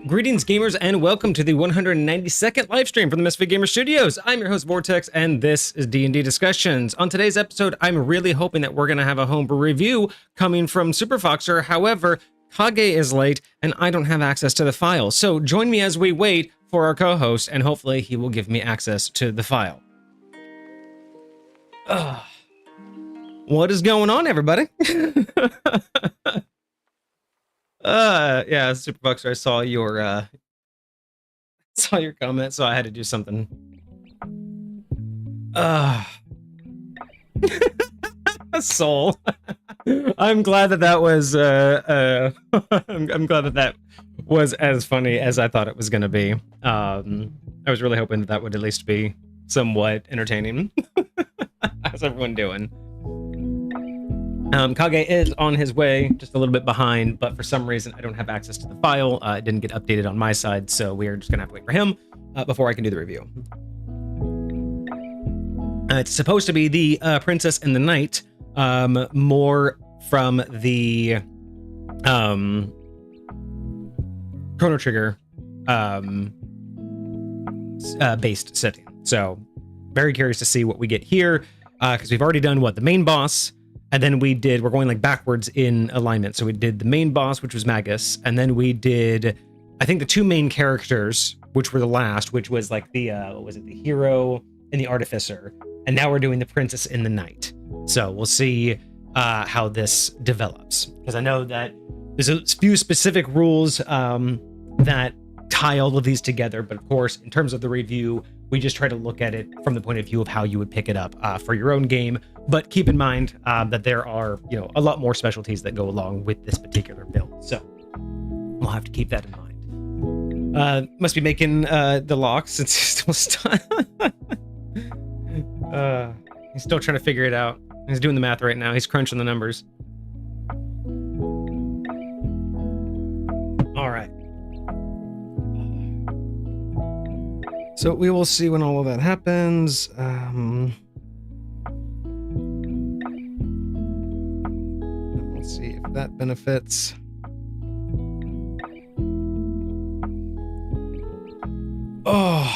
Greetings, gamers, and welcome to the 192nd live stream from the Misfit Gamer Studios. I'm your host, Vortex, and this is D&D Discussions. On today's episode, I'm really hoping that we're going to have a homebrew review coming from Superfoxer. However, Kage is late, and I don't have access to the file. So join me as we wait for our co-host, and hopefully he will give me access to the file. What is going on, everybody? Yeah, Superfoxer, I saw your comment, so I had to do something. Soul. I'm glad that was I'm glad that was as funny as I thought it was gonna be. I was really hoping that would at least be somewhat entertaining. How's everyone doing? Kage is on his way, just a little bit behind, but for some reason I don't have access to the file. It didn't get updated on my side, so we are just gonna have to wait for him before I can do the review. It's supposed to be the Princess and the Knight, more from the Chrono Trigger based setting. So very curious to see what we get here, because we've already done the main boss. And then we're going like backwards in alignment. So we did the main boss, which was Magus. And then we did, I think, the two main characters, which were the last, which was like the, what was it? The hero and the artificer. And now we're doing the princess and the knight. So we'll see how this develops. Because I know that there's a few specific rules that tie all of these together. But of course, in terms of the review, we just try to look at it from the point of view of how you would pick it up for your own game. But keep in mind that there are, a lot more specialties that go along with this particular build. So we'll have to keep that in mind. Must be making the locks since he's still stuck. He's still trying to figure it out. He's doing the math right now. He's crunching the numbers. All right. So we will see when all of that happens. Let's see if that benefits. Oh,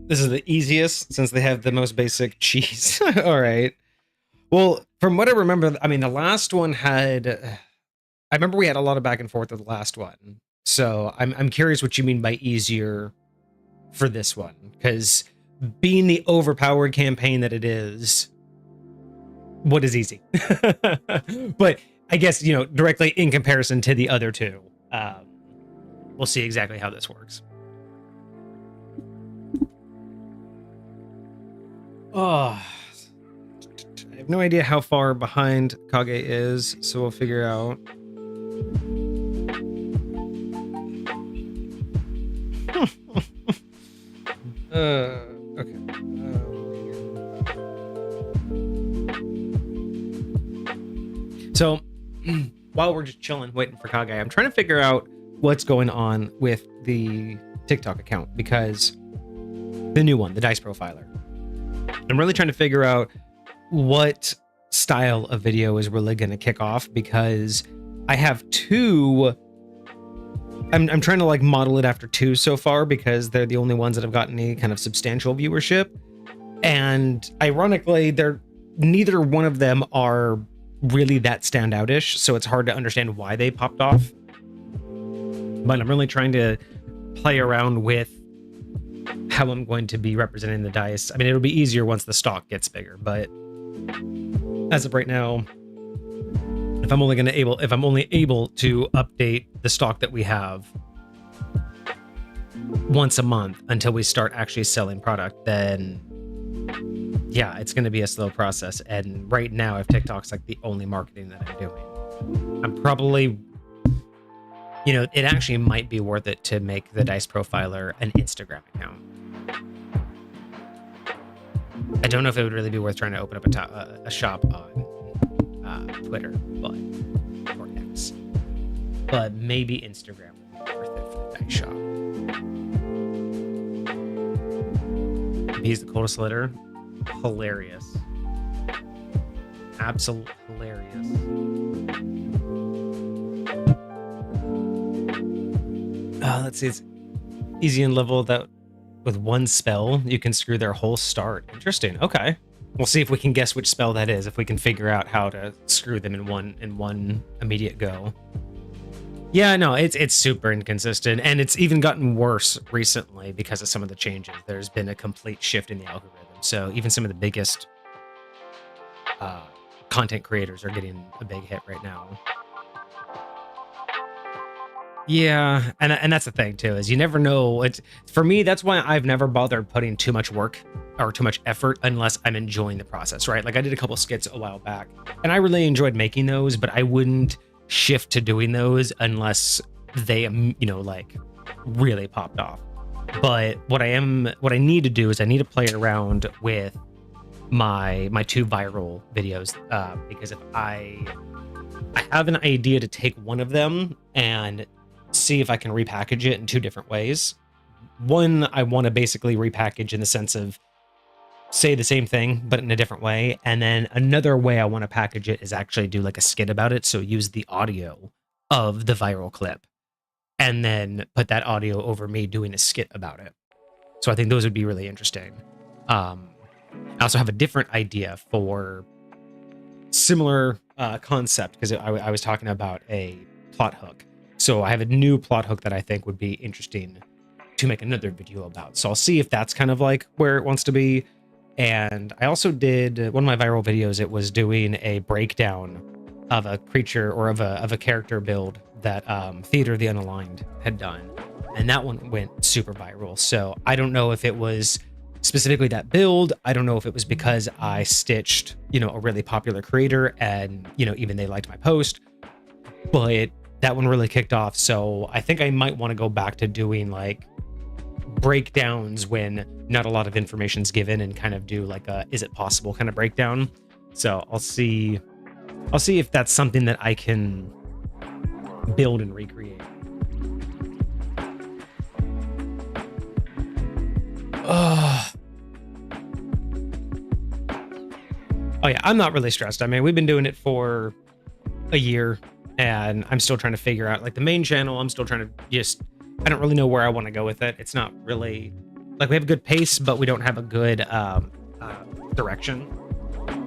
this is the easiest since they have the most basic cheese. All right. Well, from what I remember, I mean, the last one had, I remember we had a lot of back and forth with the last one. So I'm curious what you mean by easier for this one, because being the overpowered campaign that it is, what is easy? But I guess, directly in comparison to the other two, we'll see exactly how this works. Oh, I have no idea how far behind Kage is, so we'll figure out. Okay. So while we're just chilling, waiting for Kage, I'm trying to figure out what's going on with the TikTok account, because the new one, the Dice Profiler. I'm really trying to figure out what style of video is really going to kick off, because I have two. I'm trying to model it after two so far, because they're the only ones that have gotten any kind of substantial viewership. And ironically, neither one of them are really that standout-ish, so it's hard to understand why they popped off. But I'm really trying to play around with how I'm going to be representing the dice. I mean, it'll be easier once the stock gets bigger, but as of right now, if I'm only able to update the stock that we have once a month until we start actually selling product, then yeah, it's going to be a slow process. And right now, if TikTok's like the only marketing that I'm doing, I'm probably, it actually might be worth it to make the Dice Profiler an Instagram account. I don't know if it would really be worth trying to open up a shop on Twitter, or X, but maybe Instagram would be worth it for the dice shop. He's the coldest litter. Hilarious. Absolute hilarious. let's see. It's easy and level that with one spell, you can screw their whole start. Interesting. Okay. We'll see if we can guess which spell that is, if we can figure out how to screw them in one immediate go. Yeah, no, it's super inconsistent, and it's even gotten worse recently because of some of the changes. There's been a complete shift in the algorithm. So even some of the biggest content creators are getting a big hit right now. Yeah, and that's the thing too, is you never know. It's, for me, that's why I've never bothered putting too much work or too much effort unless I'm enjoying the process, right? Like I did a couple skits a while back, and I really enjoyed making those, but I wouldn't shift to doing those unless they, you know, like really popped off. But what I need to do is I need to play around with my two viral videos, because if I have an idea to take one of them and see if I can repackage it in two different ways. One, I want to basically repackage in the sense of say the same thing, but in a different way. And then another way I want to package it is actually do like a skit about it. So use the audio of the viral clip and then put that audio over me doing a skit about it. So I think those would be really interesting. I also have a different idea for similar concept, because I was talking about a plot hook. So I have a new plot hook that I think would be interesting to make another video about. So I'll see if that's kind of like where it wants to be. And I also did one of my viral videos. It was doing a breakdown of a creature or of a character build that Theater the Unaligned had done. And that one went super viral. So I don't know if it was specifically that build. I don't know if it was because I stitched, you know, a really popular creator and, you know, even they liked my post, but that one really kicked off. So I think I might want to go back to doing like breakdowns when not a lot of information's given and kind of do like a, is it possible kind of breakdown. So I'll see if that's something that I can build and recreate. Oh yeah, I'm not really stressed. I mean, we've been doing it for a year and I'm still trying to figure out like the main channel. I'm still trying to I don't really know where I want to go with it. It's not really like we have a good pace, but we don't have a good direction.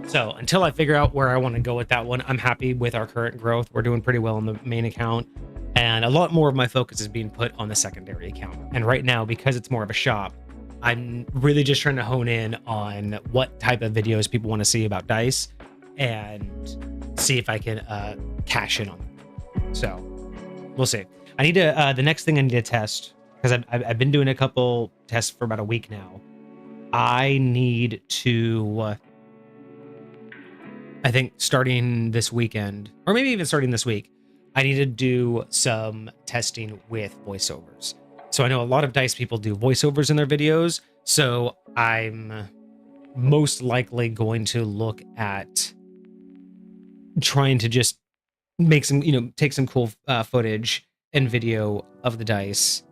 So until I figure out where I want to go with that one, I'm happy with our current growth. We're doing pretty well on the main account, and a lot more of my focus is being put on the secondary account. And right now, because it's more of a shop, I'm really just trying to hone in on what type of videos people want to see about dice and see if I can cash in on them. So we'll see. I need to, the next thing I need to test, because I've been doing a couple tests for about a week now. I need to, I think starting this weekend, or maybe even starting this week, I need to do some testing with voiceovers. So I know a lot of dice people do voiceovers in their videos. So I'm most likely going to look at trying to just make some, you know, take some cool footage and video of the dice.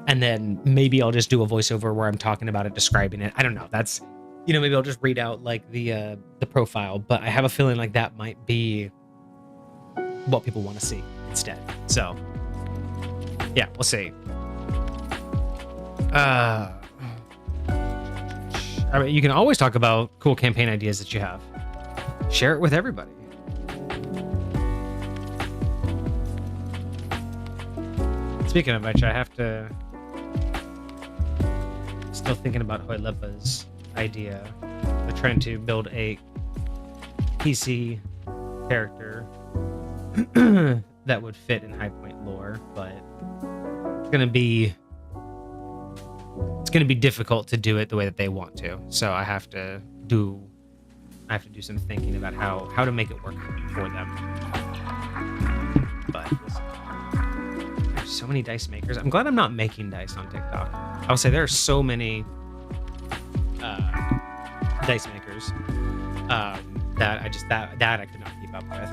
And then maybe I'll just do a voiceover where I'm talking about it, describing it. I don't know. That's, you know, maybe I'll just read out like the profile, but I have a feeling like that might be what people want to see instead. So yeah, we'll see. I mean, you can always talk about cool campaign ideas that you have. Share it with everybody. Speaking of which, I have to... Still thinking about Hoilepa's idea. I'm trying to build a PC character that would fit in High Point lore, but it's gonna be difficult to do it the way that they want to. So I have to do some thinking about how to make it work for them. But there's so many dice makers. I'm glad I'm not making dice on TikTok. I'll say there are so many dice makers that I just that I could not keep up with.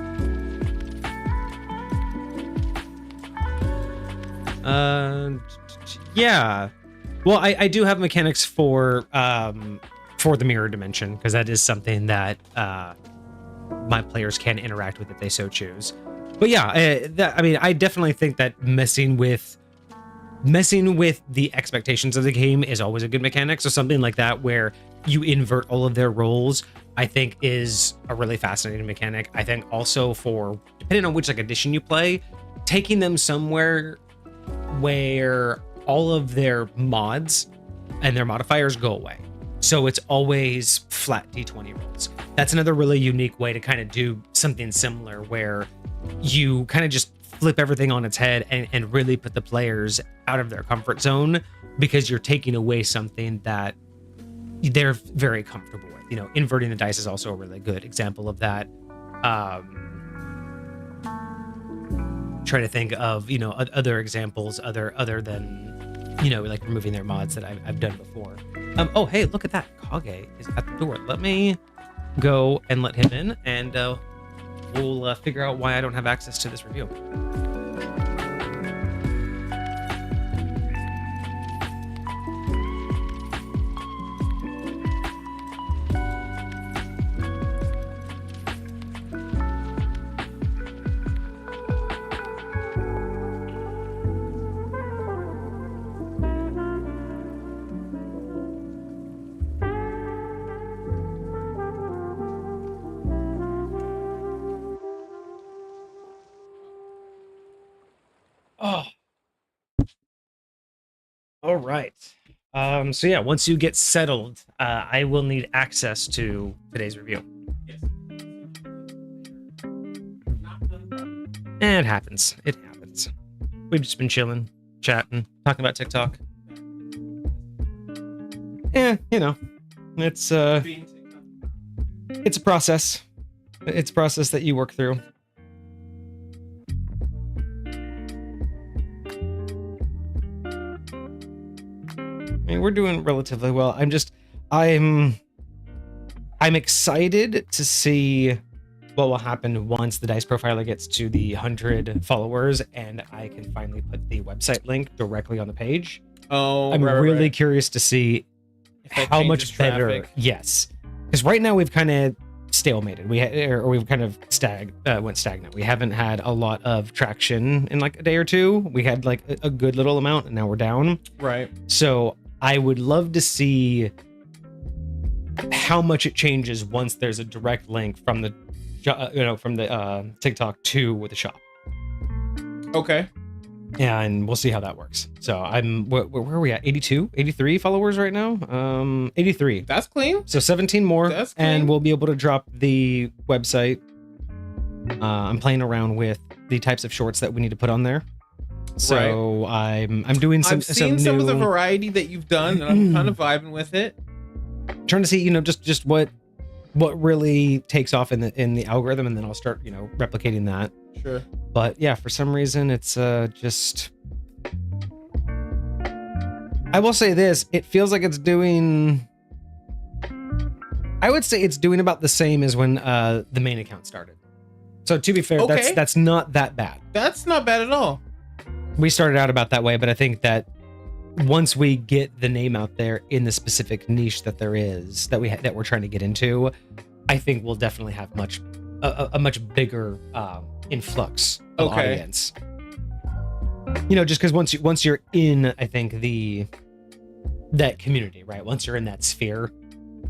Yeah. Well, I do have mechanics for the mirror dimension, because that is something that my players can interact with if they so choose. But yeah, I mean, I definitely think that messing with messing with the expectations of the game is always a good mechanic. So something like that where you invert all of their roles, I think is a really fascinating mechanic. I think also for, depending on which like edition you play, taking them somewhere where all of their mods and their modifiers go away. So it's always flat D20 rolls. That's another really unique way to kind of do something similar where you kind of just flip everything on its head and really put the players out of their comfort zone, because you're taking away something that they're very comfortable with. You know, inverting the dice is also a really good example of that. Try to think of, you know, other examples other than, you know, like removing their mods that I've done before. Oh, hey, look at that. Kage is at the door. Let me go and let him in, and we'll figure out why I don't have access to this review. Oh, all right. So yeah, once you get settled, I will need access to today's review. Yes. It happens. It happens. We've just been chilling, chatting, talking about TikTok. Yeah, you know, it's a process. It's a process that you work through. I mean, we're doing relatively well. I'm excited to see what will happen once the Dice Profiler gets to the 100 followers and I can finally put the website link directly on the page. Oh, I'm really curious to see how much better. Traffic. Yes, because right now we've kind of stalemated. We've kind of went stagnant. We haven't had a lot of traction in like a day or two. We had like a good little amount, and now we're down. Right. So I would love to see how much it changes once there's a direct link from the TikTok to the shop. Okay. And we'll see how that works. So where are we at? 82, 83 followers right now. 83. That's clean. So 17 more, That's clean. and we'll be able to drop the website. I'm playing around with the types of shorts that we need to put on there. So right. I'm doing some. I've seen some of the variety that you've done, and I'm kind of vibing with it. Trying to see, you know, just what really takes off in the algorithm, and then I'll start, you know, replicating that. Sure. But yeah, for some reason it's just. I will say this: it feels like it's doing. I would say it's doing about the same as when the main account started. So to be fair, Okay. that's not that bad. That's not bad at all. We started out about that way, but I think that once we get the name out there in the specific niche that there is that we're trying to get into, I think we'll definitely have a much bigger influx of audience. You know, just because once you're in, I think that community, right? Once you're in that sphere,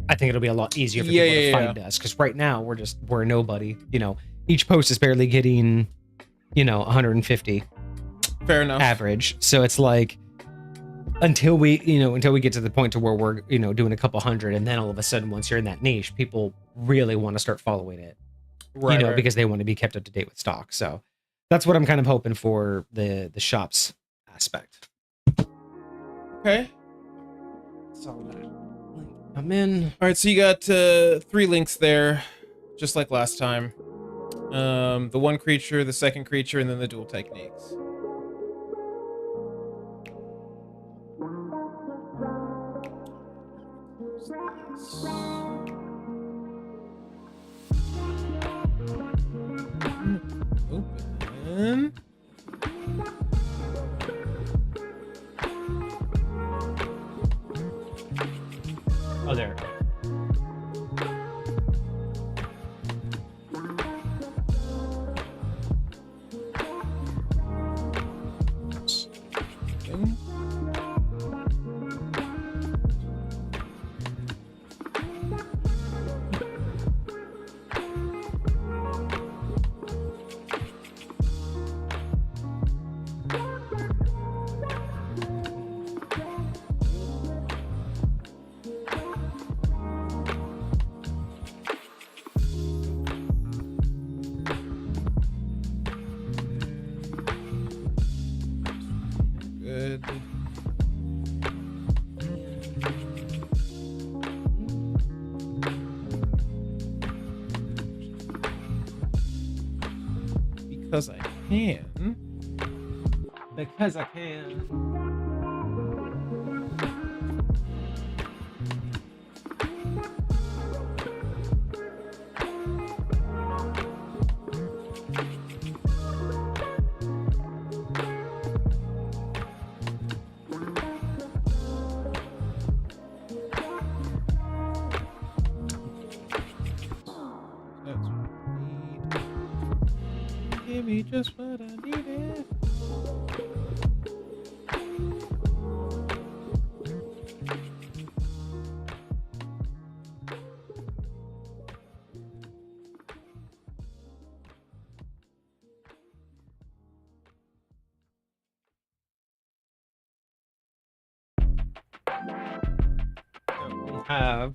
I think it'll be a lot easier for people to find us. Because right now we're nobody. You know, each post is barely getting, you know, 150. Fair enough. Average. So it's like until we get to the point to where we're, you know, doing a couple hundred, and then all of a sudden once you're in that niche, people really want to start following it. Right, you know, because they want to be kept up to date with stock. So that's what I'm kind of hoping for the shops aspect. Okay. I'm in. All right, so you got 3 links there, just like last time. The one creature, the second creature, and then the dual techniques. Open. Oh, there. because I can. Because I can. That's what I need. Give me just what I needed. So we have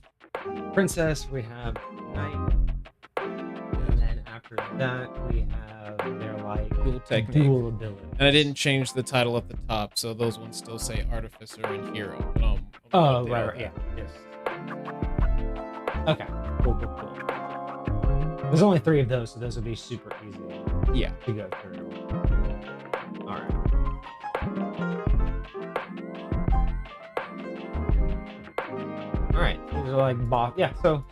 princess, we have knight, and then after that we have their like Dual technique. dual ability. And I didn't change the title at the top, so those ones still say Artificer and Hero. But I'm Oh, gonna update all right, that. yeah, yes. Okay, cool. There's only 3 of those, so those will be super easy Yeah. to go through. All right. All right. These are like boss. Yeah. So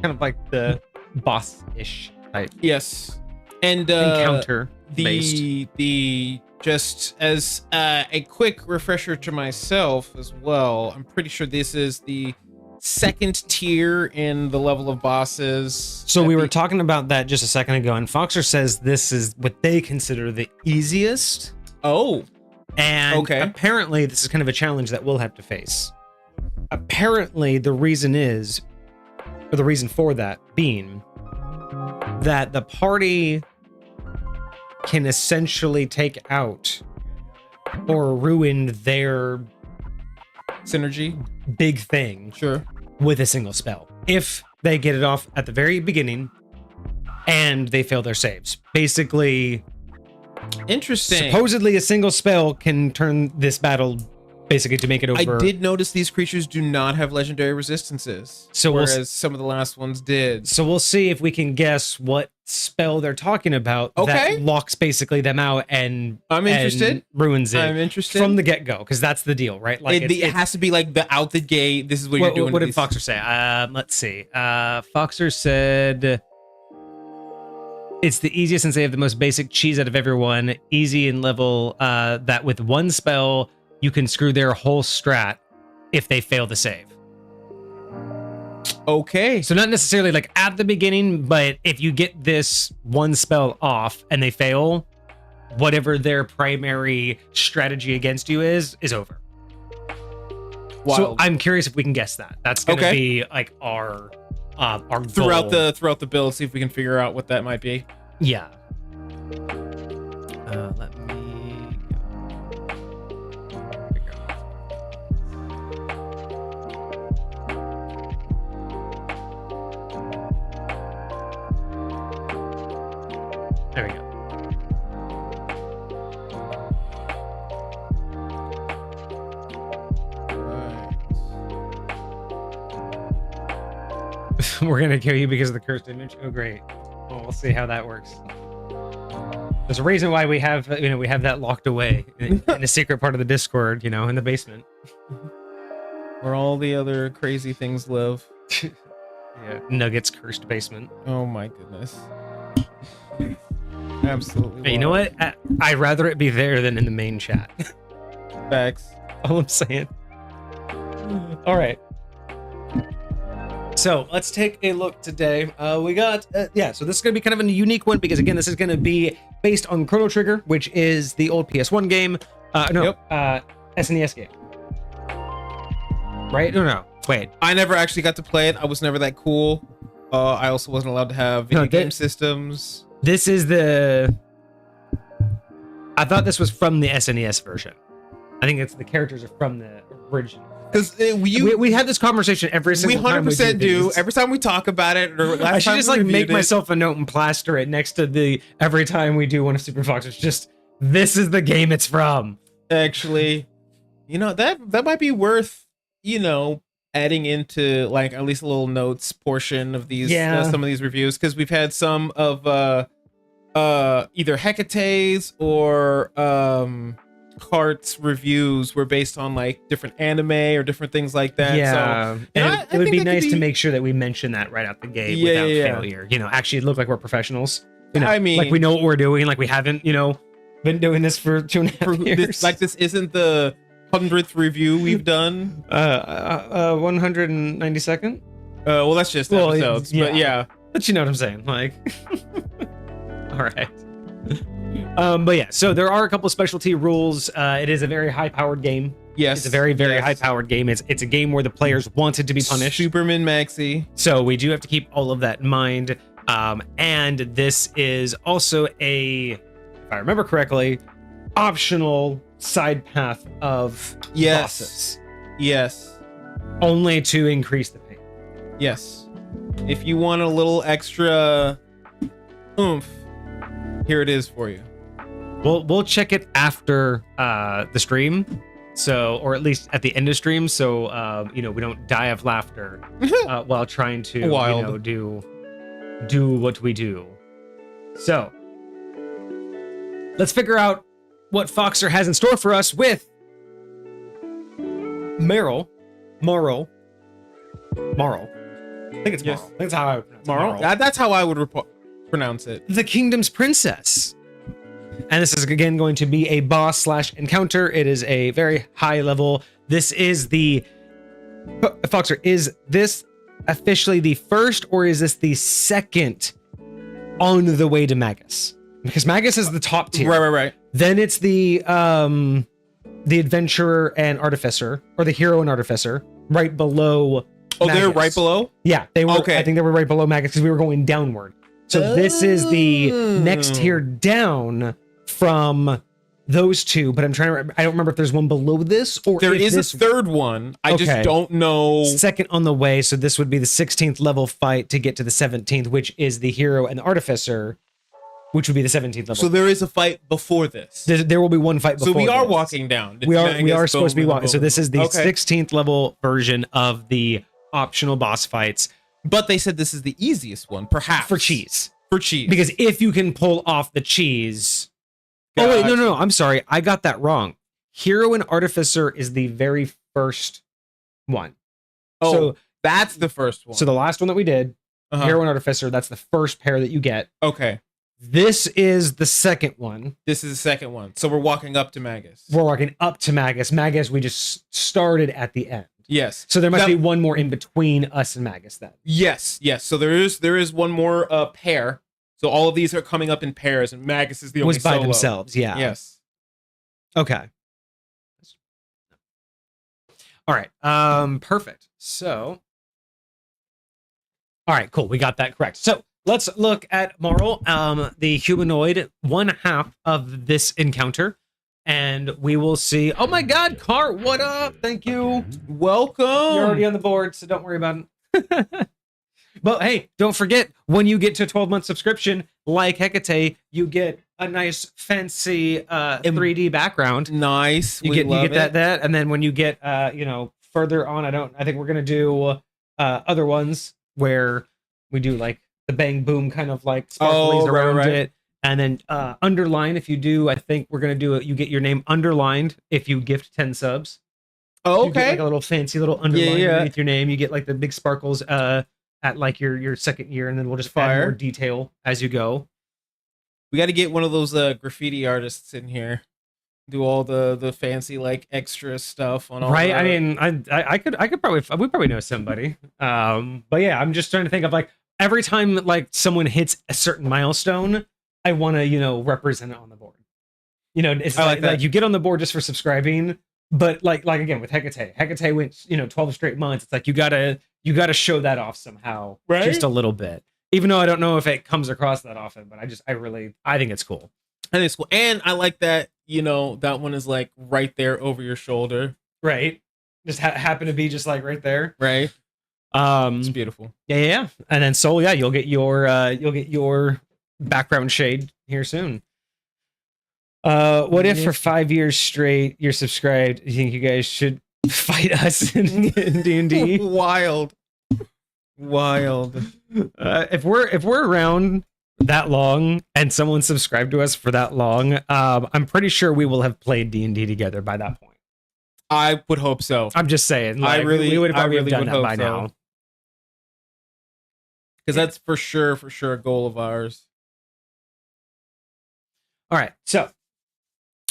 kind of like the boss-ish type Yes. And encounter based. the just as a quick refresher to myself as well, I'm pretty sure this is the second tier in the level of bosses. So at we were the- talking about that just a second ago, and Foxer says this is what they consider the easiest. Oh, And Okay. apparently this is kind of a challenge that we'll have to face. Apparently the reason for that being that the party can essentially take out or ruin their synergy. big thing Sure. with a single spell if they get it off at the very beginning and they fail their saves. Basically, Interesting. supposedly a single spell can turn this battle basically to make it over. I did notice these creatures do not have legendary resistances, So we'll whereas some of the last ones did. So we'll see if we can guess what spell they're talking about Okay. that locks basically them out and I'm interested. and ruins it I'm interested. from the get-go, because that's the deal, right? Like It has to be like the out the gate. This is what, what, you're doing. what to did these- Foxer say? Let's see. Foxer said it's the easiest since they have the most basic cheese out of everyone. Easy and level that with one spell you can screw their whole strat if they fail the save. Okay. So not necessarily like at the beginning, but if you get this one spell off and they fail, whatever their primary strategy against you is over. So Wild. I'm curious if we can guess that. That's going to Okay. be like our throughout goal. the build, see if we can figure out what that might be. Yeah. Let me figure out. There we go. We're gonna kill you because of the cursed image. Oh, great. Well, we'll see how that works. There's a reason why we have that locked away in a secret part of the Discord, in the basement. Where all the other crazy things live. Yeah, Nugget's cursed basement. Oh my goodness. Absolutely. Hey, you know what? I'd rather it be there than in the main chat. Facts. All I'm saying. All right. So let's take a look today. We got, so this is going to be kind of a unique one because, again, this is going to be based on Chrono Trigger, which is the old PS1 game. SNES game. Right? No. Wait. I never actually got to play it. I was never that cool. I also wasn't allowed to have video game systems. This is I thought this was from the SNES version. I think the characters are from the original. Because we had this conversation every single we time 100% do. these. Every time we talk about it, or last I should time just we like make reviewed it. myself a note and plaster it next to every time we do one of Super Fox. It's just, this is the game it's from. Actually, that might be worth, adding into like at least a little notes portion of these Yeah. some of these reviews, because we've had some of either Hecate's or Cart's reviews were based on like different anime or different things like that. Yeah, So, and it would be nice to make sure that we mention that right out the gate without failure. You know, actually look like we're professionals. You know, I mean, like we know what we're doing. Like we haven't, you know, been doing this for 2.5 years. This isn't the 100th review we've done. 192nd. Well, that's just episodes, but yeah. But you know what I'm saying, like. All right. But yeah, so there are a couple of specialty rules. It is a very high-powered game. Yes, it's a very, very high-powered game. It's a game where the players wanted to be punished. Superman Maxi. So we do have to keep all of that in mind. And this is also if I remember correctly, optional side path of bosses. Yes. Only to increase the pain. Yes. If you want a little extra oomph, here it is for you. We'll check it after the stream, so, or at least at the end of stream, so you know, we don't die of laughter while trying to you know, do what we do. So let's figure out what Foxer has in store for us with Marl. I think it's Marl. I think that's how I would pronounce Marl. That's how I would pronounce it. The Kingdom's Princess. And this is again going to be a boss / encounter. It is a very high level. This is the Foxer. Is this officially the first, or is this the second on the way to Magus? Because Magus is the top tier. Right. Then it's the adventurer and artificer, or the hero and artificer, right below. Oh, Magus. they're right below? Yeah, they were. Okay. I think they were right below Magus because we were going downward. So this is the next tier down from those two, but I'm trying to. I don't remember if there's one below this, or there is a third one. I just don't know. Second on the way, so this would be the 16th level fight to get to the 17th, which is the hero and the artificer, which would be the 17th level. So there is a fight before this. There will be one fight before. So we are this. Walking down. We are supposed to be walking. So this is the 16th level version of the optional boss fights. But they said this is the easiest one, perhaps. For cheese. Because if you can pull off the cheese. Oh, wait, no. I'm sorry. I got that wrong. Hero and Artificer is the very first one. Oh, so that's the first one. So the last one that we did, Hero and Artificer, that's the first pair that you get. Okay. This is the second one. This is the second one. So we're walking up to Magus. We're walking up to Magus. Magus, we just started at the end. Yes. So there must be one more in between us and Magus then. Yes. So there is one more pair. So all of these are coming up in pairs, and Magus is the only by solo. themselves. Yeah. Yes. Okay. All right. Perfect. So. All right. Cool. We got that correct. So let's look at Marl, the humanoid, one half of this encounter. And we will see. Oh my God, Cart, what up? Thank you. Welcome. You're already on the board, so don't worry about it. But hey, don't forget, when you get to a 12-month subscription, like Hecate, you get a nice, fancy 3D background. Nice. You get that, and then when you get further on, I think we're gonna do other ones where we do like the bang boom kind of like sparklies around it. And then underline, if you do, I think we're going to do it. You get your name underlined if you gift 10 subs. Oh, okay. You get like a little fancy little underline underneath your name. You get like the big sparkles at like your second year, and then we'll just add more detail as you go. We got to get one of those graffiti artists in here. Do all the fancy like extra stuff on all. Right. I mean, I could probably, we probably know somebody. But yeah, I'm just trying to think of like every time like someone hits a certain milestone, I want to, represent it on the board. It's like you get on the board just for subscribing, but like again with Hecate went, 12 straight months. It's like you gotta show that off somehow, right? Just a little bit. Even though I don't know if it comes across that often, but I think it's cool. I think it's cool, and I like that. That one is like right there over your shoulder, right? Just happen to be just like right there, right? It's beautiful. Yeah. And then Soul, you'll get your background shade here soon. What if for 5 years straight you're subscribed? You think you guys should fight us in D&D? Wild. If we're around that long and someone subscribed to us for that long, I'm pretty sure we will have played D&D together by that point. I would hope so. I'm just saying. Like, we would have probably done that by now. Because that's for sure a goal of ours. All right, so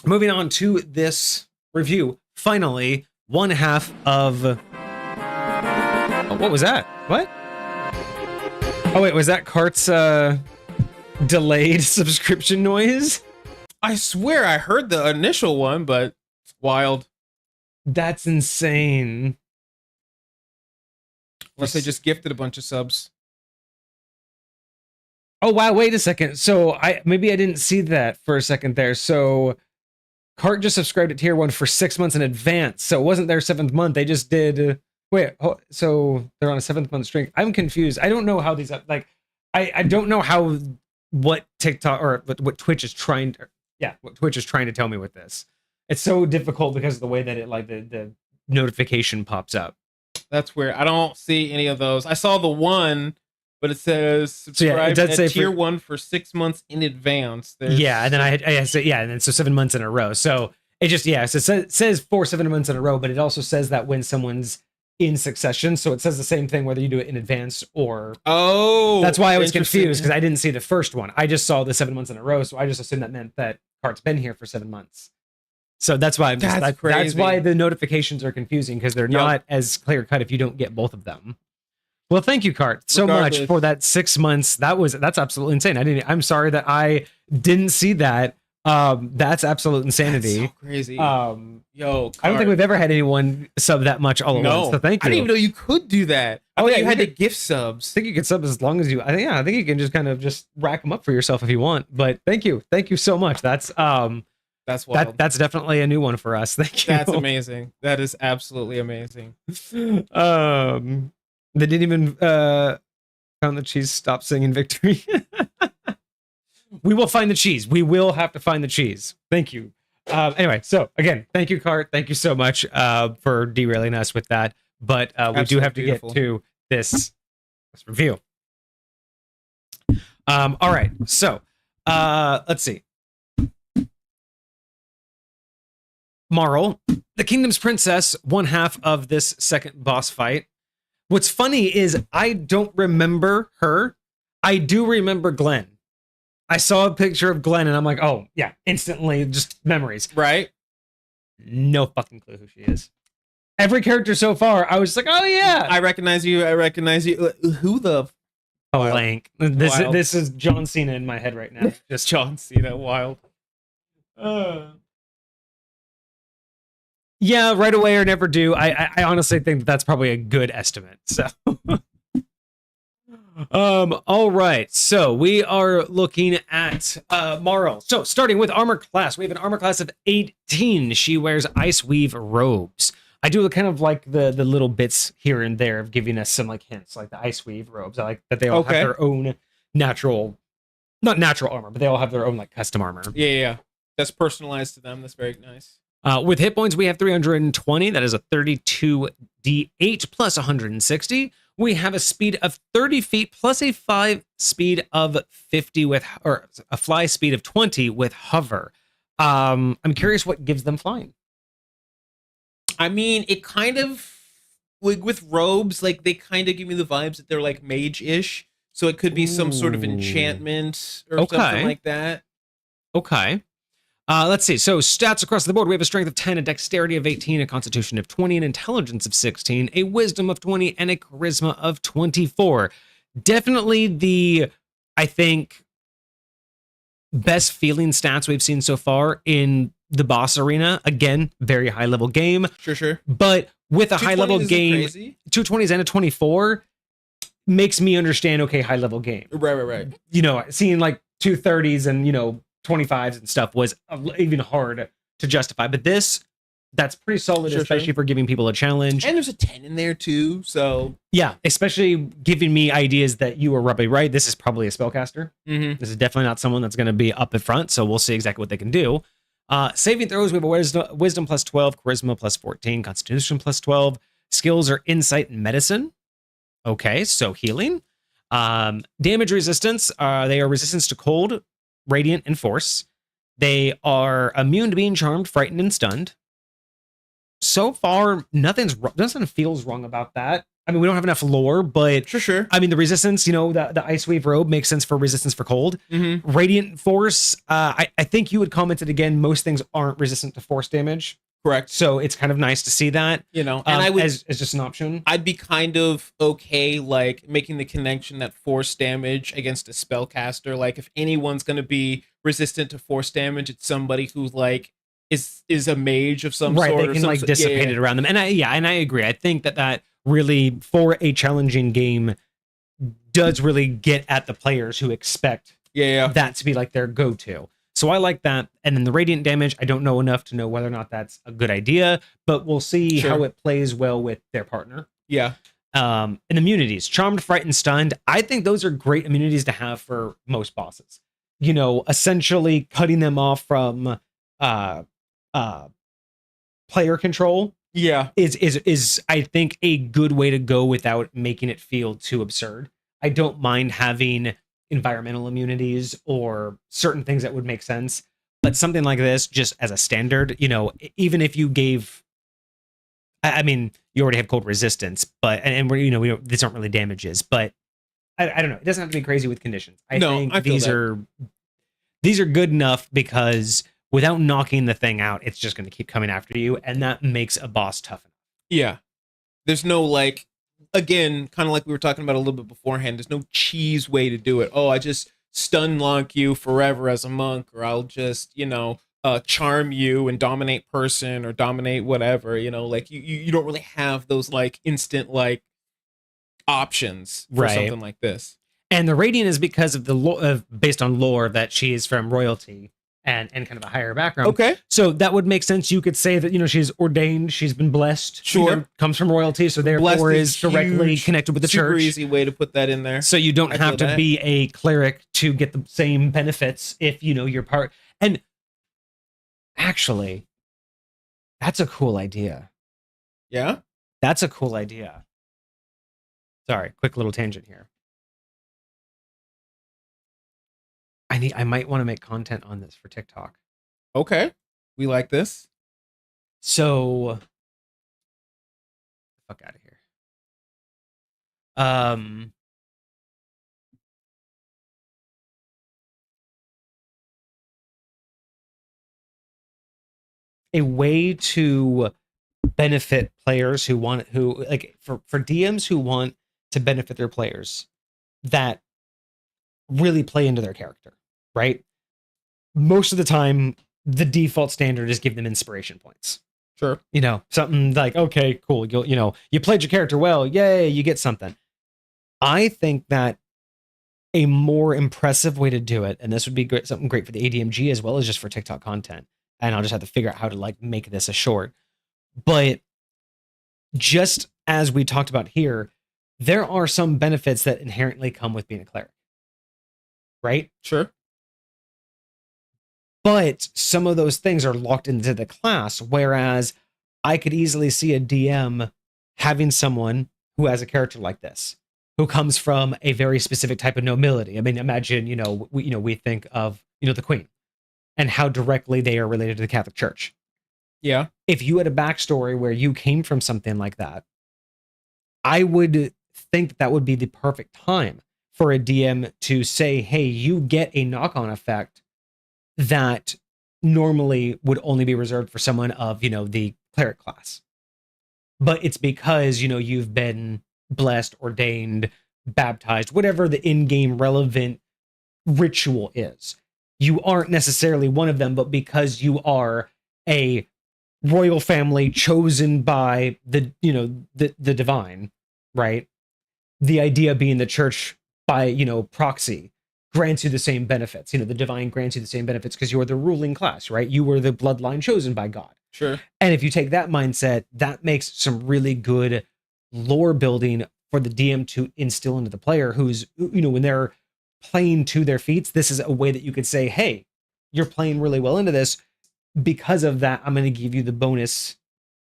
moving on to this review. Finally, one half of... Oh, what was that? What? Oh, wait, was that Cart's delayed subscription noise? I swear I heard the initial one, but it's wild. That's insane. Unless they just gifted a bunch of subs. Oh, wow, wait a second. So maybe I didn't see that for a second there. So Cart just subscribed to tier 1 for 6 months in advance. So it wasn't their 7th month. They just did... so they're on a 7th month streak. I'm confused. I don't know how these... Like, I don't know how... What TikTok... Or what Twitch is trying... what Twitch is trying to tell me with this. It's so difficult because of the way that it... Like, the notification pops up. That's weird. I don't see any of those. I saw the one... But it says subscribe at tier 1 for 6 months in advance. And then I said, and then so 7 months in a row. So it just, so it says for 7 months in a row, but it also says that when someone's in succession. So it says the same thing whether you do it in advance or... Oh, that's why I was confused, because I didn't see the first one. I just saw the 7 months in a row, so I just assumed that meant that Cart's been here for 7 months. So that's why that's why the notifications are confusing, because they're not as clear cut if you don't get both of them. Well, thank you, Cart, so much for that 6 months. That's absolutely insane. I'm sorry that I didn't see that. That's absolute insanity. That's so crazy. Cart. I don't think we've ever had anyone sub that much all at once. So thank you. I didn't even know you could do that. You had to gift subs. I think you could sub as long as you. I think you can just kind of just rack them up for yourself if you want. But thank you so much. That's wild. That's definitely a new one for us. Thank you. That's amazing. That is absolutely amazing. They didn't even found the cheese. Stop singing victory. We will find the cheese. We will have to find the cheese. Thank you. Anyway, so again, thank you, Cart. Thank you so much for derailing us with that. But we do have to get to this review. All right. So let's see. Marl, the Kingdom's Princess, one half of this second boss fight. What's funny is I don't remember her. I do remember Glenn. I saw a picture of Glenn and I'm like, oh, yeah, instantly just memories. Right? No fucking clue who she is. Every character so far, I was just like, oh, yeah. I recognize you. Who the... Blank. This is John Cena in my head right now. Just John Cena, wild. Yeah, right away or never do. I honestly think that's probably a good estimate. So, all right. So we are looking at Marl. So starting with armor class, we have an armor class of 18. She wears ice weave robes. I do kind of like the little bits here and there of giving us some like hints, like the ice weave robes. I like that they all have their own not natural armor, but they all have their own like custom armor. Yeah. That's personalized to them. That's very nice. With hit points, we have 320. That is a 32d8 plus 160. We have a speed of 30 feet plus a fly speed of 50 or a fly speed of 20 with hover. I'm curious what gives them flying. I mean, it kind of like with robes, like they kind of give me the vibes that they're like mage-ish. So it could be some sort of enchantment or something like that. Okay. Let's see. So stats across the board. We have a strength of 10, a dexterity of 18, a constitution of 20, an intelligence of 16, a wisdom of 20, and a charisma of 24. Definitely the, I think, best feeling stats we've seen so far in the boss arena. Again, very high level game. Sure. But with a high level game, 220s and a 24 makes me understand, okay, high level game. Right. You know, seeing like 230s and, 25s and stuff was even hard to justify, but that's pretty solid, especially for giving people a challenge. And there's a 10 in there too, so yeah, especially giving me ideas that you were probably right. This is probably a spellcaster. This is definitely not someone that's going to be up in front, so we'll see exactly what they can do. Saving throws, we have a wisdom plus 12, charisma plus 14, constitution plus 12. Skills are insight and medicine. Okay, so healing. Damage resistance, they are resistance to cold, radiant, and force. They are immune to being charmed, frightened, and stunned. So far, nothing feels wrong about that. I mean, we don't have enough lore, but sure. I mean, the resistance, the Ice Wave robe makes sense for resistance for cold. Radiant force, I think you had commented again, most things aren't resistant to force damage. Correct. So it's kind of nice to see that, and I would, as just an option. I'd be kind of okay, like making the connection that force damage against a spellcaster, like if anyone's going to be resistant to force damage, it's somebody who's like is a mage of some sort. Right, they can like dissipate it around them. And I agree. I think that really, for a challenging game, does really get at the players who expect that to be like their go-to. So I like that. And then the radiant damage, I don't know enough to know whether or not that's a good idea, but we'll see how it plays well with their partner. Yeah. And immunities, charmed, frightened, stunned. I think those are great immunities to have for most bosses. Essentially cutting them off from player control is I think a good way to go without making it feel too absurd. I don't mind having environmental immunities or certain things that would make sense, but something like this just as a standard, even if you gave, I mean, you already have cold resistance, but and we don't, these aren't really damages, but I don't know, it doesn't have to be crazy with conditions. I think these are good enough because without knocking the thing out, it's just going to keep coming after you, and that makes a boss tough enough. Yeah. There's no, like, again, kind of like we were talking about a little bit beforehand, there's no cheese way to do it. Oh, I just stun lock you forever as a monk, or I'll just, charm you and dominate person or dominate whatever, like you don't really have those like instant like options for something like this. And the radiant is because of the based on lore that she is from royalty and kind of a higher background. Okay. So that would make sense. You could say that, she's ordained, she's been blessed. Sure. Comes from royalty, so therefore is directly connected with the super church. Easy way to put that in there. So you don't have to be a cleric to get the same benefits if, you're part. And actually, that's a cool idea. Yeah? That's a cool idea. Sorry, quick little tangent here. I might want to make content on this for TikTok. Okay. We like this. So fuck out of here. A way to benefit players for DMs who want to benefit their players that really play into their character. Right? Most of the time, the default standard is give them inspiration points. Sure. Something like, okay, cool. You played your character well. Yay, you get something. I think that a more impressive way to do it, and this would be something great for the ADMG as well as just for TikTok content, and I'll just have to figure out how to like make this a short. But just as we talked about here, there are some benefits that inherently come with being a cleric. Right? Sure. But some of those things are locked into the class, whereas I could easily see a DM having someone who has a character like this, who comes from a very specific type of nobility. I mean, imagine, we think of, the Queen and how directly they are related to the Catholic Church. Yeah. If you had a backstory where you came from something like that, I would think that would be the perfect time for a DM to say, hey, you get a knock-on effect that normally would only be reserved for someone of, the cleric class. But it's because, you've been blessed, ordained, baptized, whatever the in-game relevant ritual is. You aren't necessarily one of them, but because you are a royal family chosen by the divine, right? The idea being the church by, proxy grants you the same benefits. The divine grants you the same benefits because you're the ruling class, right? You were the bloodline chosen by God. Sure. And if you take that mindset, that makes some really good lore building for the DM to instill into the player who's, when they're playing to their feats, this is a way that you could say, hey, you're playing really well into this. Because of that, I'm going to give you the bonus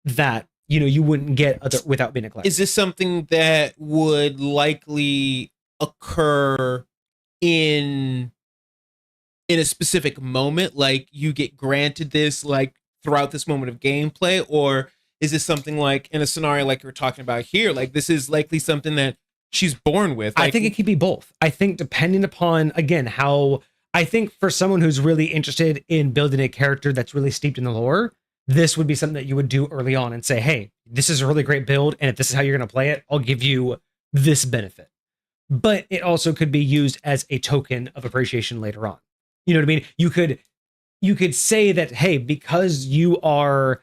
that, you wouldn't get without being a cleric. Is this something that would likely occur in a specific moment? Like you get granted this like throughout this moment of gameplay, or is this something like in a scenario like you're talking about here? Like this is likely something that she's born with. Like, I think it could be both. I think depending upon, again, how, I think for someone who's really interested in building a character that's really steeped in the lore, this would be something that you would do early on and say, hey, this is a really great build, and if this is how you're going to play it, I'll give you this benefit. But it also could be used as a token of appreciation later on. You know what I mean? You could say that, hey, because you are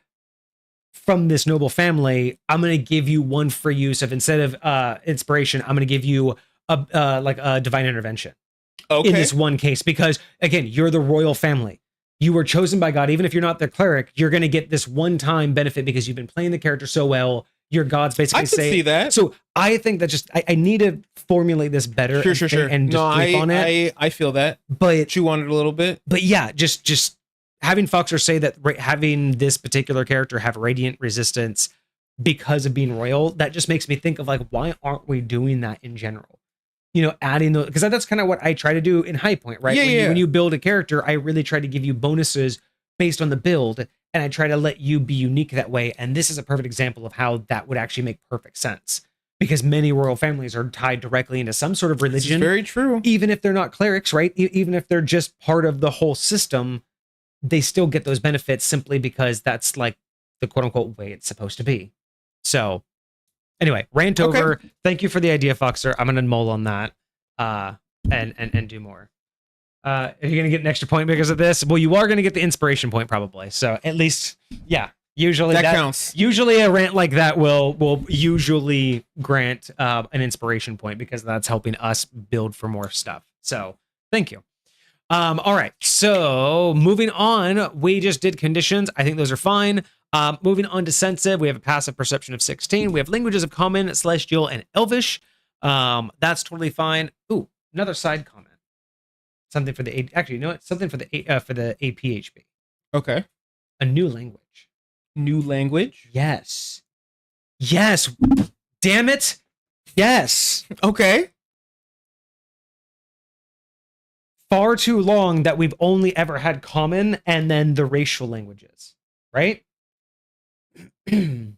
from this noble family, I'm going to give you one free use of, instead of inspiration, I'm going to give you a divine intervention. Okay. In this one case, because again, you're the royal family. You were chosen by God. Even if you're not the cleric, you're going to get this one-time benefit because you've been playing the character so well. Your gods basically I can see that. So I think that just I need to formulate this better. Sure. And just on it. I feel that. But chew on it a little bit. But yeah, just having Foxer say that having this particular character have radiant resistance because of being royal, that just makes me think of like, why aren't we doing that in general? You know, adding those, because that's kind of what I try to do in High Point, right? When you build a character, I really try to give you bonuses based on the build, and I try to let you be unique that way. And this is a perfect example of how that would actually make perfect sense, because many royal families are tied directly into some sort of religion. Very true. Even if they're not clerics, right? Even if they're just part of the whole system, they still get those benefits simply because that's like the quote unquote way it's supposed to be. So anyway, rant over. Thank you for the idea, Foxer. I'm gonna mull on that and do more. Are you gonna get an extra point because of this? Well, you are gonna get the inspiration point probably. So at least, yeah. Usually that counts. Usually a rant like that will usually grant an inspiration point, because that's helping us build for more stuff. So thank you. All right. So moving on, we just did conditions. I think those are fine. Moving on to sensitive, we have a passive perception of 16. We have languages of common, celestial, and elvish. That's totally fine. Ooh, another side comment. Something for the actually, you know what? Something for the APHB. Okay. A new language. New language? Yes. Yes. Damn it. Yes. Okay. Far too long that we've only ever had common and then the racial languages, right? And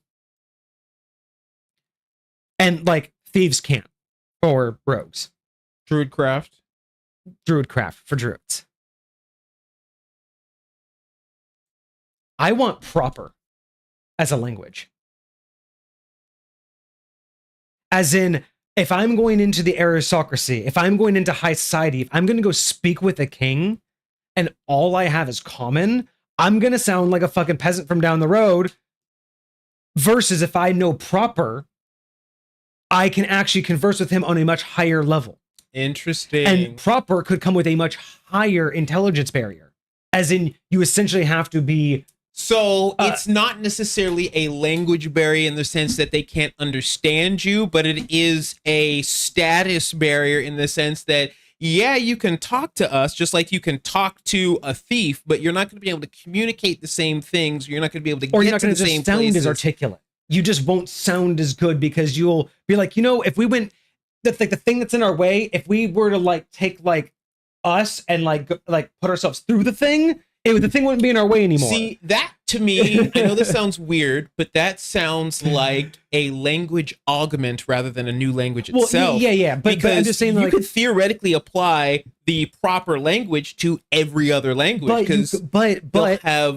like thieves can't, or rogues. Druidcraft for druids. I want proper as a language. As in, if I'm going into the aristocracy, if I'm going into high society, if I'm going to go speak with a king and all I have is common, I'm going to sound like a fucking peasant from down the road. Versus if I know proper, I can actually converse with him on a much higher level. Interesting. And proper could come with a much higher intelligence barrier. As in, you essentially have to be... So it's not necessarily a language barrier in the sense that they can't understand you, but it is a status barrier in the sense that, yeah, you can talk to us just like you can talk to a thief, but you're not going to be able to communicate the same things. You're not going to be able to get to the same places. Or you're not going to sound as articulate. You just won't sound as good because you'll be like, you know, if we went, that's like the thing that's in our way, if we were to like take like us and like put ourselves through the thing, the thing wouldn't be in our way anymore. See, that to me, I know this sounds weird, but that sounds like a language augment rather than a new language itself. Yeah. But I'm just saying, you could theoretically apply the proper language to every other language. But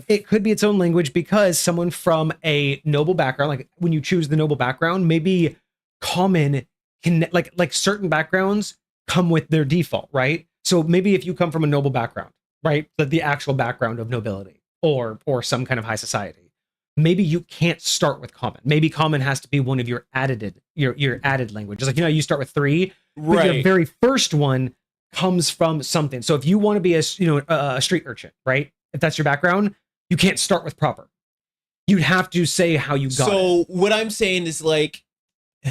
it could be its own language because someone from a noble background, like when you choose the noble background, maybe common can like certain backgrounds come with their default, right? So maybe if you come from a noble background, right, the actual background of nobility or some kind of high society, maybe you can't start with common. Maybe common has to be one of your added languages. Like, you know, you start with 3, right? But your very first one comes from something. So if you want to be a street urchin, right? If that's your background, you can't start with proper. You'd have to say how you got it. So what I'm saying is like,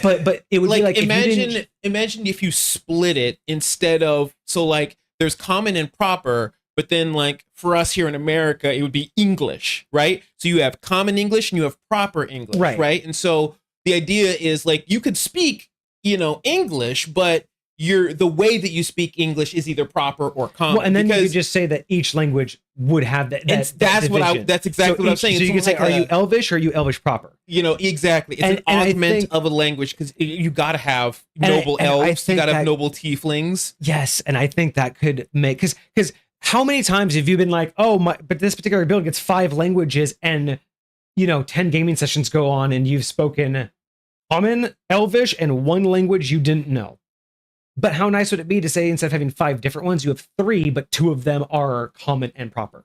but it would be like imagine if you split it instead of, so like there's common and proper. But then, like, for us here in America, it would be English, right? So you have common English and you have proper English, right? And so the idea is, like, you could speak, you know, English, but the way that you speak English is either proper or common. Well, and then you could just say that each language would have that. That's exactly what I'm saying. So you could say, are you Elvish or are you Elvish proper? Exactly. It's an augment of a language, because you got to have noble elves, you got to have noble tieflings. Yes, and I think that could make, because how many times have you been like, but this particular build gets 5 languages, and 10 gaming sessions go on, and you've spoken Common, Elvish, and 1 language you didn't know. But how nice would it be to say, instead of having 5 different ones, you have 3, but 2 of them are common and proper,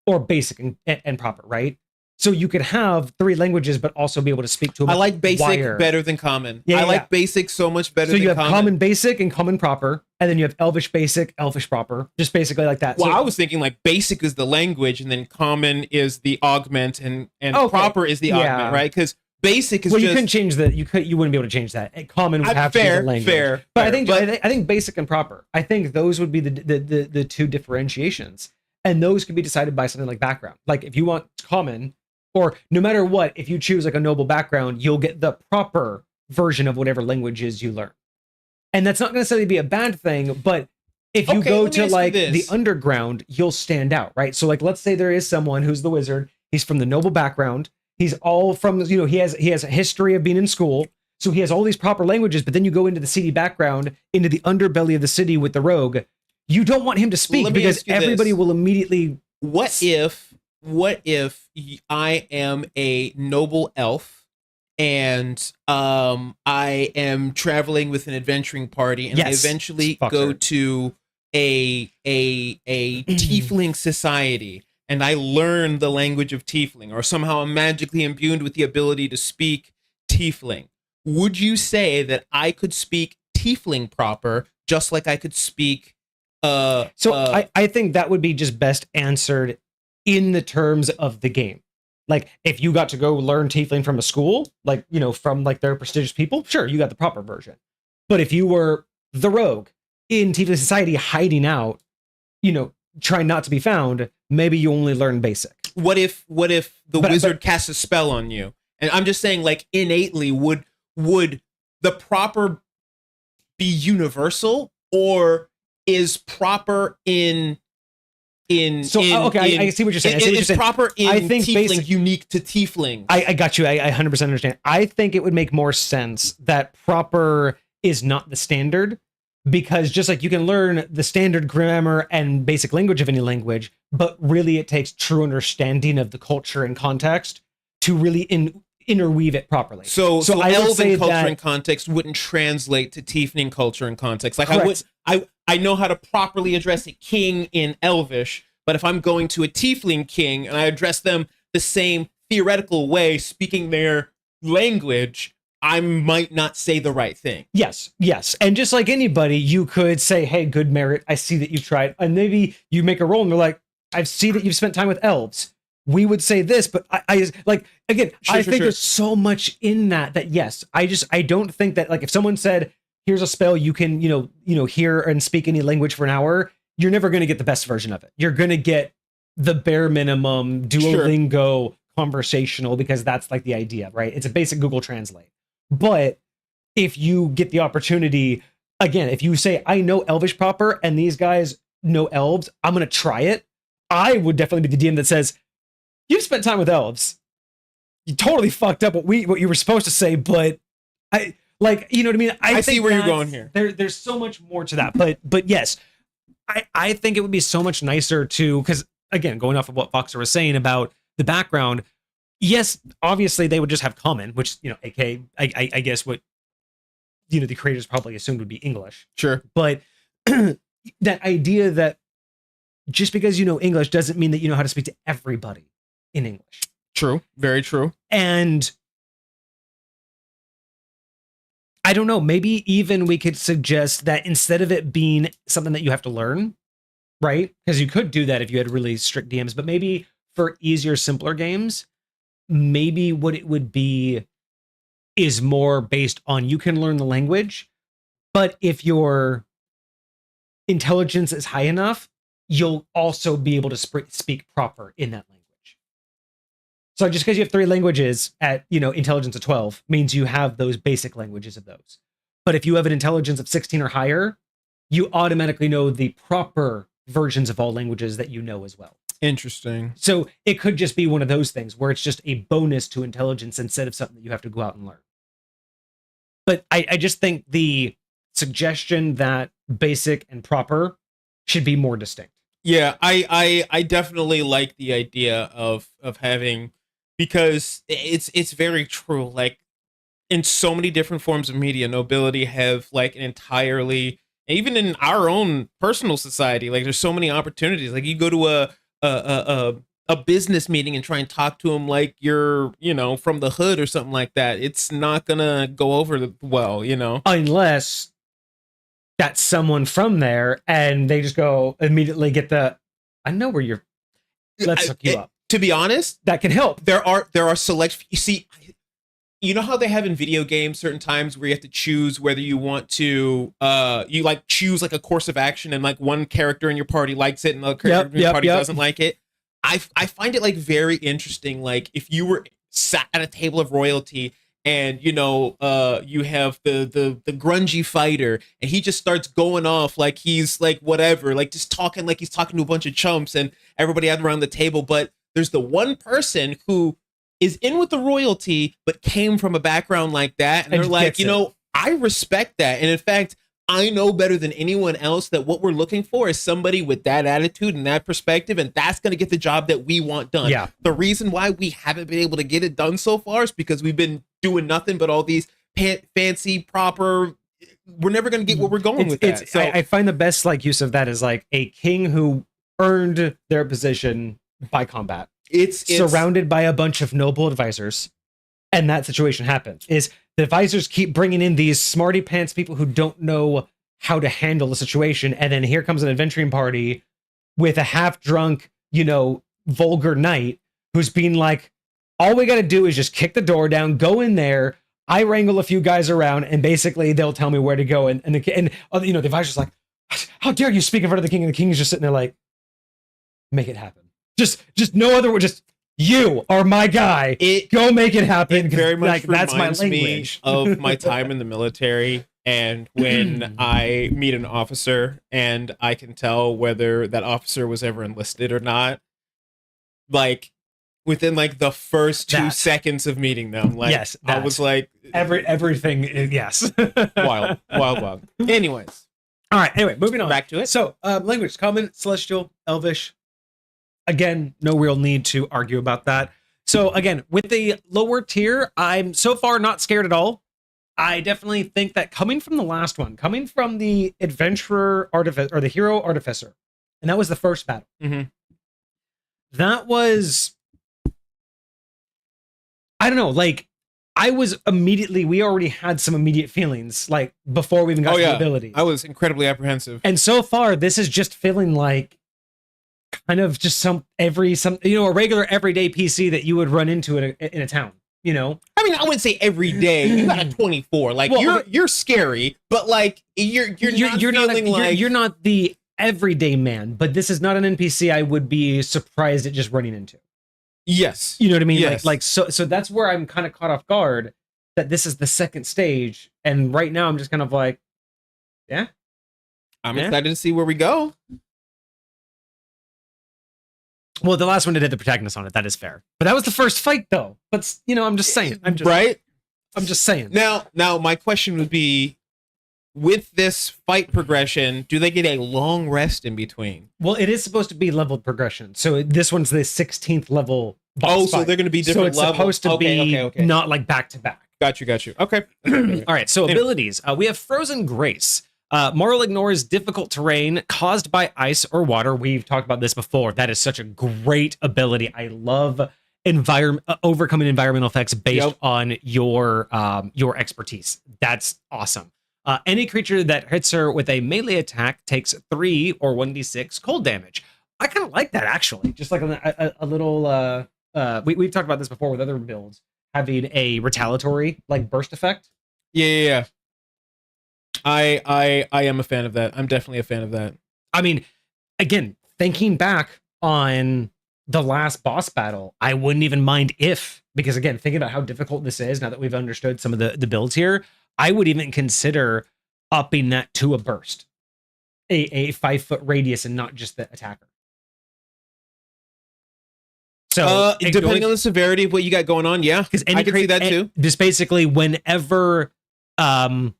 or basic and proper, right? So you could have 3 languages, but also be able to speak to them. I like basic better than common. I like basic so much better than common. So you have common basic and common proper, and then you have Elvish basic, Elvish proper, just basically like that. Well, I was thinking like basic is the language, and then common is the augment, and proper is the augment, right? Because basic is you couldn't change that. You wouldn't be able to change that. Common would have to be the language. Fair. I think basic and proper. I think those would be the 2 differentiations, and those could be decided by something like background. Like if you want common, or no matter what, if you choose like a noble background, you'll get the proper version of whatever languages you learn, and that's not going to necessarily be a bad thing. But if you go to like the underground, you'll stand out, right? So like, let's say there is someone who's the wizard. He's from the noble background. He's all from, he has a history of being in school. So he has all these proper languages, but then you go into the seedy background, into the underbelly of the city with the rogue. You don't want him to speak because everybody will immediately. What if I am a noble elf, and I am traveling with an adventuring party, and I eventually go to a tiefling society, and I learn the language of tiefling, or somehow I'm magically imbued with the ability to speak tiefling? Would you say that I could speak tiefling proper, just like I could speak? I think that would be just best answered in the terms of the game. Like if you got to go learn tiefling from a school, like from like their prestigious people, sure, you got the proper version. But if you were the rogue in tiefling society hiding out, trying not to be found, maybe you only learn basic. What if the wizard casts a spell on you? And I'm just saying, like, innately, would the proper be universal, or is proper I see what you're saying. Is proper in tiefling unique to tiefling? I got you. I 100% understand. I think it would make more sense that proper is not the standard, because just like you can learn the standard grammar and basic language of any language, but really it takes true understanding of the culture and context to really interweave it properly. So elven culture and context wouldn't translate to tiefling culture and context. Like I know how to properly address a king in Elvish, but if I'm going to a tiefling king and I address them the same theoretical way, speaking their language, I might not say the right thing. Yes. And just like anybody, you could say, hey, good merit, I see that you tried. And maybe you make a roll and they're like, I see that you've spent time with elves. We would say this, but I think there's so much in that yes, I don't think that, like, if someone said, here's a spell you can, hear and speak any language for an hour, you're never going to get the best version of it. You're going to get the bare minimum Duolingo conversational, because that's like the idea, right? It's a basic Google Translate. But if you get the opportunity, again, if you say, I know Elvish proper and these guys know elves, I'm going to try it. I would definitely be the DM that says, you've spent time with elves. You totally fucked up what you were supposed to say, but I like, you know what I mean? I see where you're going here. There's so much more to that, but yes, I think it would be so much nicer to, because again, going off of what Foxer was saying about the background, yes, obviously they would just have common, which, aka I guess what the creators probably assumed would be English. Sure. But that idea that just because you know English doesn't mean that you know how to speak to everybody in English. True. Very true. And I don't know, maybe even we could suggest that instead of it being something that you have to learn, right? Because you could do that if you had really strict DMs, but maybe for easier, simpler games, maybe what it would be is more based on, you can learn the language, but if your intelligence is high enough, you'll also be able to speak proper in that language. So just because you have 3 languages at, intelligence of 12 means you have those basic languages of those. But if you have an intelligence of 16 or higher, you automatically know the proper versions of all languages that you know as well. Interesting. So it could just be one of those things where it's just a bonus to intelligence instead of something that you have to go out and learn. But I just think the suggestion that basic and proper should be more distinct. Yeah, I definitely like the idea of having, because it's very true. Like, in so many different forms of media, nobility have like an entirely, even in our own personal society, like there's so many opportunities. Like, you go to a business meeting and try and talk to them like you're, from the hood or something like that. It's not gonna go over well, unless that's someone from there and they just go immediately get I know where you're, let's hook you up. To be honest, that can help. There are select, you see, you know how they have in video games certain times where you have to choose whether you want to you like choose like a course of action, and like one character in your party likes it and the other character in your party doesn't like it. I find it like very interesting. Like, if you were sat at a table of royalty and you have the grungy fighter and he just starts going off like he's like whatever, like just talking like he's talking to a bunch of chumps and everybody around the table, but there's the one person who is in with the royalty but came from a background like that, and they're like, I respect that, and in fact, I know better than anyone else that what we're looking for is somebody with that attitude and that perspective, and that's going to get the job that we want done. Yeah. The reason why we haven't been able to get it done so far is because we've been doing nothing but all these fancy, proper. We're never going to get where we're going with that. So I find the best use of that is like a king who earned their position by combat. It's surrounded by a bunch of noble advisors, and that situation happens. Is the advisors keep bringing in these smarty pants people who don't know how to handle the situation, and then here comes an adventuring party with a half drunk, vulgar knight who's being like, all we got to do is just kick the door down, go in there, I wrangle a few guys around, and basically they'll tell me where to go. And the advisor's like, how dare you speak in front of the king? And the king is just sitting there like, make it happen. Just no other way. Just, you are my guy. Go make it happen. It very much that's my language. Me of my time in the military, and when I meet an officer and I can tell whether that officer was ever enlisted or not, like within like the first 2 seconds of meeting them, like yes, I was like everything. Yes, wild. Anyways, all right. Anyway, moving on back to it. So, language: Common, Celestial, Elvish. Again, no real need to argue about that. So again, with the lower tier, I'm so far not scared at all. I definitely think that coming from the last one, coming from the adventurer artificer or the hero artificer, and that was the first battle. Mm-hmm. That was, I don't know, like we already had some immediate feelings, like before we even got to the abilities. I was incredibly apprehensive. And so far, this is just feeling like kind of just a regular everyday PC that you would run into in a town, I mean, I wouldn't say every day. You got a 24. Like, you're scary, but like you're not the everyday man, but this is not an NPC I would be surprised at just running into. Yes. You know what I mean? Yes. So that's where I'm kind of caught off guard that this is the second stage, and right now I'm just kind of like, yeah. I'm excited to see where we go. Well, the last one did the protagonist on it. That is fair. But that was the first fight, though. But, I'm just saying. I'm just saying. Now, my question would be, with this fight progression, do they get a long rest in between? Well, it is supposed to be leveled progression. So this one's the 16th level boss so they're going to be different levels. So it's supposed to be not like back-to-back. Got you. Okay. All right, so abilities. We have Frozen Grace. Moral ignores difficult terrain caused by ice or water. We've talked about this before. That is such a great ability. I love overcoming environmental effects based on your expertise. That's awesome. Any creature that hits her with a melee attack takes 3 or 1d6 cold damage. I kind of like that, actually. Just like a little... we've talked about this before with other builds, having a retaliatory burst effect. Yeah. I am a fan of that. I'm definitely a fan of that. I mean, again, thinking back on the last boss battle, I wouldn't even mind because again, thinking about how difficult this is now that we've understood some of the builds here, I would even consider upping that to a burst, a 5-foot radius, and not just the attacker. So depending on the severity of what you got going on, yeah, because I can see that too. Just basically, whenever Marl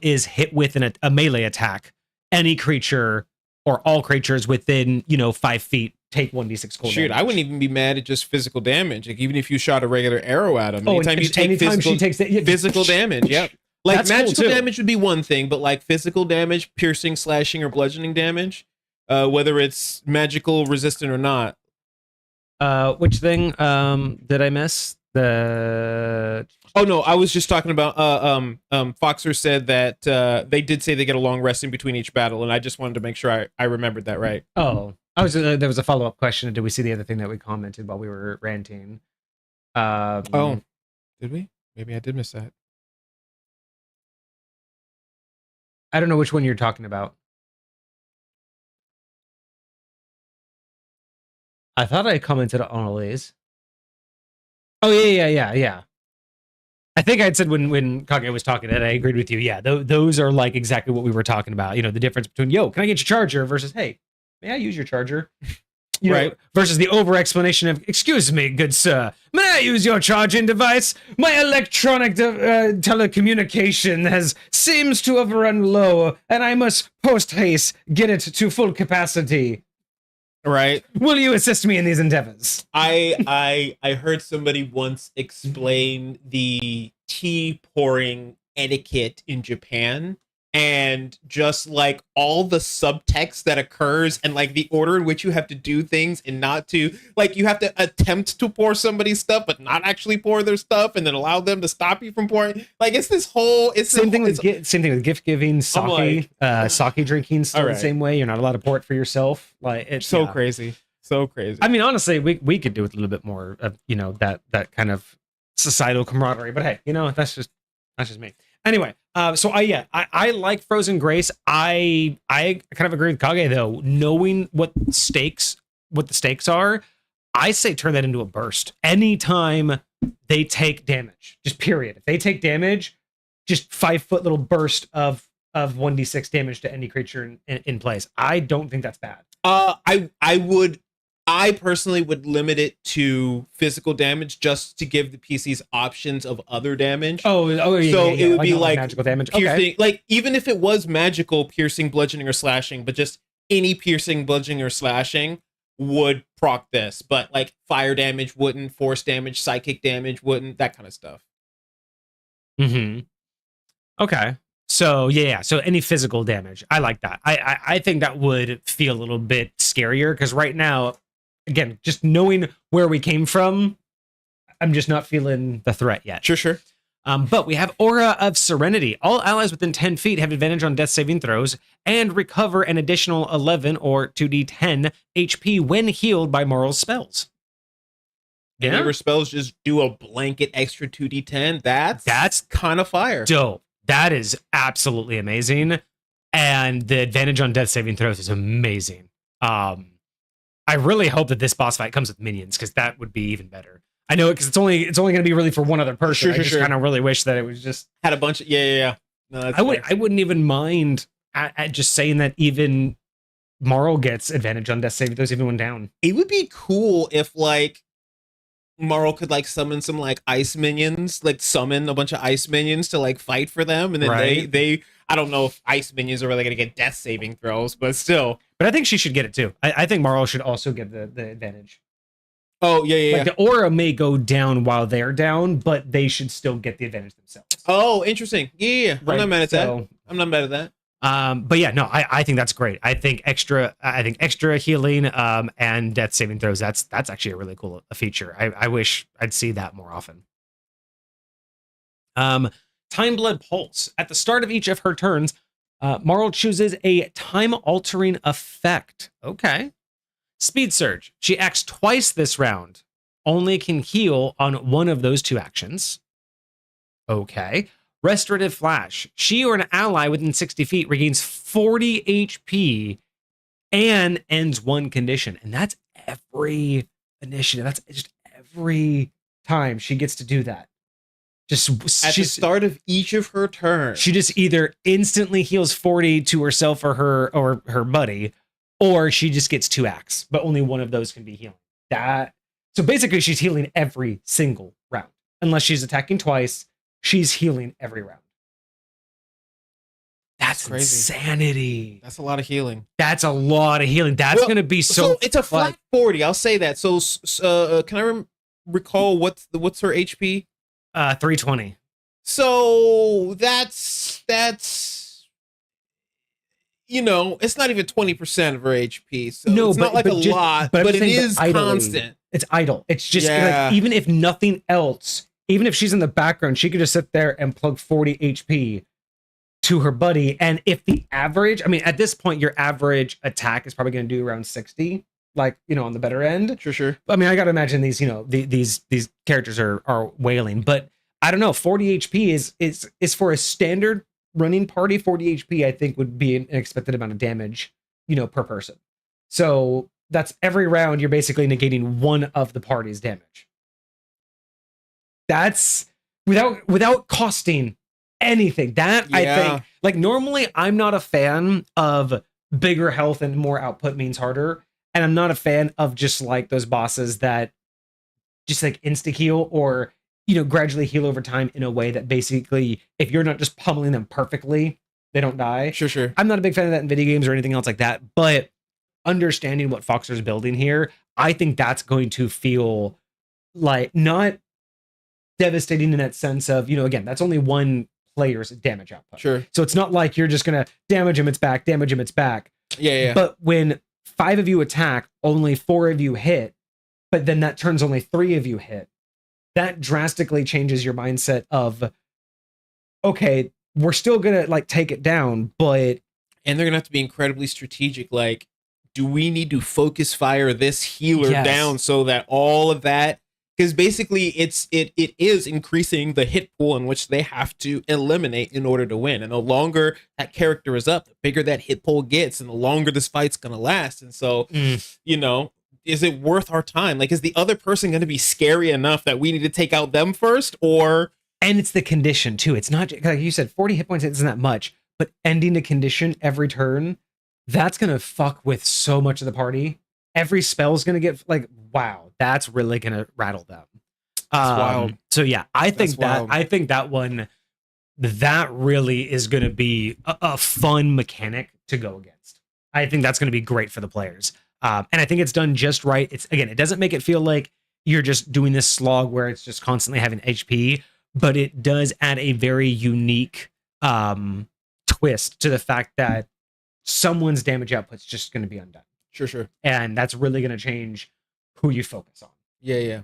is hit with a melee attack, any creature or all creatures within 5 feet take 1d6 cold damage. I wouldn't even be mad at just physical damage. Like even if you shot a regular arrow at him, anytime she takes physical damage, yeah. Like magical damage would be one thing, but like physical damage, piercing, slashing, or bludgeoning damage, whether it's magical resistant or not. Which thing did I miss? Oh no, I was just talking about Foxer said that they did say they get a long rest in between each battle, and I just wanted to make sure I remembered that right. Oh, there was a follow-up question. Did we see the other thing that we commented while we were ranting? Oh, did we? Maybe I did miss that. I don't know which one you're talking about. I thought I commented on all these. Oh, yeah. I think I'd said when Kage was talking, and I agreed with you. Yeah, those are like exactly what we were talking about. The difference between, yo, can I get your charger versus, hey, may I use your charger? Right. Versus the over-explanation of, excuse me, good sir, may I use your charging device? My electronic telecommunication seems to have run low, and I must post-haste get it to full capacity. Right. Will you assist me in these endeavors? I heard somebody once explain the tea pouring etiquette in Japan, and just like all the subtext that occurs and like the order in which you have to do things, and not to like you have to attempt to pour somebody's stuff but not actually pour their stuff, and then allow them to stop you from pouring. Like it's this whole same thing with gift giving, sake drinking still the same way. You're not allowed to pour it for yourself. Like it's so crazy. I mean, honestly, we could do with a little bit more of that kind of societal camaraderie, but hey, that's just me. Anyway, so I like Frozen Grace. I kind of agree with Kage though. Knowing what the stakes are, I say turn that into a burst. Anytime they take damage, just period. If they take damage, just 5-foot little burst of 1d6 damage to any creature in place. I don't think that's bad. I personally would limit it to physical damage just to give the PCs options of other damage. Oh yeah. So it would be like magical damage. Piercing, okay. Like even if it was magical, piercing, bludgeoning, or slashing, but just any piercing, bludgeoning, or slashing would proc this. But like fire damage wouldn't, force damage, psychic damage wouldn't, that kind of stuff. Okay. So yeah. So any physical damage, I like that. I think that would feel a little bit scarier because right now, again, just knowing where we came from, I'm just not feeling the threat yet. Sure. But we have Aura of Serenity. All allies within 10 feet have advantage on death saving throws and recover an additional 11 or 2d10 HP when healed by Marl's spells. Yeah. Whenever spells just do a blanket extra 2d10, that's kind of fire. Dope. That is absolutely amazing. And the advantage on death saving throws is amazing. I really hope that this boss fight comes with minions because that would be even better. I know it because it's only going to be really for one other person. I just kind of really wish that it was just had a bunch of yeah. No, I wouldn't even mind at just saying that even Marl gets advantage on death saving throws even when down. It would be cool if like Marl could like summon some like ice minions, like summon a bunch of ice minions to like fight for them, and then they I don't know if ice minions are really going to get death saving throws, but still. But I think she should get it too. I think Marl should also get the advantage. Oh, yeah. Like the aura may go down while they're down, but they should still get the advantage themselves. Oh, interesting. Yeah. Right. I'm not mad at that. But yeah, no, I think that's great. I think extra healing and death saving throws, that's actually a really cool feature. I wish I'd see that more often. Time Blood Pulse. At the start of each of her turns, Marl chooses a time-altering effect. Okay. Speed Surge. She acts twice this round. Only can heal on one of those two actions. Okay. Restorative Flash. She or an ally within 60 feet regains 40 HP and ends one condition. And that's every initiative. That's just every time she gets to do that. Just at the start of each of her turns. She just either instantly heals 40 to herself or her buddy, or she just gets 2 acts, but only one of those can be healing. So basically she's healing every single round. Unless she's attacking twice, she's healing every round. That's crazy. Insanity. That's a lot of healing. That's a lot of healing. That's going to be so it's a flat 40. I'll say that. So can I recall what's her HP? 320. So that's it's not even 20% of her HP. So no, it's not like a lot, but it is constant. It's idle. It's just like, even if nothing else, even if she's in the background, she could just sit there and plug 40 HP to her buddy. And if the average, I mean, at this point, your average attack is probably going to do around 60, like, on the better end. Sure. I mean, I got to imagine these, these characters are wailing, but I don't know. 40 HP is for a standard running party. 40 HP, I think, would be an expected amount of damage, per person. So that's every round you're basically negating one of the party's damage. That's without costing anything. I think, like, normally I'm not a fan of bigger health and more output means harder. And I'm not a fan of just like those bosses that just like insta heal or, gradually heal over time in a way that basically, if you're not just pummeling them perfectly, they don't die. Sure. I'm not a big fan of that in video games or anything else like that, but understanding what Foxer's building here, I think that's going to feel like not devastating in that sense of, again, that's only one player's damage output. Sure. So it's not like you're just going to damage him, it's back. Yeah. But when 5 of you attack, only 4 of you hit, but then that turns only 3 of you hit, that drastically changes your mindset of, okay, we're still going to like take it down, but... And they're going to have to be incredibly strategic. Like, do we need to focus fire this healer down so that all of that... Because basically it is increasing the hit pool in which they have to eliminate in order to win. And the longer that character is up, the bigger that hit pool gets, and the longer this fight's going to last. And so, is it worth our time? Like, is the other person going to be scary enough that we need to take out them first? Or... And it's the condition too. It's not, like you said, 40 hit points isn't that much, but ending the condition every turn, that's going to fuck with so much of the party. Every spell's going to get like, wow, that's really going to rattle them. That's wild. So yeah, I think that one, that really is going to be a fun mechanic to go against. I think that's going to be great for the players. And I think it's done just right. It doesn't make it feel like you're just doing this slog where it's just constantly having HP, but it does add a very unique twist to the fact that someone's damage output's just going to be undone. Sure. And that's really going to change who you focus on. Yeah.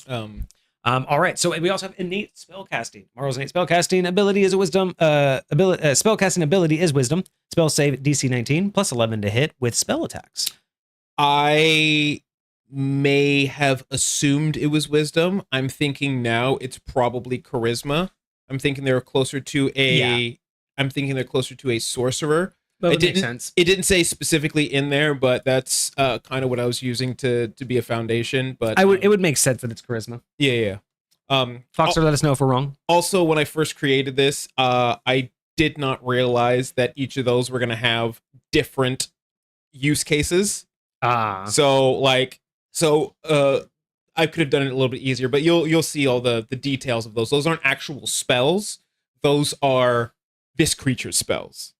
All right. So we also have innate spellcasting. Marvel's innate spellcasting ability is a wisdom. Spellcasting ability is wisdom. Spell save DC 19 plus 11 to hit with spell attacks. I may have assumed it was wisdom. I'm thinking now it's probably charisma. I'm thinking they're closer to a. I'm thinking they're closer to a sorcerer. That makes sense. It didn't say specifically in there, but that's kind of what I was using to be a foundation. But it would make sense that it's charisma. Yeah. Foxer, let us know if we're wrong. Also, when I first created this, I did not realize that each of those were going to have different use cases. So I could have done it a little bit easier, but you'll see all the details of those. Those aren't actual spells. Those are this creature's spells.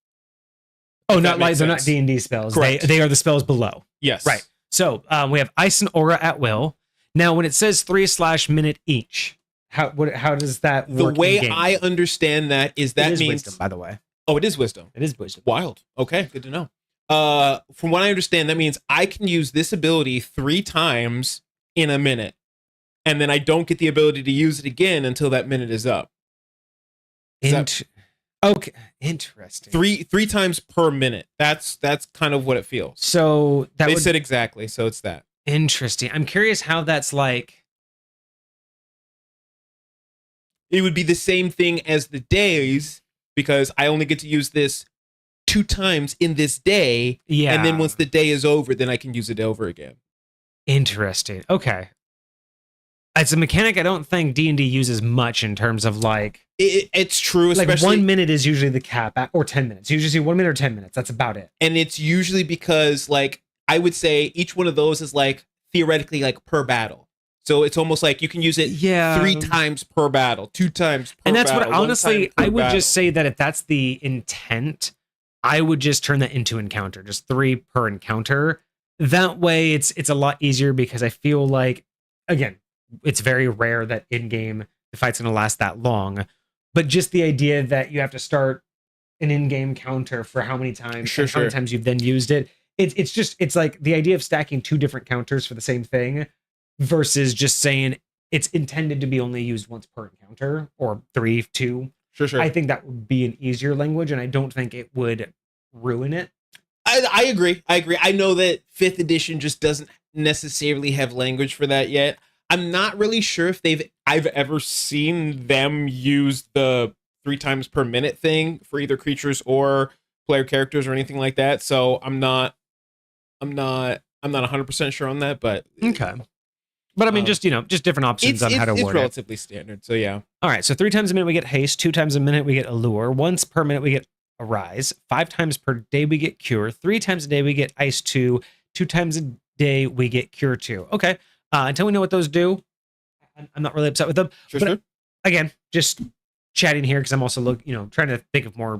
Oh, not like they're not D&D spells. Correct. They are the spells below. Yes. Right. So we have Ice and Aura at will. Now, when it says 3/minute each, how does that work? The way I understand that is that means wisdom, by the way. Oh, it is wisdom. It is wisdom. Wild. Okay, good to know. From what I understand, that means I can use this ability 3 times in a minute, and then I don't get the ability to use it again until that minute is up. Okay, interesting. 3 times per minute. That's kind of what it feels. So they said exactly. So it's that. Interesting. I'm curious how that's like. It would be the same thing as the days, because I only get to use this 2 times in this day. Yeah. And then once the day is over, then I can use it over again. Interesting. Okay. It's a mechanic I don't think D&D uses much in terms of like... It's true, especially... Like 1 minute is usually the cap, or 10 minutes. You usually see 1 minute or 10 minutes. That's about it. And it's usually because, like, I would say each one of those is, like, theoretically, like, per battle. So it's almost like you can use it 3 times per battle, 2 times per battle. And that's what, honestly, I would just say that if that's the intent, I would just turn that into encounter. Just 3 per encounter. That way, it's a lot easier because I feel like, again, it's very rare that in-game the fight's going to last that long, but just the idea that you have to start an in-game counter for how many times, how many times you've then used it. It's like the idea of stacking 2 different counters for the same thing versus just saying it's intended to be only used once per encounter or 3, 2. Sure. I think that would be an easier language, and I don't think it would ruin it. I agree. I know that 5th edition just doesn't necessarily have language for that yet. I'm not really sure if I've ever seen them use the 3 times per minute thing for either creatures or player characters or anything like that. So I'm not 100% sure on that, but okay. But I mean, just different options on how to word it. It's relatively standard. So yeah. All right. So 3 times a minute we get haste. 2 times a minute we get allure. Once per minute we get arise. 5 times per day we get cure. 3 times a day we get ice 2. 2 times a day we get cure 2. Okay. Until we know what those do, I'm not really upset with them. Sure. Again, just chatting here because I'm also trying to think of more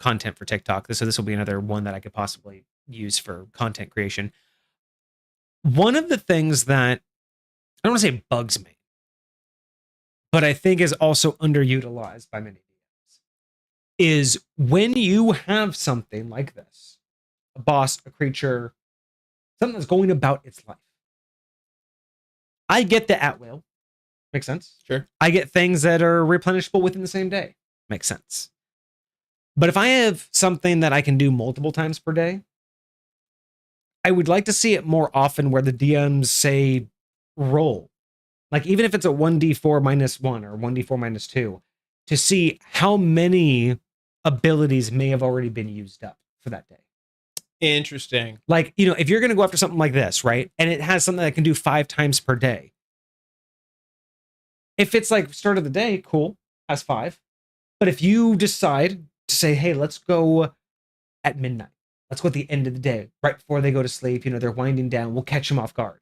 content for TikTok. So this will be another one that I could possibly use for content creation. One of the things that I don't want to say bugs me, but I think is also underutilized by many DMs is when you have something like this, a boss, a creature, something that's going about its life. I get the at will. Makes sense. Sure. I get things that are replenishable within the same day. Makes sense. But if I have something that I can do multiple times per day, I would like to see it more often where the DMs say roll. Like even if it's a 1d4 minus 1 or 1d4 minus 2, to see how many abilities may have already been used up for that day. Interesting. Like, if you're going to go after something like this, right? And it has something that can do 5 times per day. If it's like start of the day, cool, has 5. But if you decide to say, hey, let's go at midnight. Let's go at the end of the day, right before they go to sleep. They're winding down. We'll catch them off guard.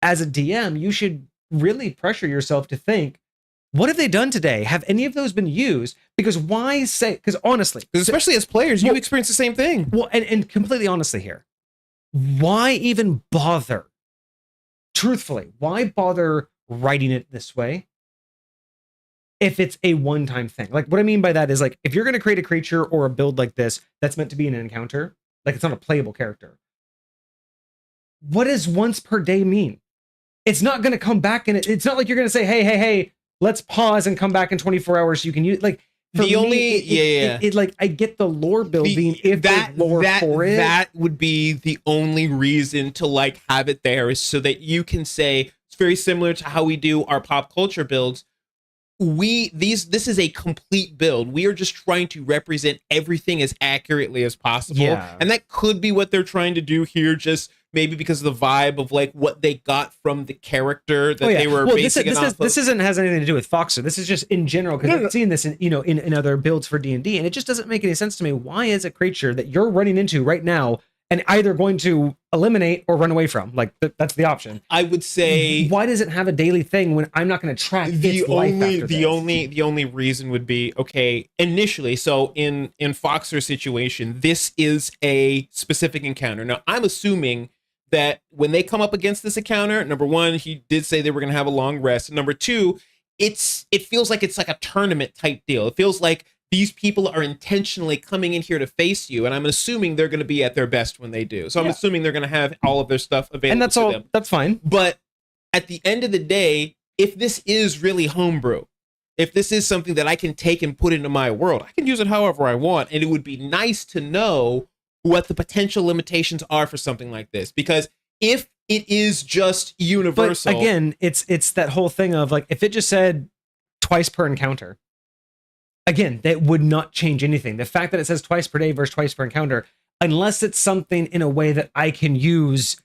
As a DM, you should really pressure yourself to think, what have they done today? Have any of those been used? Because why say, because honestly, especially as players, you experience the same thing. Well, and completely honestly here, why even bother? Truthfully, why bother writing it this way if it's a one-time thing? Like what I mean by that is like, if you're going to create a creature or a build like this, that's meant to be an encounter, like it's not a playable character. What does once per day mean? It's not going to come back in it. It's not like you're going to say, hey, let's pause and come back in 24 hours so you can use like the only it like I get the lore building if that lore for it. That would be the only reason to like have it there is so that you can say it's very similar to how we do our pop culture builds. This is a complete build. We are just trying to represent everything as accurately as possible. Yeah. And that could be what they're trying to do here, just maybe because of the vibe of like what they got from the character that they were basing it off of. This has anything to do with Foxer. This is just in general, because I've seen this in other builds for D&D, and it just doesn't make any sense to me. Why is a creature that you're running into right now and either going to eliminate or run away from? Like that's the option. I would say, why does it have a daily thing when I'm not going to track its life after this? The only reason would be, okay, initially, so in Foxer's situation, this is a specific encounter. Now, I'm assuming that when they come up against this encounter, number one, he did say they were going to have a long rest. And number two, it feels like it's like a tournament type deal. It feels like these people are intentionally coming in here to face you, and I'm assuming they're going to be at their best when they do. So I'm assuming they're going to have all of their stuff available and that's to all, them. That's fine. But at the end of the day, if this is really homebrew, if this is something that I can take and put into my world, I can use it however I want, and it would be nice to know what the potential limitations are for something like this. Because if it is just universal... But again, it's that whole thing of like, if it just said twice per encounter, again, that would not change anything. The fact that it says twice per day versus twice per encounter, unless it's something in a way that I can use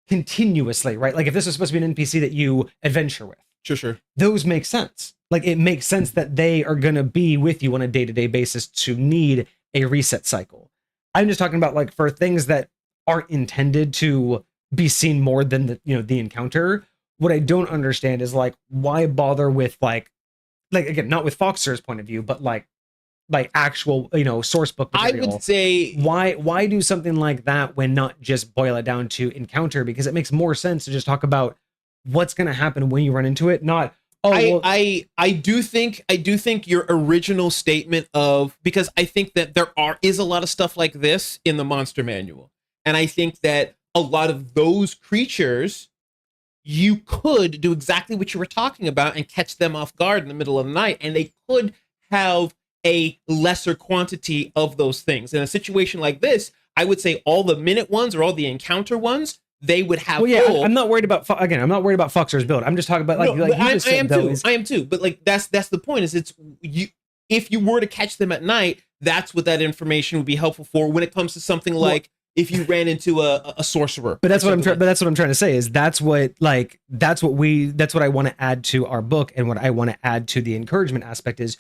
continuously, right? Like if this was supposed to be an NPC that you adventure with, Sure. Those make sense. Like, it makes sense that they are going to be with you on a day-to-day basis to need a reset cycle. I'm just talking about, like, for things that aren't intended to be seen more than the encounter. What I don't understand is, like, why bother with like again, not with Foxer's point of view, but like actual, source book material. I would say, why do something like that when not just boil it down to encounter? Because it makes more sense to just talk about what's going to happen when you run into it, not I do think your original statement of, because I think that there is a lot of stuff like this in the monster manual, and I think that a lot of those creatures, you could do exactly what you were talking about and catch them off guard in the middle of the night, and they could have a lesser quantity of those things. In a situation like this, I would say all the minute ones or all the encounter ones, they would have. Well, yeah, I'm not worried about, again, I'm not worried about Foxer's build. I'm just talking about I am too. But like, that's the point, is it's you. If you were to catch them at night, that's what that information would be helpful for when it comes to something like, if you ran into a sorcerer. But that's what I'm trying. But that's what I'm trying to say is that's what I want to add to our book, and what I want to add to the encouragement aspect is,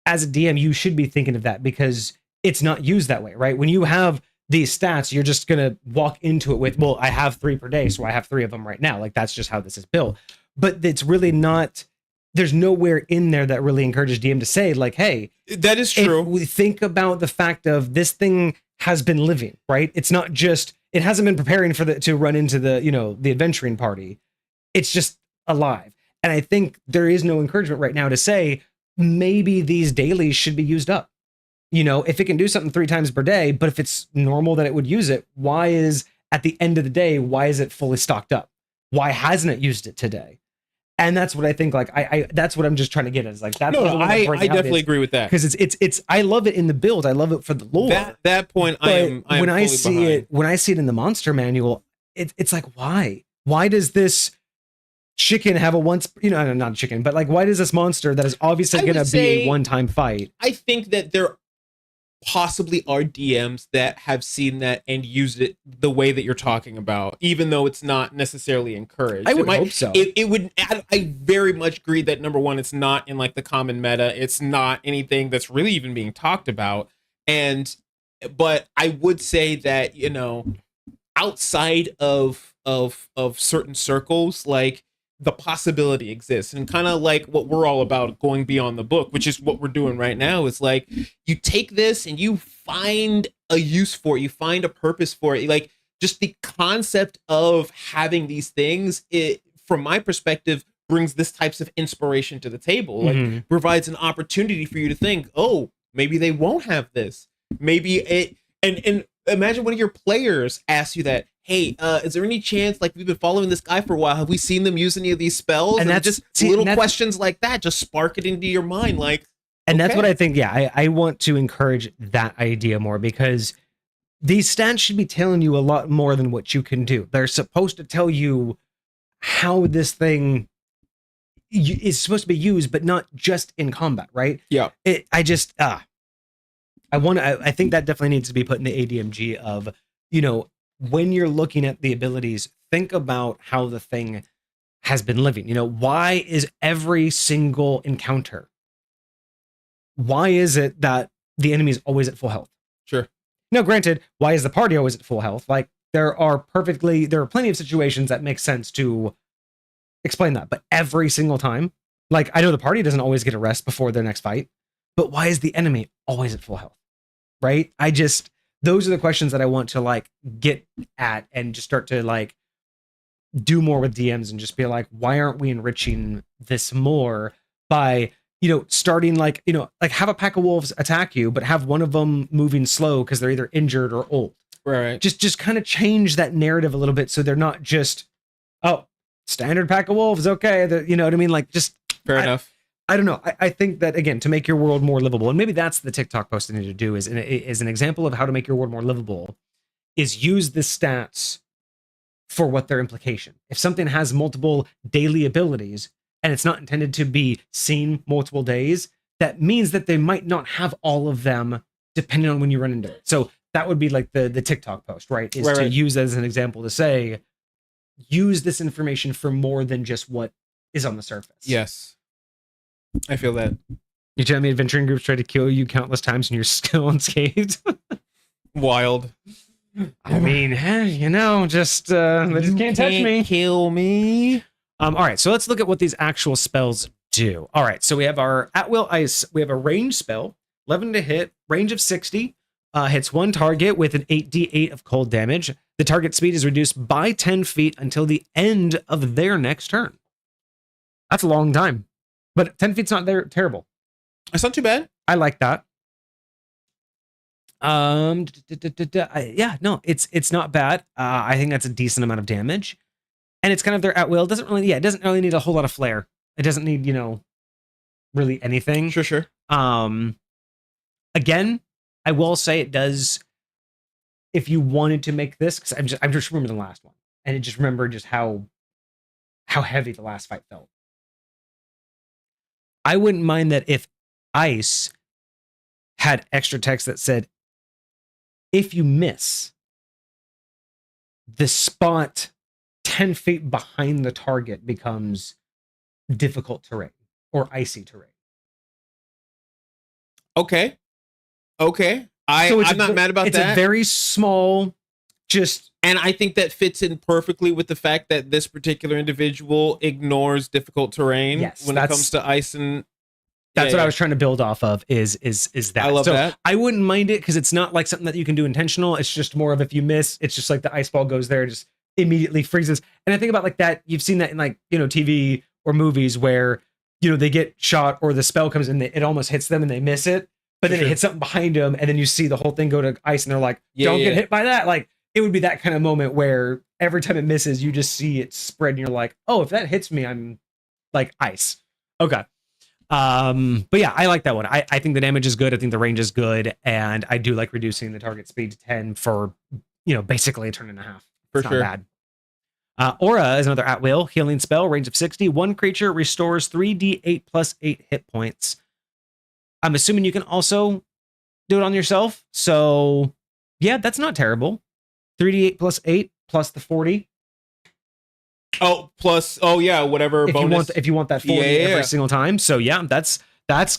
as a DM, you should be thinking of that, because it's not used that way, right? When you have these stats, you're just gonna walk into it with, well, I have 3 per day, so I have 3 of them right now. Like, that's just how this is built. But it's really not. There's nowhere in there that really encourages DM to say, like, hey, that is true. If we think about the fact of this thing has been living, right? It's not just, it hasn't been preparing to run into the adventuring party. It's just alive. And I think there is no encouragement right now to say, maybe these dailies should be used up. If it can do something 3 times per day, but if it's normal that it would use it, why is, at the end of the day, why is it fully stocked up? Why hasn't it used it today? And that's what I think, like, I that's what I'm just trying to get at, is like, that's I definitely agree with that, because it's I love it in the build, I love it for the lore. That point, I am when I see it in the monster manual, it's like, why does this chicken have a once, not a chicken, but like, why does this monster that is obviously going to be a one-time fight? I think that there possibly are DMs that have seen that and used it the way that you're talking about, even though it's not necessarily encouraged. I would hope so. It would. I very much agree that, number one, it's not in like the common meta. It's not anything that's really even being talked about. But I would say that, outside of certain circles, like, the possibility exists, and kind of like what we're all about, going beyond the book, which is what we're doing right now. Is like, you take this and you find a use for it, you find a purpose for it. Like, just the concept of having these things, it, from my perspective, brings this types of inspiration to the table. Like, provides an opportunity for you to think, oh, maybe they won't have this. Maybe it, and imagine one of your players asks you that, hey, is there any chance, like, we've been following this guy for a while, have we seen them use any of these spells? And that's just little questions like that just spark it into your mind, like. And that's what I think. Yeah, I want to encourage that idea more, because these stats should be telling you a lot more than what you can do. They're supposed to tell you how this thing is supposed to be used, but not just in combat, right? Yeah. I think that definitely needs to be put in the ADMG of, when you're looking at the abilities, think about how the thing has been living. Why is every single encounter, why is it that the enemy is always at full health? Sure. Now, granted, why is the party always at full health? Like, there are plenty of situations that make sense to explain that, but every single time, like, I know the party doesn't always get a rest before their next fight, but why is the enemy always at full health? Right? Those are the questions that I want to, like, get at and just start to, like, do more with DMs and just be like, why aren't we enriching this more by, starting, like, have a pack of wolves attack you, but have one of them moving slow because they're either injured or old. Right. Just kind of change that narrative a little bit, so they're not just, oh, standard pack of wolves, okay, you know what I mean? Like, just fair enough. I don't know. I think that, again, to make your world more livable, and maybe that's the TikTok post I need to do, is an example of how to make your world more livable, is use the stats for what their implication. If something has multiple daily abilities and it's not intended to be seen multiple days, that means that they might not have all of them depending on when you run into it. So that would be like the TikTok post, right? To use as an example to say, use this information for more than just what is on the surface. Yes. I feel that. You tell me adventuring groups try to kill you countless times and you're still unscathed. Wild. I mean, you know, just they just can't touch me. Kill me. All right, so let's look at what these actual spells do. All right, so we have our at will ice. We have a range spell, 11 to hit, range of 60. Hits one target with an 8d8 of cold damage. The target speed is reduced by 10 feet until the end of their next turn. That's a long time, but 10 feet's not terrible. That's not too bad. I like that. Yeah, no, it's not bad. I think that's a decent amount of damage, and it's kind of their at will. It doesn't really need a whole lot of flair. It doesn't need, really anything. Sure. Again, I will say it does. If you wanted to make this, because I'm just remembering the last one, and I just remember just how heavy the last fight felt. I wouldn't mind that if ice had extra text that said, if you miss, the spot 10 feet behind the target becomes difficult terrain or icy terrain. Okay. I'm not mad about that. It's a very small, and I think that fits in perfectly with the fact that this particular individual ignores difficult terrain when it comes to ice and. That's what I was trying to build off of. Is that? I love that. I wouldn't mind it because it's not like something that you can do intentional. It's just more of if you miss, it's just like the ice ball goes there, just immediately freezes. And I think about like that. You've seen that in TV or movies where they get shot or the spell comes in, it almost hits them and they miss it. But then it hits something behind them, and then you see the whole thing go to ice, and they're like, "Don't get hit by that." Like it would be that kind of moment where every time it misses, you just see it spread, and you're like, "Oh, if that hits me, I'm like ice." Okay, but yeah, I like that one. I think the damage is good. I think the range is good, and I do like reducing the target speed to 10 for basically a turn and a half. It's not bad. Aura is another at will healing spell, range of 60. One creature restores 3d8 plus 8 hit points. I'm assuming you can also do it on yourself. So, yeah, that's not terrible. 3d8 plus 8 plus the 40. Oh, plus, whatever if bonus. If you want that 40 every single time. So, yeah, that's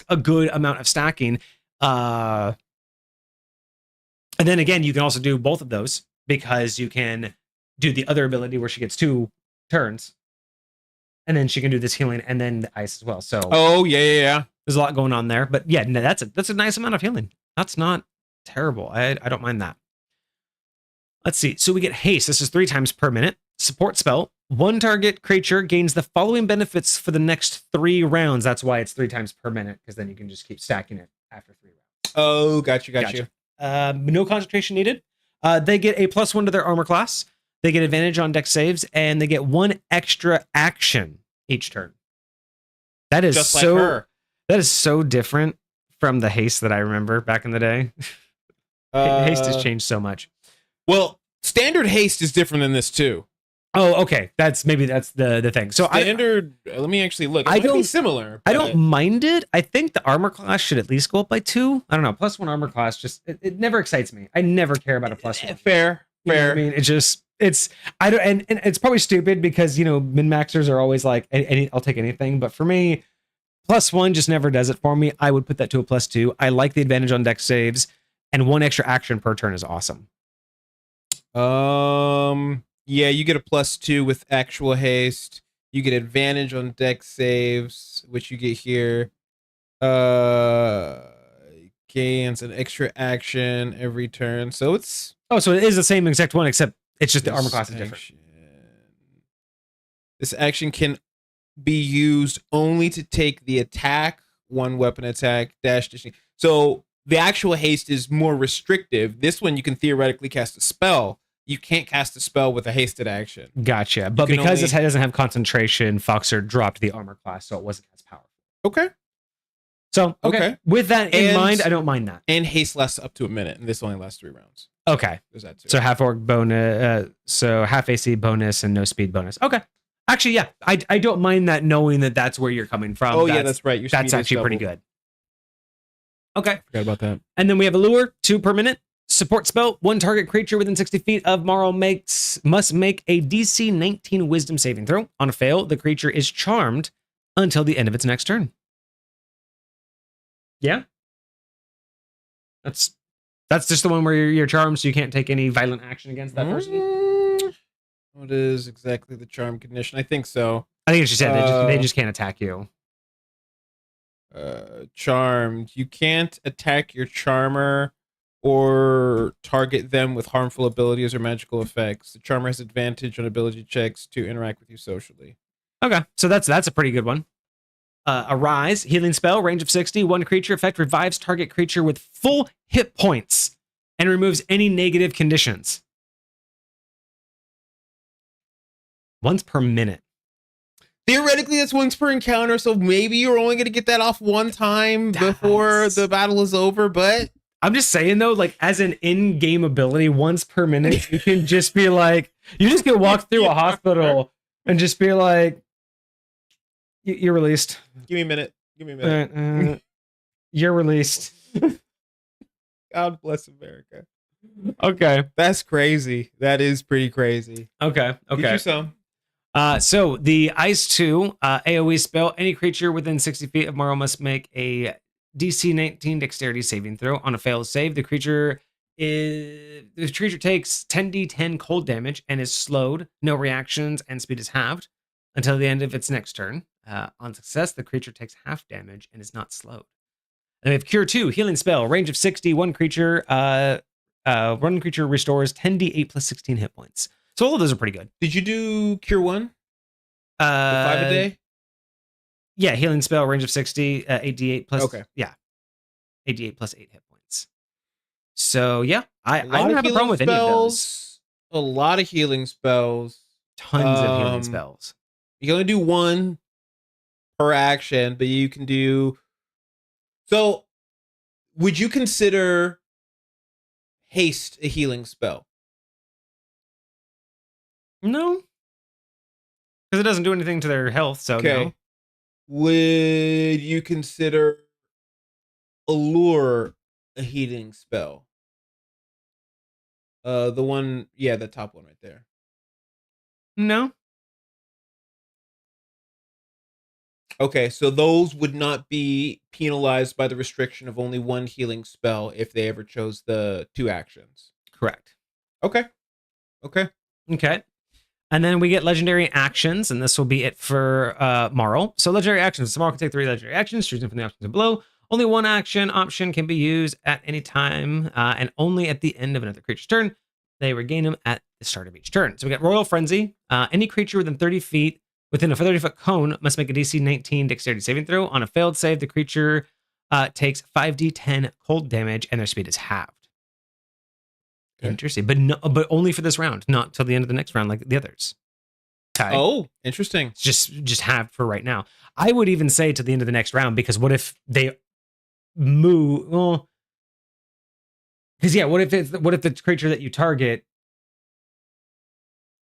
a good amount of stacking. And then again, you can also do both of those because you can do the other ability where she gets 2 turns. And then she can do this healing and then the ice as well. So, there's a lot going on there, but yeah, no, that's a nice amount of healing. That's not terrible. I don't mind that. Let's see. So we get haste. This is 3 times per minute. Support spell. One target creature gains the following benefits for the next 3 rounds. That's why it's 3 times per minute, because then you can just keep stacking it after 3 rounds. Oh, got you. No concentration needed. They get a +1 to their armor class. They get advantage on dex saves, and they get 1 extra action each turn. That is just like her. That is so different from the haste that I remember back in the day. Haste has changed so much. Well, standard haste is different than this too. Oh, okay. That's the thing. So standard. Let me actually look. It might be similar. I don't mind it. I think the armor class should at least go up by 2. I don't know. +1 armor class it never excites me. I never care about a +1. Fair. You know what I mean, I don't, and it's probably stupid because min maxers are always like, I'll take anything. But for me, +1 just never does it for me. I would put that to a +2. I like the advantage on dex saves, and 1 extra action per turn is awesome. Yeah, you get a +2 with actual haste. You get advantage on dex saves, which you get here. Gains an extra action every turn. So it's so it is the same exact one, except it's just the armor class is different. This action can be used only to take the attack, 1 weapon attack, dash. So the actual haste is more restrictive. This one you can theoretically cast a spell. You can't cast a spell with a hasted action. Gotcha. But because this doesn't have concentration, Foxer dropped the armor class, so it wasn't as powerful. Okay. So, okay. With that in mind, I don't mind that. And haste lasts up to a minute, and this only lasts 3 rounds. Okay. There's that too. So half orc bonus, so half AC bonus and no speed bonus. Okay. Actually, yeah, I don't mind that, knowing that that's where you're coming from. Oh, yeah, that's right. That's actually pretty good. Okay. Forgot about that. And then we have a lure, 2 per minute. Support spell. One target creature within 60 feet of Morrow must make a DC 19 Wisdom saving throw. On a fail, the creature is charmed until the end of its next turn. Yeah. That's just the one where you're charmed, so you can't take any violent action against that person. What is exactly the charm condition? I think so. I think it's just they just can't attack you. Charmed. You can't attack your charmer or target them with harmful abilities or magical effects. The charmer has advantage on ability checks to interact with you socially. Okay, so that's a pretty good one. Arise, healing spell, range of 60. One creature effect revives target creature with full hit points and removes any negative conditions. Once per minute. Theoretically, that's once per encounter, so maybe you're only going to get that off one time before the battle is over, but... I'm just saying, though, like, as an in-game ability, once per minute, you can just be like... You just can walk through a hospital and just be like... You're released. Give me a minute. You're released. God bless America. Okay. That's crazy. That is pretty crazy. Okay. Get you some. So the Ice 2 AoE spell, any creature within 60 feet of Morrow must make a DC 19 dexterity saving throw. On a failed save, the creature takes 10d10 cold damage and is slowed. No reactions and speed is halved until the end of its next turn. On success, the creature takes half damage and is not slowed. And we have Cure 2, healing spell, range of 60. One creature restores 10d8 plus 16 hit points. So all of those are pretty good. Did you do Cure 1? 5 a day? Yeah, healing spell, range of 60, 8d8 plus... Okay. Yeah. 8d8 plus 8 hit points. So, yeah. I don't have a problem with any of those. A lot of healing spells. Tons of healing spells. You can only do one per action, but you can do... So, would you consider haste a healing spell? No. Because it doesn't do anything to their health, so okay. No. Would you consider allure a healing spell? The one, yeah, the top one right there. No. Okay, so those would not be penalized by the restriction of only one healing spell if they ever chose the 2 actions. Correct. Okay. And then we get legendary actions, and this will be it for Marl. So legendary actions. Marl can take 3 legendary actions, choosing from the options below. Only one action option can be used at any time, and only at the end of another creature's turn. They regain them at the start of each turn. So we got Royal Frenzy. Any creature within 30 feet, within a 30-foot cone, must make a DC 19 dexterity saving throw. On a failed save, the creature takes 5d10 cold damage, and their speed is halved. Okay. Interesting, but only for this round, not till the end of the next round like the others. Okay. Oh, interesting. It's just halved for right now. I would even say to the end of the next round, because what if they move? Well, because yeah, what if the creature that you target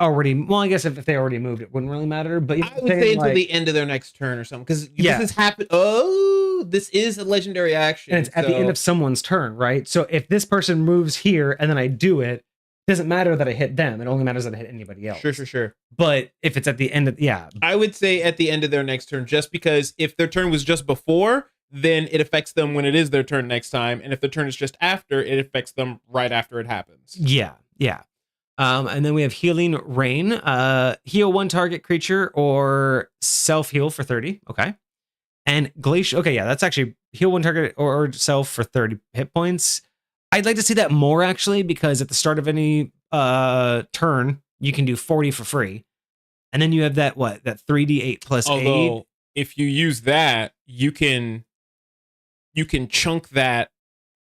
already? Well, I guess if they already moved, it wouldn't really matter. But I would say until the end of their next turn or something, because this has happened. Oh, this is a legendary action, and it's at the end of someone's turn, right? So if this person moves here and then I do it, doesn't matter that I hit them. It only matters that I hit anybody else. Sure. But if it's at the end of, I would say at the end of their next turn, just because if their turn was just before, then it affects them when it is their turn next time, and if the turn is just after, it affects them right after it happens. Yeah. And then we have Healing Rain. Heal one target creature or self-heal for 30. Okay. And Glacial. Okay, yeah, that's actually heal one target or self for 30 hit points. I'd like to see that more, actually, because at the start of any turn, you can do 40 for free. And then you have that 3d8 plus 8. If you use that, you can chunk that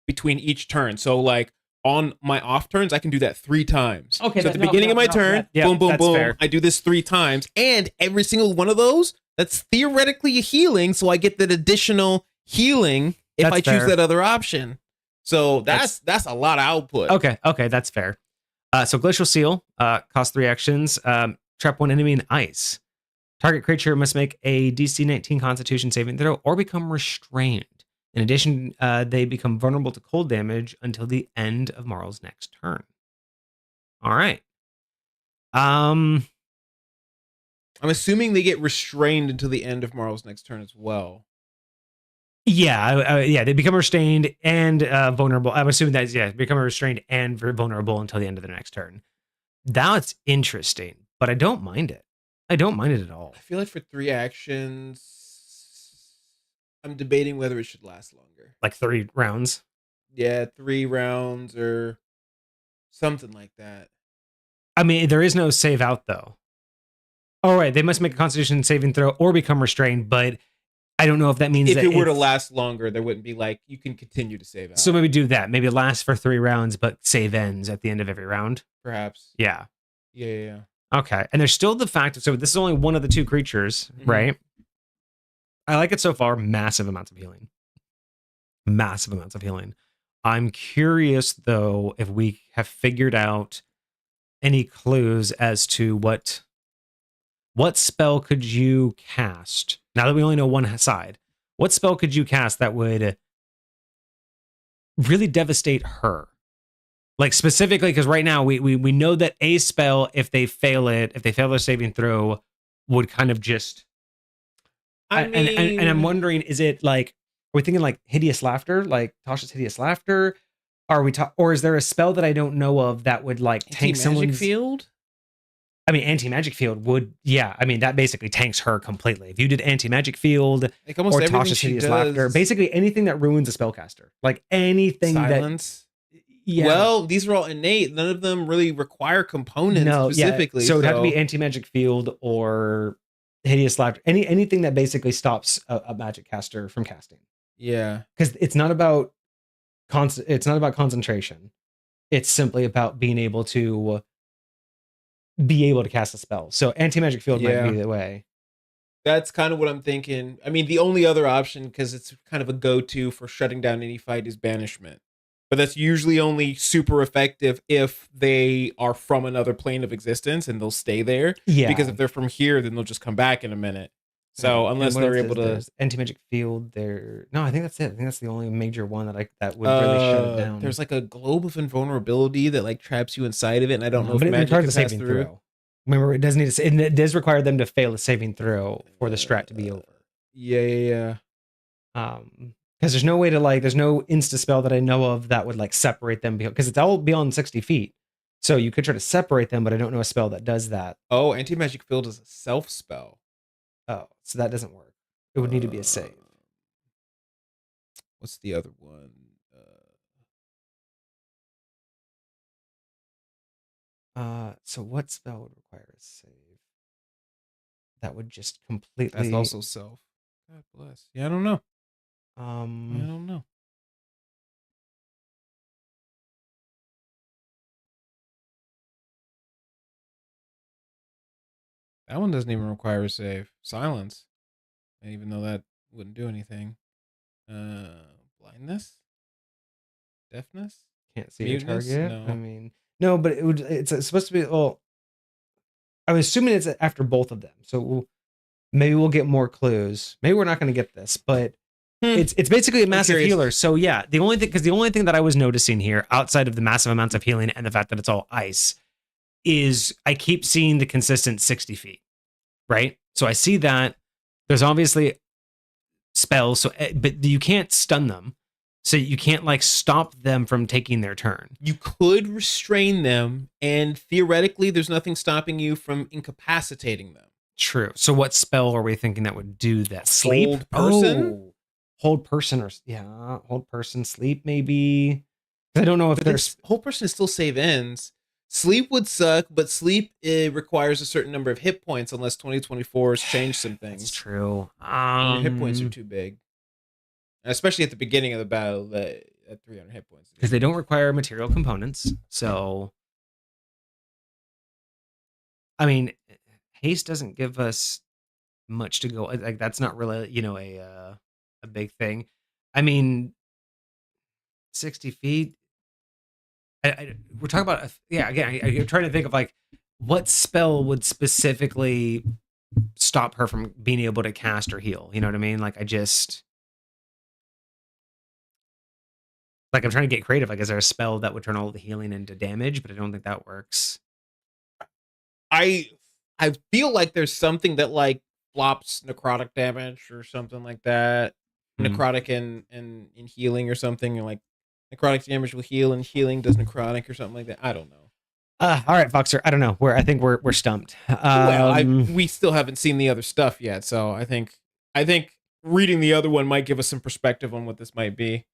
between each turn. So, like, on my off turns, I can do that 3 times. Okay. So at the beginning of my turn, boom, boom, boom. Fair. I do this 3 times, and every single one of those, that's theoretically a healing. So I get that additional healing if I choose that other option. So that's a lot of output. Okay, that's fair. So Glacial Seal costs 3 actions. Trap one enemy in ice. Target creature must make a DC 19 Constitution saving throw or become restrained. In addition, they become vulnerable to cold damage until the end of Marl's next turn. All right. I'm assuming they get restrained until the end of Marl's next turn as well. Yeah, they become restrained and vulnerable. I'm assuming that become restrained and vulnerable until the end of their next turn. That's interesting, but I don't mind it. I don't mind it at all. I feel like for 3 actions, I'm debating whether it should last longer. Like 3 rounds? Yeah, 3 rounds or something like that. I mean, there is no save out, though. Oh, right. They must make a Constitution saving throw or become restrained, but I don't know if that means if it were to last longer, there wouldn't be like, you can continue to save out. So maybe do that. Maybe it lasts for 3 rounds, but save ends at the end of every round. Perhaps. Yeah. Yeah. Okay. And there's still the fact, so this is only one of the 2 creatures, right? I like it so far. Massive amounts of healing. Massive amounts of healing. I'm curious, though, if we have figured out any clues as to what spell could you cast, now that we only know one side, what spell could you cast that would really devastate her? Like specifically, because right now we know that a spell, if they fail their saving throw, would kind of just... And I'm wondering, is it like, are we thinking like Hideous Laughter, like Tasha's Hideous Laughter? Or is there a spell that I don't know of that would like tank someone's... Field? I mean, Anti-Magic Field would, yeah. I mean, that basically tanks her completely. If you did Anti-Magic Field like or Tasha's Hideous Laughter, basically anything that ruins a spellcaster. Like anything Silence. Yeah. Well, these are all innate. None of them really require components specifically. Yeah. So it would have to be Anti-Magic Field or Hideous Laughter. Anything that basically stops a magic caster from casting. Yeah. Because it's not about concentration. It's simply about being able to cast a spell. So Anti-Magic Field might be the way. That's kind of what I'm thinking. I mean, the only other option, because it's kind of a go-to for shutting down any fight, is Banishment. But that's usually only super effective if they are from another plane of existence and they'll stay there. Yeah. Because if they're from here, then they'll just come back in a minute. So unless they're able to... Anti-Magic Field, no, I think that's it. I think that's the only major one that would really shut it down. There's like a globe of invulnerability that like traps you inside of it, and I don't know if magic can pass through. Remember, it does require them to fail a saving throw for the strat to be over. Yeah. Because there's no way to there's no insta spell that I know of that would like separate them, because it's all beyond 60 feet. So you could try to separate them, but I don't know a spell that does that. Oh, Anti-Magic Field is a self spell. Oh, so that doesn't work. It would need to be a save. What's the other one? So what spell would require a save? That would just completely... That's also self. God bless. Yeah, I don't know. I don't know. That one doesn't even require a save. Silence. Even though that wouldn't do anything. Blindness? Deafness? Can't see your target? No. I mean, no, but it's supposed to be... Well, I'm assuming it's after both of them. So maybe we'll get more clues. Maybe we're not going to get this, but it's basically a massive healer. So yeah, the only thing that I was noticing here, outside of the massive amounts of healing and the fact that it's all ice, is I keep seeing the consistent 60 feet, right? So I see that there's obviously spells, but you can't stun them. So you can't stop them from taking their turn. You could restrain them, and theoretically there's nothing stopping you from incapacitating them. True. So what spell are we thinking that would do that? Sleep? Hold person? Hold person, hold person, sleep maybe. I don't know if there's... Hold person is still save ends. Sleep would suck, but sleep requires a certain number of hit points unless 2024 has changed some things. That's true. Your hit points are too big. Especially at the beginning of the battle at 300 hit points. Because they don't require material components. So, I mean, haste doesn't give us much to go. Like that's not really, a big thing. I mean, 60 feet. We're talking about, again, I'm trying to think of what spell would specifically stop her from being able to cast or heal. You know what I mean? Like I'm trying to get creative. Like, is there a spell that would turn all the healing into damage? But I don't think that works. I feel like there's something that like flops necrotic damage or something like that. Necrotic and healing or something. Or like necrotic damage will heal and healing does necrotic or something like that. I don't know. All right, Foxer. I don't know. I think we're stumped. We still haven't seen the other stuff yet, so I think reading the other one might give us some perspective on what this might be,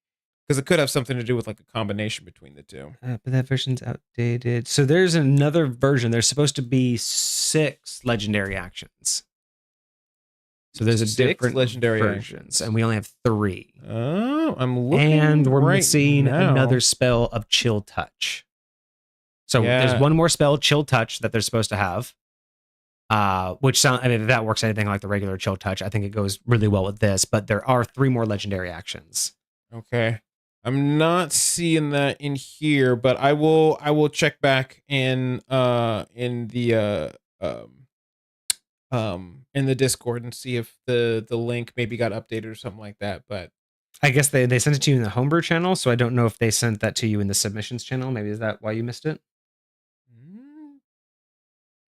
because it could have something to do with like a combination between the two. But that version's outdated. So there's another version. There's supposed to be 6 legendary actions. So there's a different legendary versions, and we only have 3. Oh, I'm looking. And we're missing another spell of Chill Touch. So there's one more spell, Chill Touch, that they're supposed to have. Which sound, I mean, if that works anything like the regular Chill Touch, I think it goes really well with this. But there are 3 more legendary actions. Okay, I'm not seeing that in here, but I will check back in the Discord and see if the link maybe got updated or something like that. But I guess they sent it to you in the homebrew channel, so I don't know if they sent that to you in the submissions channel. Maybe is that why you missed it?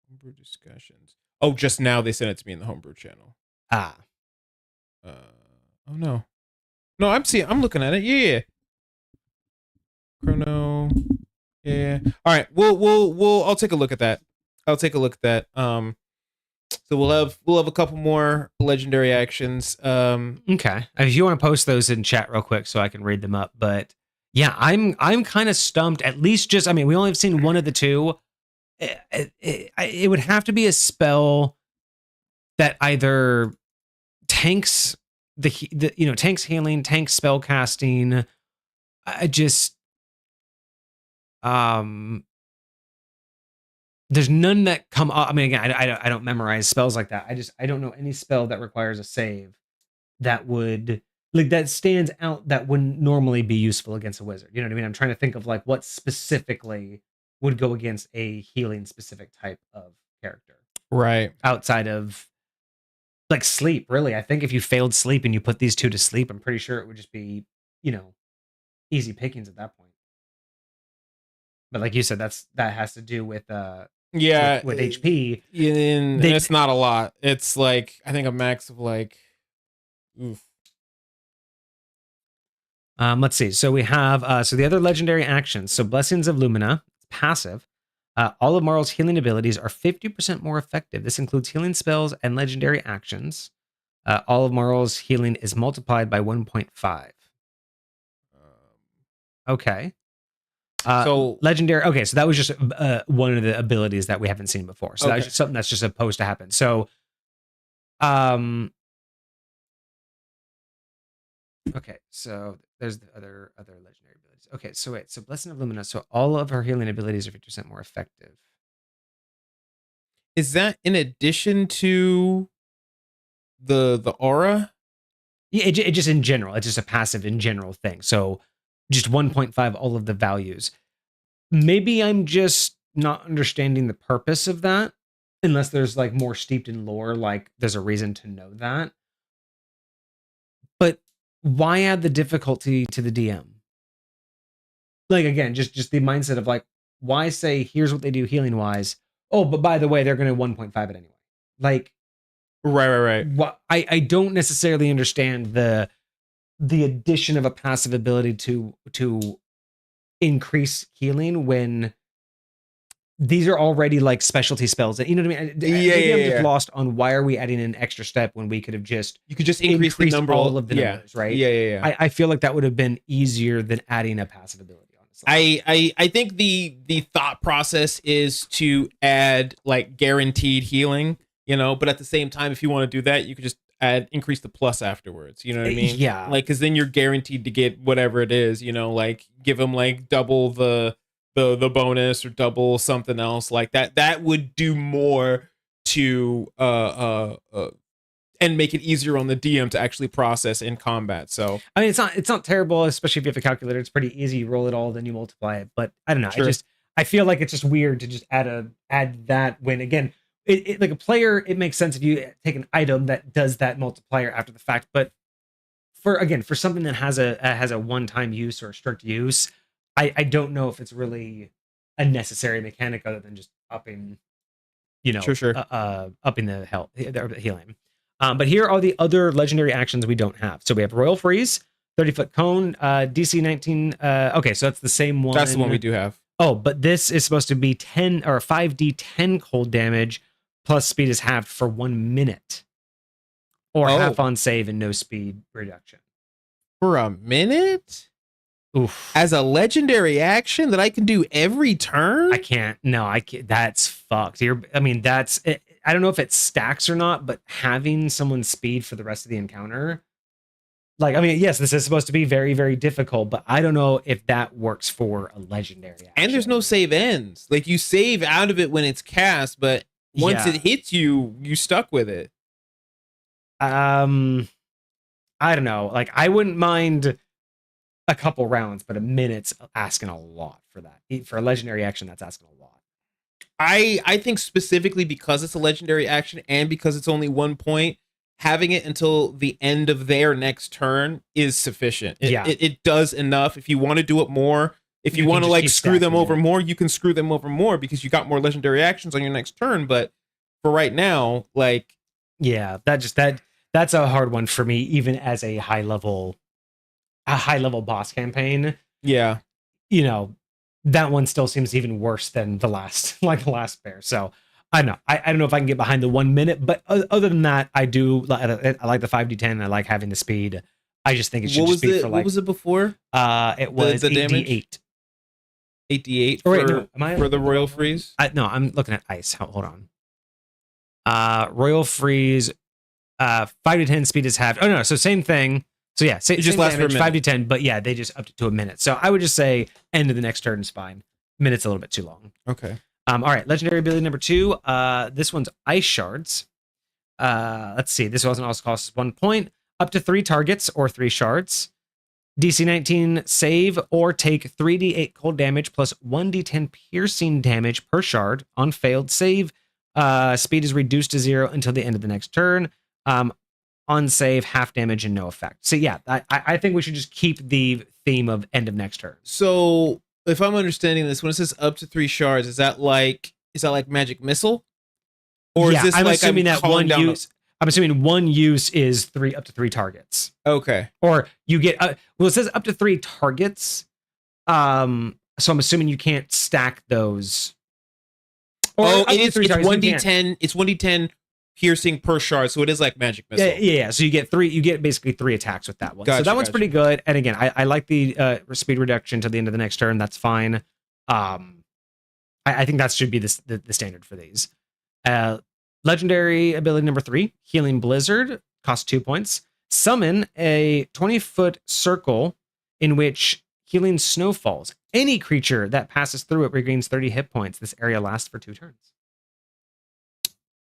Homebrew discussions. Oh, just now they sent it to me in the homebrew channel. Oh no. No, I'm looking at it. Yeah. Chrono. Yeah. All right. I'll take a look at that. So we'll have a couple more legendary actions. Okay. If you want to post those in chat real quick so I can read them up, but yeah, I'm kind of stumped. At least we only have seen one of the 2. It would have to be a spell that either tanks tanks healing, tanks spell casting. There's none that come up. I mean, again, I don't memorize spells like that. I don't know any spell that requires a save that would that stands out that wouldn't normally be useful against a wizard. You know what I mean? I'm trying to think of like what specifically would go against a healing specific type of character. Right. Outside of like sleep, really. I think if you failed sleep and you put these 2 to sleep, I'm pretty sure it would just be, easy pickings at that point. But like you said, that has to do with with HP. And it's not a lot. It's like I think a max of like oof. Let's see. So we have the other legendary actions. So Blessings of Lumina, passive. All of Marl's healing abilities are 50% more effective. This includes healing spells and legendary actions. All of Marl's healing is multiplied by 1.5. Okay. So legendary. Okay, so that was just one of the abilities that we haven't seen before. So that's just something that's just supposed to happen. So, okay, so there's the other legendary abilities. Okay, so wait, so Blessing of Lumina. So all of her healing abilities are 50% more effective. Is that in addition to the aura? Yeah, it just in general. It's just a passive in general thing. So just 1.5 all of the values. Maybe I'm just not understanding the purpose of that, unless there's like more steeped in lore, like there's a reason to know that. But why add the difficulty to the DM? Like again, just the mindset of like, why say here's what they do healing wise? Oh, but by the way, they're going to 1.5 it anyway. Like, right. What I don't necessarily understand the addition of a passive ability to increase healing when these are already like specialty spells. You know what I mean? I'm just lost on why are we adding an extra step when we could have just increase the number all of the numbers, right? Yeah. I feel like that would have been easier than adding a passive ability. I think the thought process is to add like guaranteed healing, but at the same time, if you want to do that, you could just increase the plus afterwards. You know what I mean? Yeah. Like, cause then you're guaranteed to get whatever it is, like give them like double the bonus or double something else like that. That would do more to, and make it easier on the DM to actually process in combat. So I mean, it's not terrible, especially if you have a calculator. It's pretty easy. You roll it all, then you multiply it. But I don't know. Sure. I feel like it's just weird to just add that when again, it like a player, it makes sense if you take an item that does that multiplier after the fact. But for something that has a one-time use or strict use, I don't know if it's really a necessary mechanic other than just upping, sure. Upping the health, the healing. But here are the other legendary actions we don't have. So we have Royal Freeze, 30-foot cone, DC 19. Okay, so that's the same one. That's the one we do have. Oh, but this is supposed to be 10 or 5d 10 cold damage plus speed is halved for 1 minute, or half on save and no speed reduction for a minute. Oof. As a legendary action that I can do every turn? I can't. No, I can't. That's fucked. That's it. I don't know if it stacks or not, but having someone's speed for the rest of the encounter, yes, this is supposed to be very, very difficult, but I don't know if that works for a legendary action. And there's no save ends. Like, you save out of it when it's cast, but once it hits you, you stuck with it. I don't know. Like, I wouldn't mind a couple rounds, but a minute's asking a lot for that. For a legendary action, that's asking a lot. I think specifically because it's a legendary action and because it's only 1 point, having it until the end of their next turn is sufficient. It does enough. If you want to do it more, if you want to screw them over more, you can screw them over more because you got more legendary actions on your next turn. But for right now, that's a hard one for me, even as a high level boss campaign. Yeah. That one still seems even worse than the last pair. So I don't know. I don't know if I can get behind the 1 minute, but other than that, I like the 5d10. I like having the speed. I just think it should just be for what was it before? It was the damage? 8d8 for the Royal Freeze? No, I'm looking at ice. Hold on. Royal Freeze, 5d10 speed is halved. Oh no, so same thing. So yeah, it just lasts for a minute. 5d10, but yeah, they just upped it to a minute. So I would just say end of the next turn is fine. Minute's a little bit too long. Okay. All right, legendary ability number 2. This one's Ice Shards. Let's see. This one also costs 1 point. Up to 3 targets or 3 shards. DC 19 save or take 3d8 cold damage plus 1d10 piercing damage per shard on failed save. Speed is reduced to 0 until the end of the next turn. On save, half damage and no effect. So yeah, I think we should just keep the theme of end of next turn. So if I'm understanding this, when it says up to 3 shards, is that like Magic Missile? Or is this I'm assuming that one use. I'm assuming one use is up to 3 targets. Okay. Or you get it says up to 3 targets. So I'm assuming you can't stack those. It's 1d10. It's 1d10 piercing per shard, so it is like Magic Missile. Yeah. So you get basically 3 attacks with that one. So that one's pretty good. And again, I like the speed reduction to the end of the next turn. That's fine. I think that should be the standard for these. Legendary ability number 3, Healing Blizzard, costs 2 points. Summon a 20-foot circle in which healing snow falls. Any creature that passes through it regains 30 hit points. This area lasts for 2 turns.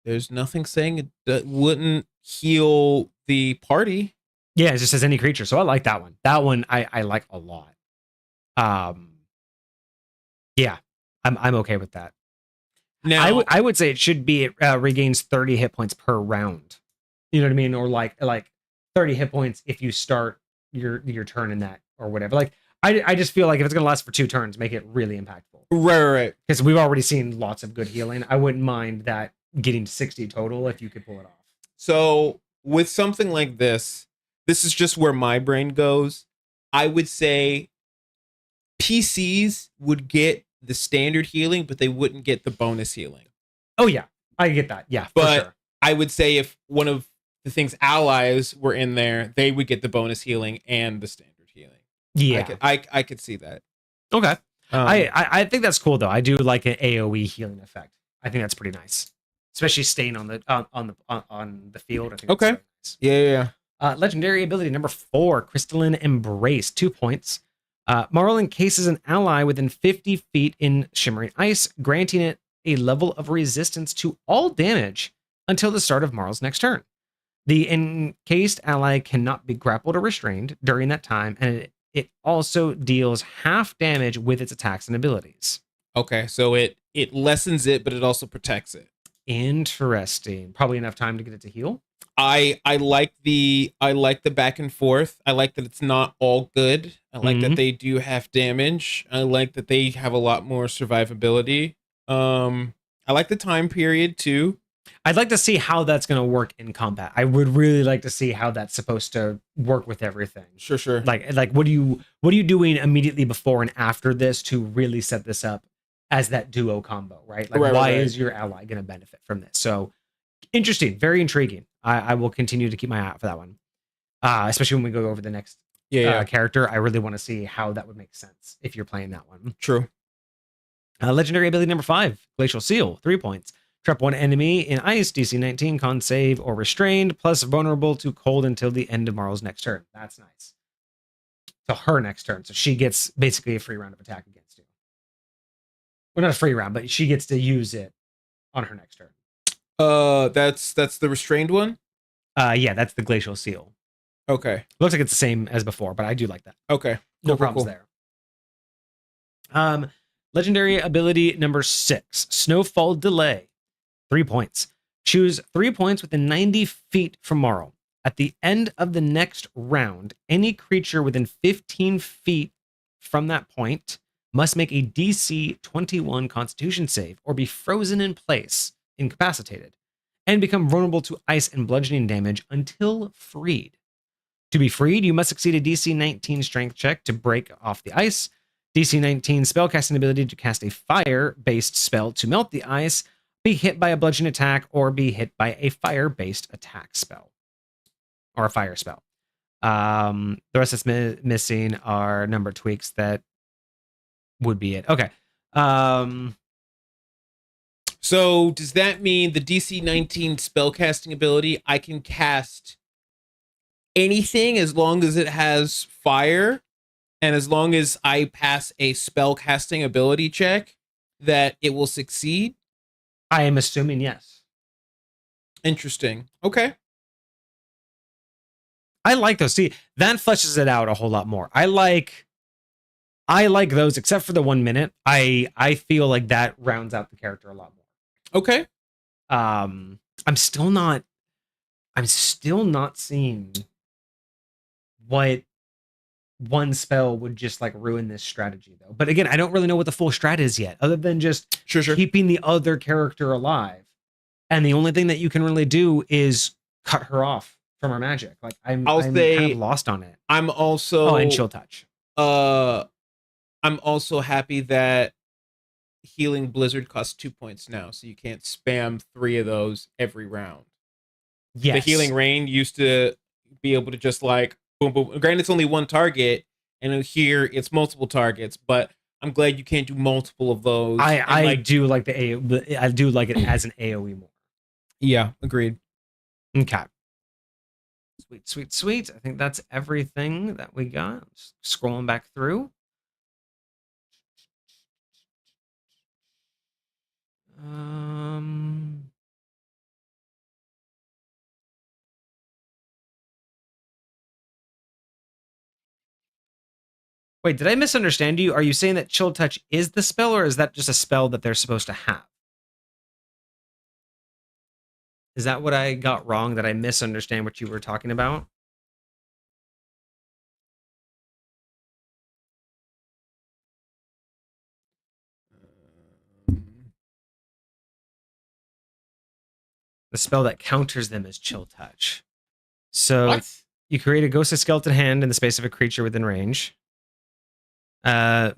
There's nothing saying it wouldn't heal the party. Yeah, it just says any creature. So I like that one. That one I like a lot. Yeah, I'm okay with that. Now I would say it should be it regains 30 hit points per round. You know what I mean? Or like 30 hit points if you start your turn in that or whatever. Like I just feel like if it's gonna last for 2 turns, make it really impactful. Right. Because we've already seen lots of good healing. I wouldn't mind that getting 60 total if you could pull it off. So with something like this is just where my brain goes. I would say PCs would get the standard healing, but they wouldn't get the bonus healing. Oh yeah, I get that. Yeah, but for sure. I would say if one of the things allies were in there, they would get the bonus healing and the standard healing. Yeah, I could see that. Okay, I think that's cool though. I do like an AOE healing effect. I think that's pretty nice, especially staying on the field. I think okay. That's nice. Yeah. Legendary ability number 4, Crystalline Embrace, 2 points. Marl encases an ally within 50 feet in shimmering ice, granting it a level of resistance to all damage until the start of Marl's next turn. The encased ally cannot be grappled or restrained during that time, and it also deals half damage with its attacks and abilities. Okay, so it lessens it, but it also protects it. Interesting. Probably enough time to get it to heal. I like the back and forth. I like that it's not all good. I like that they do have damage. I like that they have a lot more survivability. I like the time period too. I'd like to see how that's going to work in combat. I would really like to see how that's supposed to work with everything. Sure. Like what are you doing immediately before and after this to really set this up as that duo combo, right? Like why is your ally going to benefit from this? So interesting, very intriguing. I will continue to keep my eye out for that one. Especially when we go over the next character. I really want to see how that would make sense if you're playing that one. True. Legendary ability number 5, Glacial Seal, 3 points. Trap one enemy in ice, DC 19, con save, or restrained, plus vulnerable to cold until the end of Marl's next turn. That's nice. So her next turn. So she gets basically a free round of attack against you. Well, not a free round, but she gets to use it on her next turn. That's the restrained one? Yeah, that's the Glacial Seal. Okay. Looks like it's the same as before, but I do like that. Okay. No problems there. Legendary ability number 6, Snowfall Delay. 3 points. Choose 3 points within 90 feet from Marl. At the end of the next round, any creature within 15 feet from that point must make a DC 21 Constitution save or be frozen in place, incapacitated, and become vulnerable to ice and bludgeoning damage until freed. To be freed, you must succeed a DC 19 Strength check to break off the ice, DC 19 spellcasting ability to cast a fire-based spell to melt the ice, be hit by a bludgeon attack, or be hit by a fire-based attack spell. Or a fire spell. The rest that's missing are number tweaks that would be it. Okay. So does that mean the DC 19 spellcasting ability, I can cast anything as long as it has fire, and as long as I pass a spellcasting ability check, that it will succeed? I am assuming yes. Interesting. Okay. I like those. See, that fleshes it out a whole lot more. I like those, except for the 1 minute. I feel like that rounds out the character a lot more. Okay. I'm still not seeing what one spell would just like ruin this strategy though. But again, I don't really know what the full strat is yet, other than just keeping the other character alive. And the only thing that you can really do is cut her off from her magic. Like I'm kind of lost on it. I'm also and Chill Touch. I'm also happy that Healing Blizzard costs 2 points now, so you can't spam 3 of those every round. Yes. The Healing Rain used to be able to just like boom, boom. Granted, it's only one target, and here it's multiple targets, but I'm glad you can't do multiple of those. I do like I do like it as an AoE more. Yeah, agreed. Okay. Sweet. I think that's everything that we got. Just scrolling back through. Wait, did I misunderstand you? Are you saying that Chill Touch is the spell, or is that just a spell that they're supposed to have? Is that what I got wrong? That I misunderstand what you were talking about? The spell that counters them is Chill Touch. So what? You create a ghostly skeleton hand in the space of a creature within range. You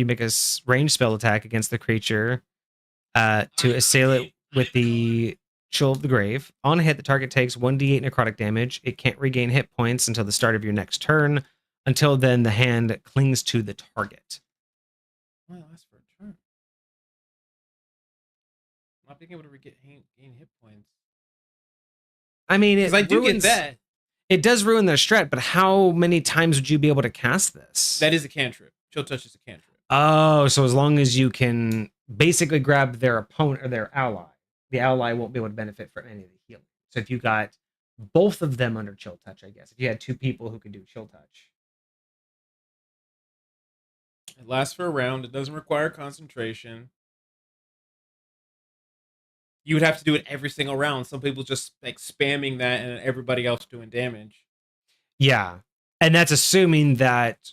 make a range spell attack against the creature to assail it with the Chill of the Grave. On hit, the target takes 1d8 necrotic damage. It can't regain hit points until the start of your next turn. Until then, the hand clings to the target. Well, that's for a turn. Not being able to gain hit points. I mean, I do get that. It does ruin their strat, but how many times would you be able to cast this? That is a cantrip. Chill Touch is a cantrip. Oh, so as long as you can basically grab their opponent or their ally, the ally won't be able to benefit from any of the healing. So if you got both of them under Chill Touch, I guess, if you had 2 people who could do Chill Touch. It lasts for a round. It doesn't require concentration. you would have to do it every single round. Some people just like spamming that and everybody else doing damage. Yeah. And that's assuming that.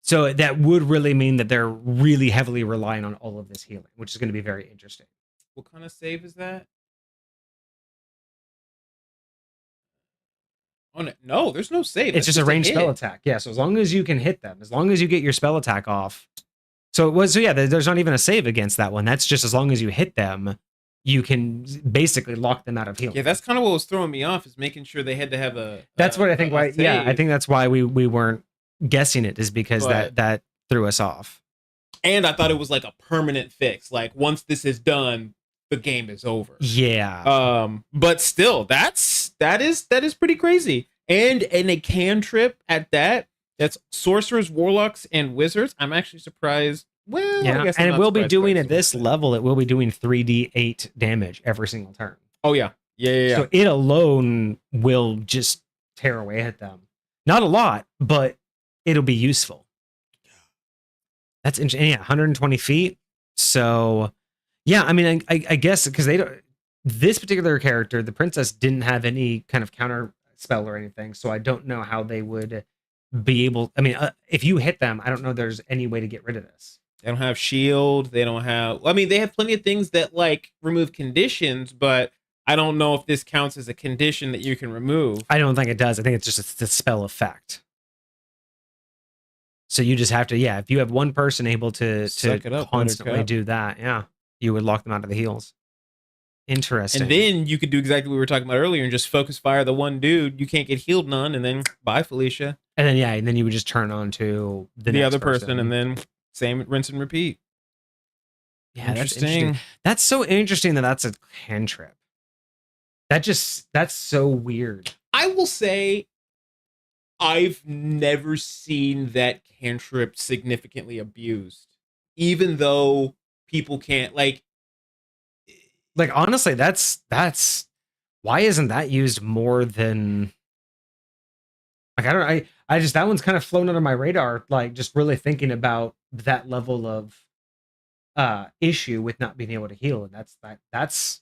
So that would really mean that they're really heavily relying on all of this healing, which is going to be very interesting. What kind of save is that? Oh, no, there's no save. It's just a ranged spell attack. Yeah, so as long as you can hit them, as long as you get your spell attack off. So there's not even a save against that one. That's just as long as you hit them, you can basically lock them out of healing. Yeah, that's kind of what was throwing me off, is making sure they had to have a. That's what I think. Why? Yeah, I think that's why we weren't guessing it, is because that threw us off. And I thought it was like a permanent fix. Like once this is done, the game is over. Yeah. But still, that is pretty crazy. And a cantrip at that. That's sorcerers, warlocks, and wizards. I'm actually surprised. Well, yeah, and it will be doing at this level. It will be doing 3d8 damage every single turn. Oh yeah. So it alone will just tear away at them. Not a lot, but it'll be useful. That's interesting. Yeah, 120 feet. So, yeah, I mean, I guess because this particular character, the princess, didn't have any kind of counter spell or anything. So I don't know how they would be able. I mean, if you hit them, I don't know there's any way to get rid of this. They don't have shield. They don't have. I mean, they have plenty of things that like remove conditions, but I don't know if this counts as a condition that you can remove. I don't think it does. I think it's just a spell effect. So you just have to, if you have one person able to constantly do that, you would lock them out of the heals. Interesting. And then you could do exactly what we were talking about earlier and just focus fire the one dude. You can't get healed none, and then bye, Felicia. And then you would just turn on to the other person, and then same rinse and repeat. Yeah, that's interesting. That's so interesting that's a cantrip. That's so weird. I will say, I've never seen that cantrip significantly abused, even though people can't like honestly, that's why isn't that used more than I just that one's kind of flown under my radar, like just really thinking about that level of issue with not being able to heal, and that's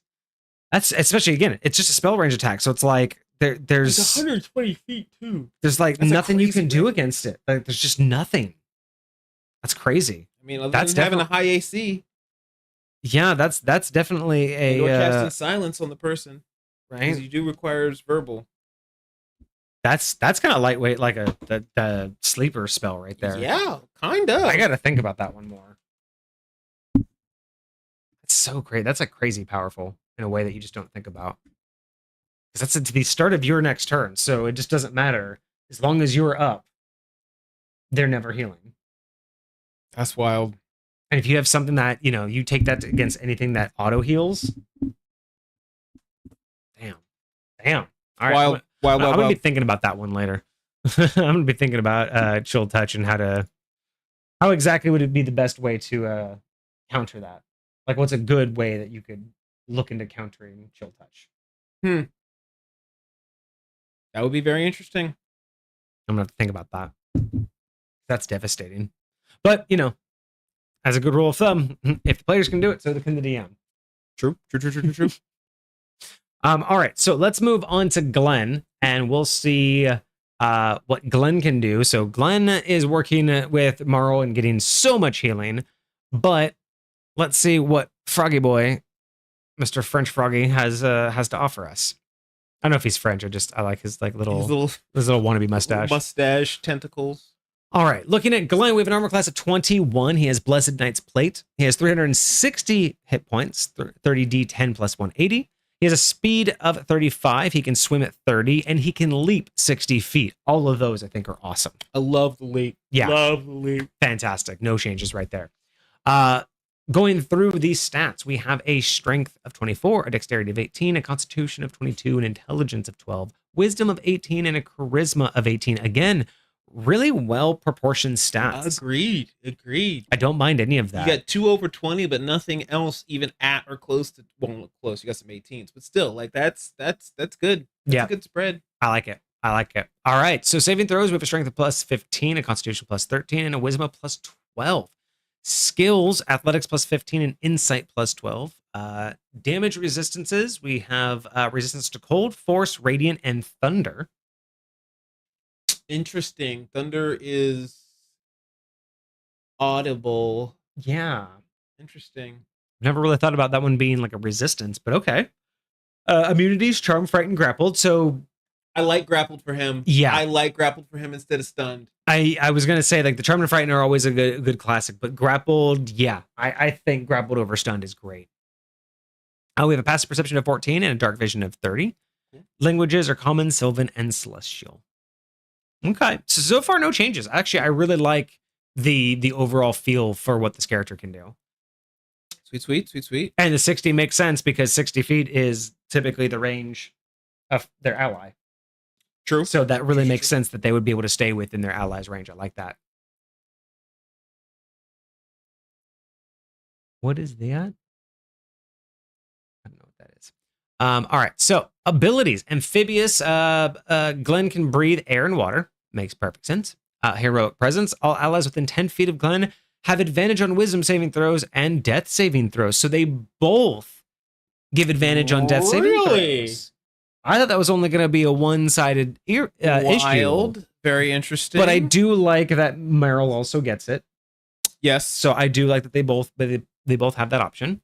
especially, again, it's just a spell range attack, so it's like there's it's 120 feet too. There's like nothing you can do against it. Like there's just nothing. That's crazy. I mean, that's having a high AC. Yeah, that's definitely a casting silence on the person, right? Because you do require verbal. That's kind of lightweight, like the sleeper spell right there. Yeah, kind of. I got to think about that one more. That's so great. That's like crazy powerful in a way that you just don't think about. Because that's at the start of your next turn, so it just doesn't matter as long as you're up. They're never healing. That's wild. And if you have something that you take that against anything that auto heals, damn. All right, wild. I'm gonna be thinking about that one later. I'm gonna be thinking about chill touch and how exactly would it be the best way to counter that? Like, what's a good way that you could look into countering chill touch? That would be very interesting. I'm gonna have to think about that. That's devastating. But as a good rule of thumb, if the players can do it, so can the DM. True. All right, so let's move on to Glenn, and we'll see what Glenn can do. So Glenn is working with Marl and getting so much healing, but let's see what Froggy Boy, Mr. French Froggy, has to offer us. I don't know if he's French. I like his little wannabe mustache. Mustache, tentacles. All right, looking at Glenn, we have an armor class of 21. He has Blessed Knight's Plate. He has 360 hit points, 30d10 plus 180. He has a speed of 35. He can swim at 30, and he can leap 60 feet. All of those, I think, are awesome. I love the leap. Yeah. Love the leap. Fantastic. No changes right there. Going through these stats, we have a strength of 24, a dexterity of 18, a constitution of 22, an intelligence of 12, wisdom of 18, and a charisma of 18. Again, really well proportioned stats. Agreed. I don't mind any of that. You got 2 over 20, but nothing else even at or close to. Won't look close. You got some 18s, but still, like that's good. That's a good spread. I like it. All right. So saving throws, we have a strength of plus 15, a constitution plus 13, and a wisdom of plus 12. Skills, athletics plus 15 and insight plus 12. Damage resistances, we have resistance to cold, force, radiant, and thunder. Interesting. Thunder is audible. Yeah. Interesting. Never really thought about that one being like a resistance, but okay. Immunities, charm, frightened, grappled. So I like grappled for him. Yeah. I like grappled for him instead of stunned. I was gonna say like the charm and frightened are always a good classic, but grappled, yeah. I think grappled over stunned is great. We have a passive perception of 14 and a dark vision of 30. Yeah. Languages are common, sylvan, and celestial. Okay. So far no changes. Actually, I really like the overall feel for what this character can do. Sweet. And the 60 makes sense because 60 feet is typically the range of their ally. True. So that really makes sense that they would be able to stay within their allies' range. I like that. What is that? I don't know what that is. All right. So abilities. Amphibious. Glenn can breathe air and water. Makes perfect sense. Heroic presence. All allies within 10 feet of Glenn have advantage on wisdom saving throws and death saving throws. So they both give advantage on death saving throws. I thought that was only going to be a one-sided issue. Very interesting. But I do like that Meryl also gets it. Yes. So I do like that they both have that option.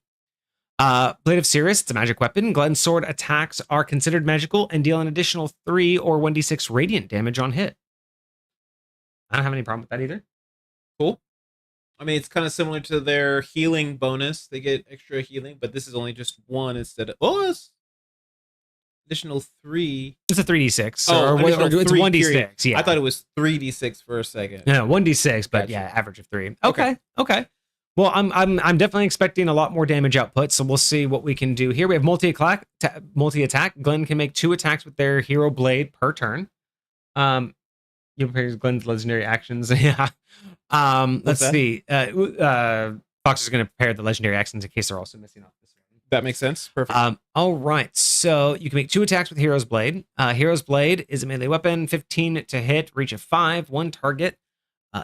Blade of Sirius, it's a magic weapon. Glenn's sword attacks are considered magical and deal an additional 3 or 1d6 radiant damage on hit. I don't have any problem with that either. Cool. I mean, it's kind of similar to their healing bonus. They get extra healing, but this is only just 1 instead of... Oh, it's additional 3. It's a 3d6. Oh, or it's 1d6. Yeah. I thought it was 3d6 for a second. No, 1d6, but yeah, average of 3. Okay. Well, I'm definitely expecting a lot more damage output, so we'll see what we can do here. We have multi-attack. Glenn can make 2 attacks with their hero blade per turn. You prepare Glenn's legendary actions. Yeah. Let's see. Fox is going to prepare the legendary actions in case they're also missing off this one. That makes sense. Perfect. All right. So you can make 2 attacks with Hero's Blade. Hero's Blade is a melee weapon, 15 to hit, reach of 5, 1 target,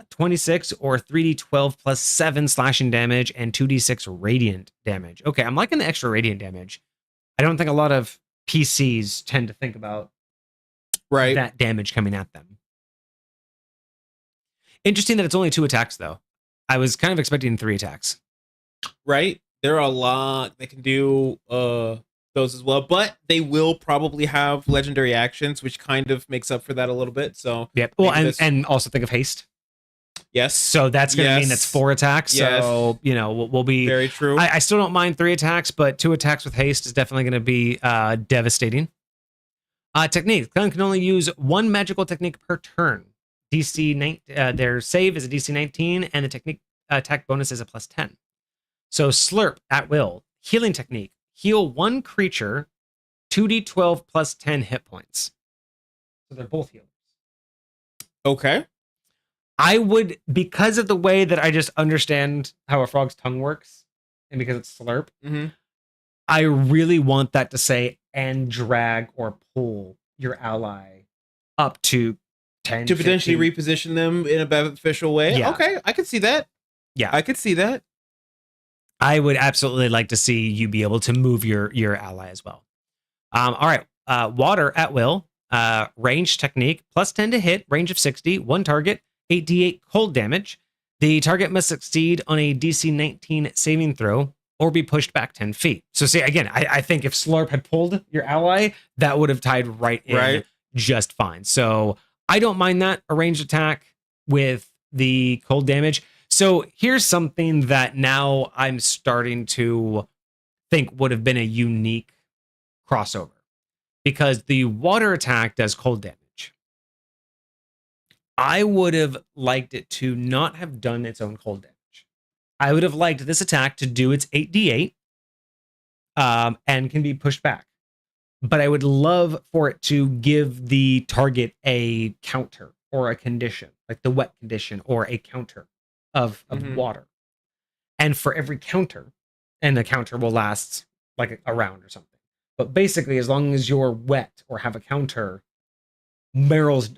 26 or 3d12 plus 7 slashing damage and 2d6 radiant damage. Okay, I'm liking the extra radiant damage. I don't think a lot of PCs tend to think about that damage coming at them. Interesting that it's only 2 attacks, though. I was kind of expecting 3 attacks. Right? There are a lot that can do those as well, but they will probably have legendary actions, which kind of makes up for that a little bit. So yep. Well, and also think of haste. Yes. So that's going to mean that's 4 attacks. Yes. So, we'll be... Very true. I still don't mind 3 attacks, but 2 attacks with haste is definitely going to be devastating. Technique. Glenn can only use 1 magical technique per turn. Their save is a DC 19, and the technique attack bonus is a plus 10. So Slurp at will. Healing technique. Heal 1 creature, 2d12 plus 10 hit points. So they're both healers. Okay. I would, because of the way that I just understand how a frog's tongue works, and because it's Slurp, I really want that to say, and drag or pull your ally up to 10 to potentially 15. Reposition them in a beneficial way. Yeah. Okay, I could see that. Yeah, I could see that. I would absolutely like to see you be able to move your ally as well. All right, water at will, range technique, plus 10 to hit, range of 60, 1 target, 8d8 cold damage. The target must succeed on a DC 19 saving throw or be pushed back 10 feet. So see, again, I think if Slurp had pulled your ally, that would have tied right in just fine. So I don't mind that, a ranged attack with the cold damage. So here's something that now I'm starting to think would have been a unique crossover, because the water attack does cold damage. I would have liked it to not have done its own cold damage. I would have liked this attack to do its 8d8 and can be pushed back. But I would love for it to give the target a counter or a condition, like the wet condition or a counter of water. And for every counter, and the counter will last like a round or something. But basically, as long as you're wet or have a counter, Meryl's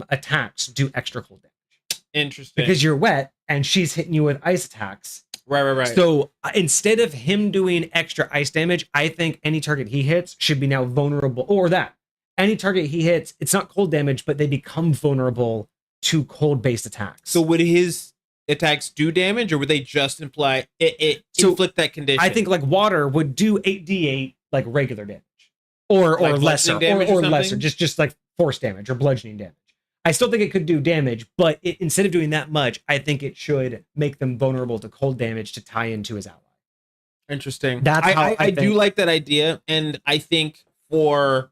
attacks do extra cold damage. Interesting. Because you're wet, and she's hitting you with ice attacks. Right. So instead of him doing extra ice damage, I think any target he hits should be now vulnerable, or that any target he hits, it's not cold damage, but they become vulnerable to cold-based attacks. So would his attacks do damage, or would they just inflict that condition? I think like water would do 8d8 like regular damage, or like lesser, or lesser, just like force damage or bludgeoning damage. I still think it could do damage, but instead of doing that much, I think it should make them vulnerable to cold damage to tie into his ally. Interesting. That's how I do like that idea, and I think for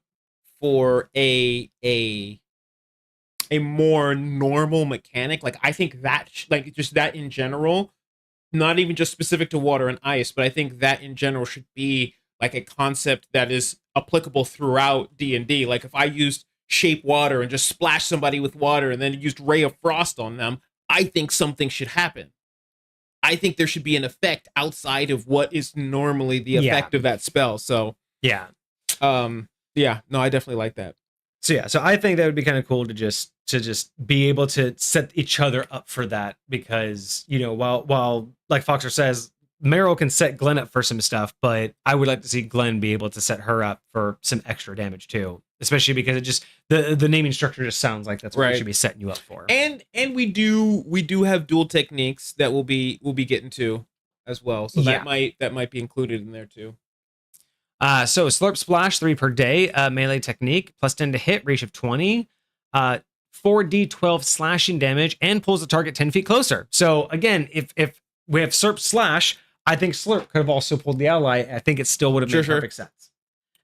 a more normal mechanic, like I think that like just that in general, not even just specific to water and ice, but I think that in general should be like a concept that is applicable throughout D&D. Like if I used shape water and just splash somebody with water and then used Ray of Frost on them, I think something should happen. I think there should be an effect outside of what is normally the effect of that spell. So yeah, no, I definitely like that. So I think that would be kind of cool to just be able to set each other up for that, because while like Foxer says, Meryl can set Glenn up for some stuff, but I would like to see Glenn be able to set her up for some extra damage too, especially because it just the naming structure just sounds like that's what we should be setting you up for. And we do have dual techniques that we'll be getting to as well, so that might be included in there too. So Slurp Splash 3 per day, melee technique, plus 10 to hit, reach of 20, 4d12 slashing damage, and pulls the target 10 feet closer. So again, if we have Slurp Slash, I think Slurp could have also pulled the ally. I think it still would have made perfect sense.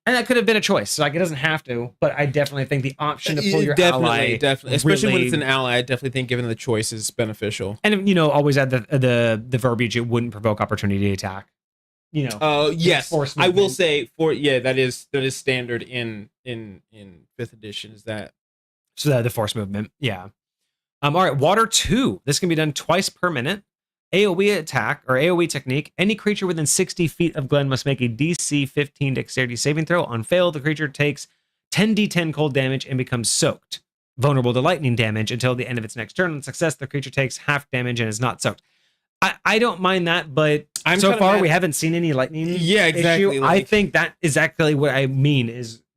And that could have been a choice. So like, it doesn't have to, but I definitely think the option to pull your ally, especially when it's an ally, I definitely think giving the choice is beneficial. And always add the verbiage, it wouldn't provoke opportunity attack. Yes, I will say that is standard in 5th edition. Is that so the force movement? Yeah. All right, Water 2. This can be done twice per minute. AoE attack or AoE technique. Any creature within 60 feet of Glenn must make a DC 15 dexterity saving throw. On fail, the creature takes 10d10 cold damage and becomes soaked, vulnerable to lightning damage until the end of its next turn. On success, the creature takes half damage and is not soaked. I don't mind that, but so far we haven't seen any lightning issue. I think that is exactly what I mean.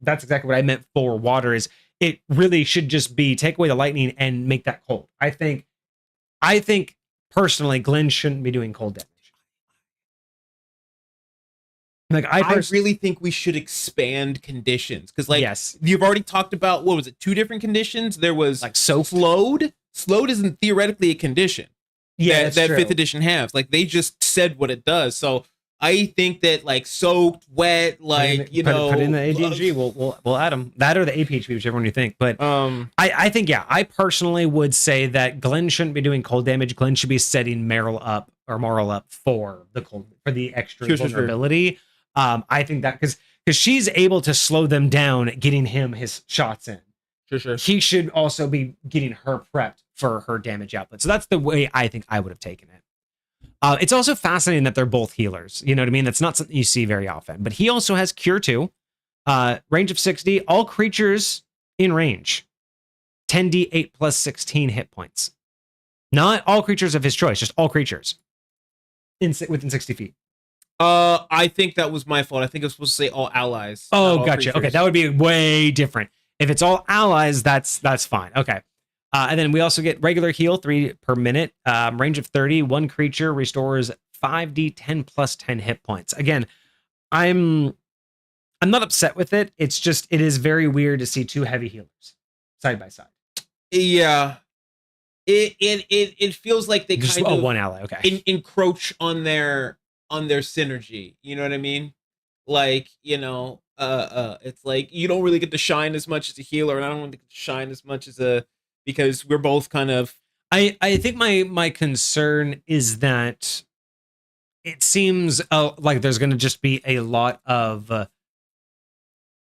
That's exactly what I meant for water. Is it really should just be take away the lightning and make that cold. I think personally, Glenn shouldn't be doing cold damage. Like I really think we should expand conditions, because yes, you've already talked about, what was it, 2 different conditions? There was like slowed isn't theoretically a condition. Yeah, that 5th edition has. Like they just said what it does. So I think that like soaked, wet, like put in the ADG. We'll add them, that or the APHP, whichever one you think. But I think I personally would say that Glenn shouldn't be doing cold damage. Glenn should be setting Meryl up for the cold, for the extra vulnerability. I think that because she's able to slow them down, getting him his shots in. Sure. He should also be getting her prepped for her damage output. So that's the way I think I would have taken it. It's also fascinating that they're both healers. You know what I mean? That's not something you see very often. But he also has Cure 2, range of 60. All creatures in range, 10d8 plus 16 hit points. Not all creatures of his choice, just all creatures within 60 feet. I think that was my fault. I think I was supposed to say all allies. Oh, gotcha. Creatures. Okay, that would be way different. If it's all allies, that's fine. Okay. And then we also get regular heal 3 per minute, range of 30. One creature restores 5d10 plus 10 hit points. Again, I'm not upset with it. It's just it is very weird to see 2 heavy healers side by side. Yeah, it feels like they just kind of one ally. Okay, encroach on their synergy. You know what I mean? Like it's like you don't really get to shine as much as a healer, and I don't want to get to shine as much as because we're both kind of. I think my concern is that it seems like there's going to just be a lot of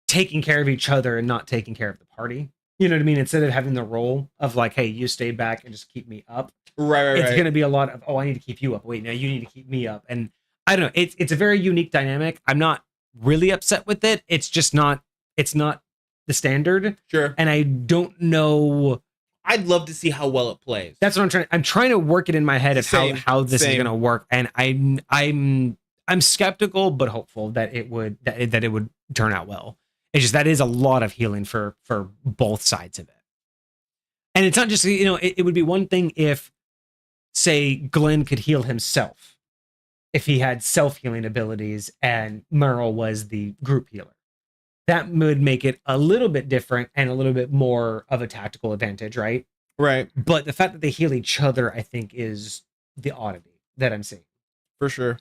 taking care of each other and not taking care of the party. You know what I mean? Instead of having the role of like, hey, you stay back and just keep me up. Right. It's going to be a lot of, I need to keep you up. Wait, no, you need to keep me up. And I don't know. It's a very unique dynamic. I'm not really upset with it. It's just not. It's not the standard. Sure. And I don't know. I'd love to see how well it plays. That's what I'm trying to work it in my head of how this is going to work, and I'm skeptical but hopeful that it would turn out well. It's just that is a lot of healing for both sides of it. And it's not just, it would be one thing if, say, Glenn could heal himself, if he had self-healing abilities and Merle was the group healer. That would make it a little bit different and a little bit more of a tactical advantage, right? Right. But the fact that they heal each other, I think, is the oddity that I'm seeing. For sure.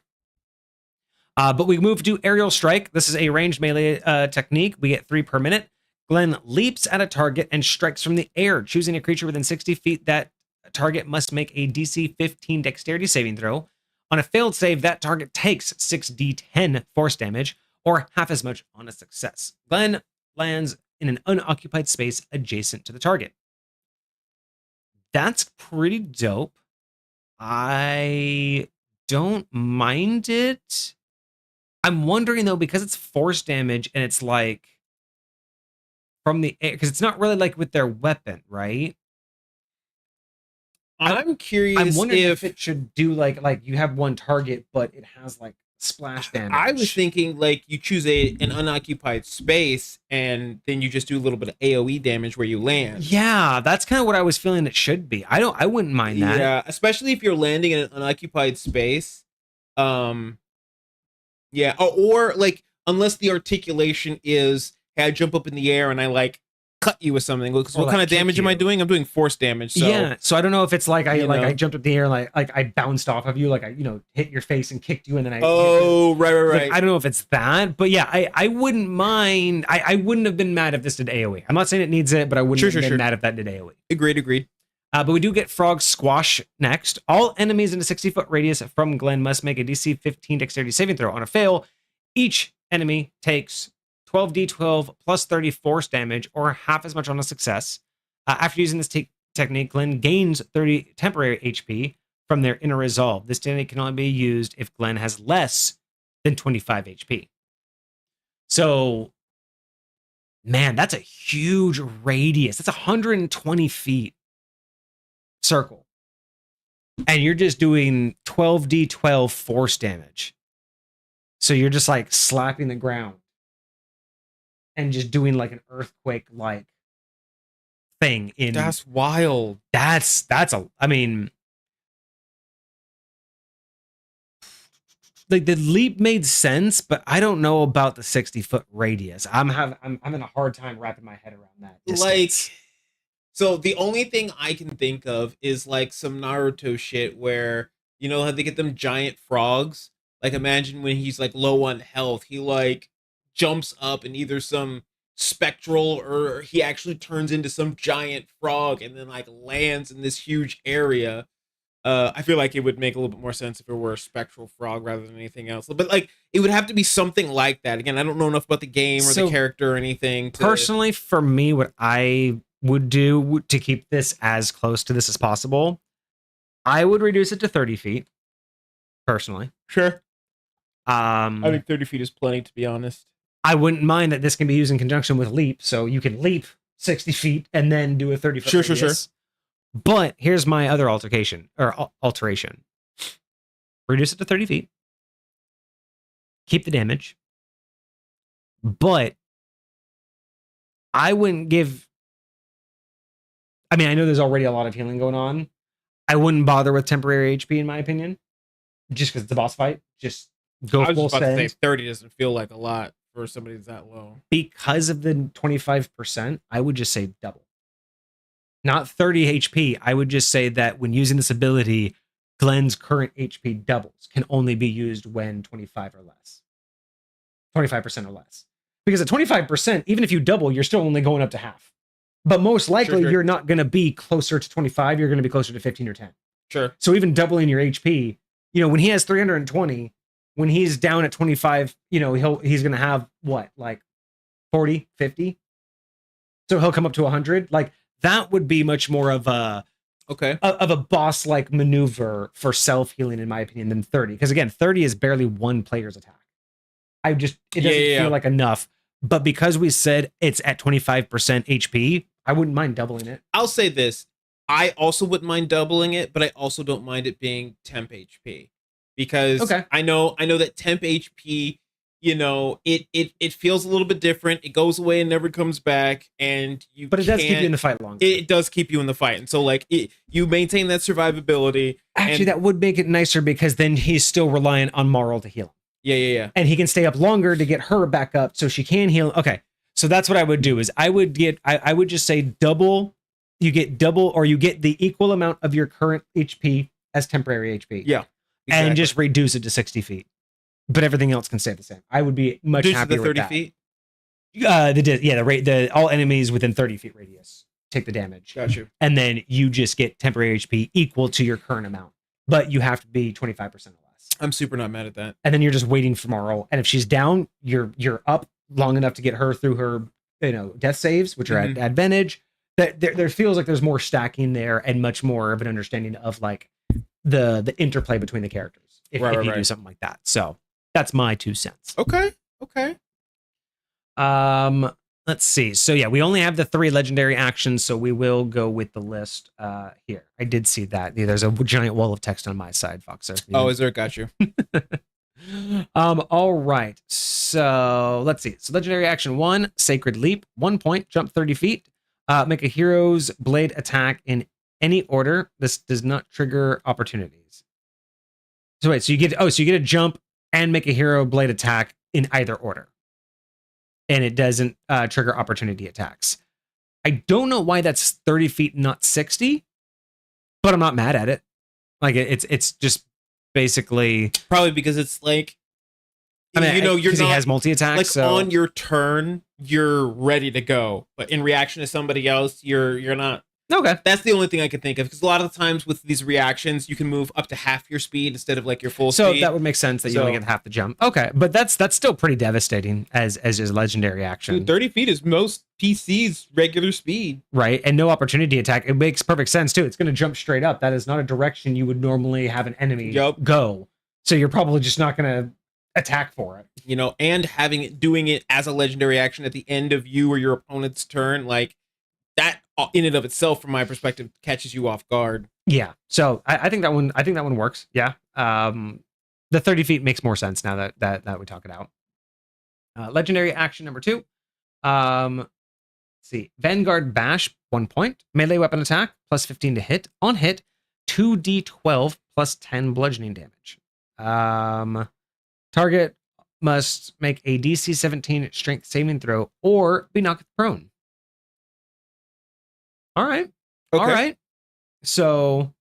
But we move to Aerial Strike. This is a ranged melee technique. We get 3 per minute. Glenn leaps at a target and strikes from the air, choosing a creature within 60 feet. That target must make a DC 15 dexterity saving throw. On a failed save, that target takes 6d10 force damage, or half as much on a success. Glenn lands in an unoccupied space adjacent to the target. That's pretty dope. I don't mind it. I'm wondering, though, because it's force damage and it's like from the air, because it's not really like with their weapon, right? I'm curious. I'm wondering if it should do like you have one target, but it has like splash damage. I was thinking like you choose an unoccupied space and then you just do a little bit of AoE damage where you land. Yeah, that's kind of what I was feeling it should be. I wouldn't mind that. Yeah, especially if you're landing in an unoccupied space. Yeah, or like unless the articulation is, hey, I jump up in the air and I like cut you with something. Because what kind of damage am I doing? I'm doing force damage. So, yeah, so I don't know if it's like I jumped up in the air, like I bounced off of you, like I hit your face and kicked you, and then I. Oh, right. Like, I don't know if it's that, but yeah, I wouldn't mind. I wouldn't have been mad if this did AoE. I'm not saying it needs it, but I wouldn't have been mad if that did AoE. Agreed. But we do get Frog Squash next. All enemies in a 60-foot radius from Glenn must make a DC 15 dexterity saving throw. On a fail, each enemy takes 12d12 plus 30 force damage, or half as much on a success. After using this technique, Glenn gains 30 temporary HP from their inner resolve. This technique can only be used if Glenn has less than 25 HP. So, man, that's a huge radius. That's 120 feet circle. And you're just doing 12d12 force damage. So you're just like slapping the ground and just doing like an earthquake like thing in. That's wild. I mean, like the leap made sense, but I don't know about the 60-foot radius. I'm having a hard time wrapping my head around that distance. Like, so the only thing I can think of is like some Naruto shit where, how they get them giant frogs. Like imagine when he's like low on health, he like jumps up and either some spectral or he actually turns into some giant frog and then like lands in this huge area. I feel like it would make a little bit more sense if it were a spectral frog rather than anything else. But like it would have to be something like that. Again, I don't know enough about the game or the character or anything. Personally, for me, what I would do to keep this as close to this as possible, I would reduce it to 30 feet. Personally. Sure. I think 30 feet is plenty, to be honest. I wouldn't mind that this can be used in conjunction with leap, so you can leap 60 feet and then do a 30-foot radius. Sure. But here's my other alteration. Reduce it to 30 feet. Keep the damage. But I wouldn't give... I mean, I know there's already a lot of healing going on. I wouldn't bother with temporary HP, in my opinion. Just because it's a boss fight. Just go full send. I was about to say 30 doesn't feel like a lot for somebody that's that low. Because of the 25%, I would just say double. Not 30 HP. I would just say that when using this ability, Glenn's current HP doubles. Can only be used when 25 or less. 25% or less. Because at 25%, even if you double, you're still only going up to half. But most likely, you're not going to be closer to 25. You're going to be closer to 15 or 10. Sure. So even doubling your HP, when he has 320, when he's down at 25, he's going to have what, like 40, 50? So he'll come up to 100. Like that would be much more of a boss like maneuver for self-healing, in my opinion, than 30. Because again, 30 is barely one player's attack. It doesn't feel like enough. But because we said it's at 25% HP, I wouldn't mind doubling it. I'll say this. I also wouldn't mind doubling it, but I also don't mind it being temp HP because I know that temp HP, it feels a little bit different. It goes away and never comes back, but it does keep you in the fight longer. It does keep you in the fight, and so like you maintain that survivability. Actually, that would make it nicer because then he's still reliant on Marl to heal him. Yeah. And he can stay up longer to get her back up so she can heal. Okay, so that's what I would do is I would just say double. You get double, or you get the equal amount of your current HP as temporary HP. Yeah. Exactly. And just reduce it to 60 feet. But everything else can stay the same. I would be much happier with that. 30 feet? The all enemies within 30 feet radius take the damage. Got you. And then you just get temporary HP equal to your current amount. But you have to be 25% or less. I'm super not mad at that. And then you're just waiting for Marl. And if she's down, you're up long enough to get her through her death saves, which are at advantage. That there feels like there's more stacking there and much more of an understanding of like the interplay between the characters if you do something like that. So that's my 2 cents. Okay. Let's see. So yeah, we only have the 3 legendary actions, so we will go with the list here. I did see that. There's a giant wall of text on my side, Foxer. Oh, is there? Got you. All right. So let's see. So legendary action 1, Sacred Leap, 1 point, jump 30 feet. Make a hero's blade attack in any order. This does not trigger opportunities. So wait, so you get a jump and make a hero blade attack in either order. And it doesn't trigger opportunity attacks. I don't know why that's 30 feet, not 60, but I'm not mad at it. Like it's just basically probably because it's like, you're not, he has multi-attacks. Like so on your turn, you're ready to go, but in reaction to somebody else, you're not. Okay, that's the only thing I could think of because a lot of the times with these reactions, you can move up to half your speed instead of like your full speed. So that would make sense that you only get half the jump. Okay, but that's still pretty devastating as his legendary action. Dude, 30 feet is most PC's regular speed, right? And no opportunity attack. It makes perfect sense too. It's going to jump straight up. That is not a direction you would normally have an enemy go. So you're probably just not going to attack for it. And doing it as a legendary action at the end of you or your opponent's turn, like that in and of itself, from my perspective, catches you off guard. Yeah. So I think that one works. Yeah. The 30 feet makes more sense now that we talk it out. Legendary action number 2. Let's see. Vanguard Bash, 1 point. Melee weapon attack, plus 15 to hit. On hit, 2d12 plus 10 bludgeoning damage. Target must make a DC 17 strength saving throw or be knocked prone. All right. Okay. All right. So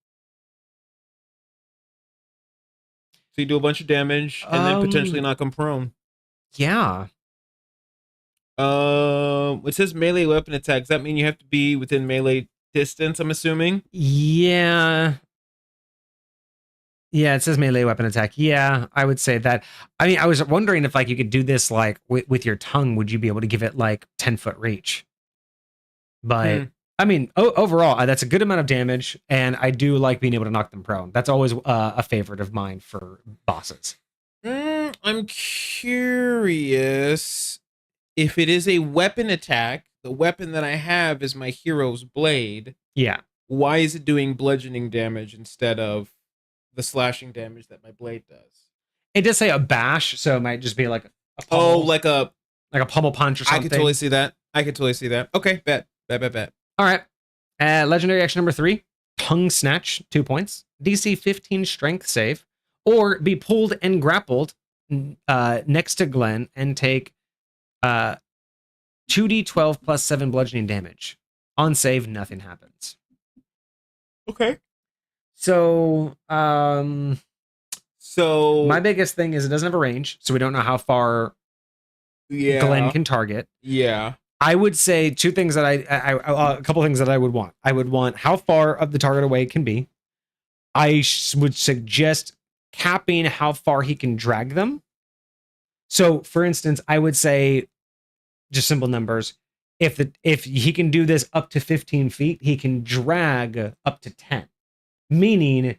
you do a bunch of damage and then potentially knock them prone. Yeah. It says melee weapon attack. Does that mean you have to be within melee distance, I'm assuming? Yeah. Yeah, it says melee weapon attack. Yeah, I would say that. I mean, I was wondering if like you could do this like with your tongue, would you be able to give it like 10-foot reach? But I mean, overall, that's a good amount of damage, and I do like being able to knock them prone. That's always a favorite of mine for bosses. I'm curious if it is a weapon attack. The weapon that I have is my hero's blade. Yeah. Why is it doing bludgeoning damage instead of the slashing damage that my blade does? It does say a bash, so it might just be like a pummel, like a pummel punch or something. I could totally see that. Okay, bet. All right. Legendary action number 3, tongue snatch, 2 points. DC 15 strength save, or be pulled and grappled next to Glenn and take 2d12 plus 7 bludgeoning damage. On save, nothing happens. Okay. So my biggest thing is it doesn't have a range, so we don't know how far Glenn can target. Yeah. I would say 2 things that a couple things that I would want. I would want how far of the target away it can be. I would suggest capping how far he can drag them. So, for instance, I would say just simple numbers. If he can do this up to 15 feet, he can drag up to 10. Meaning,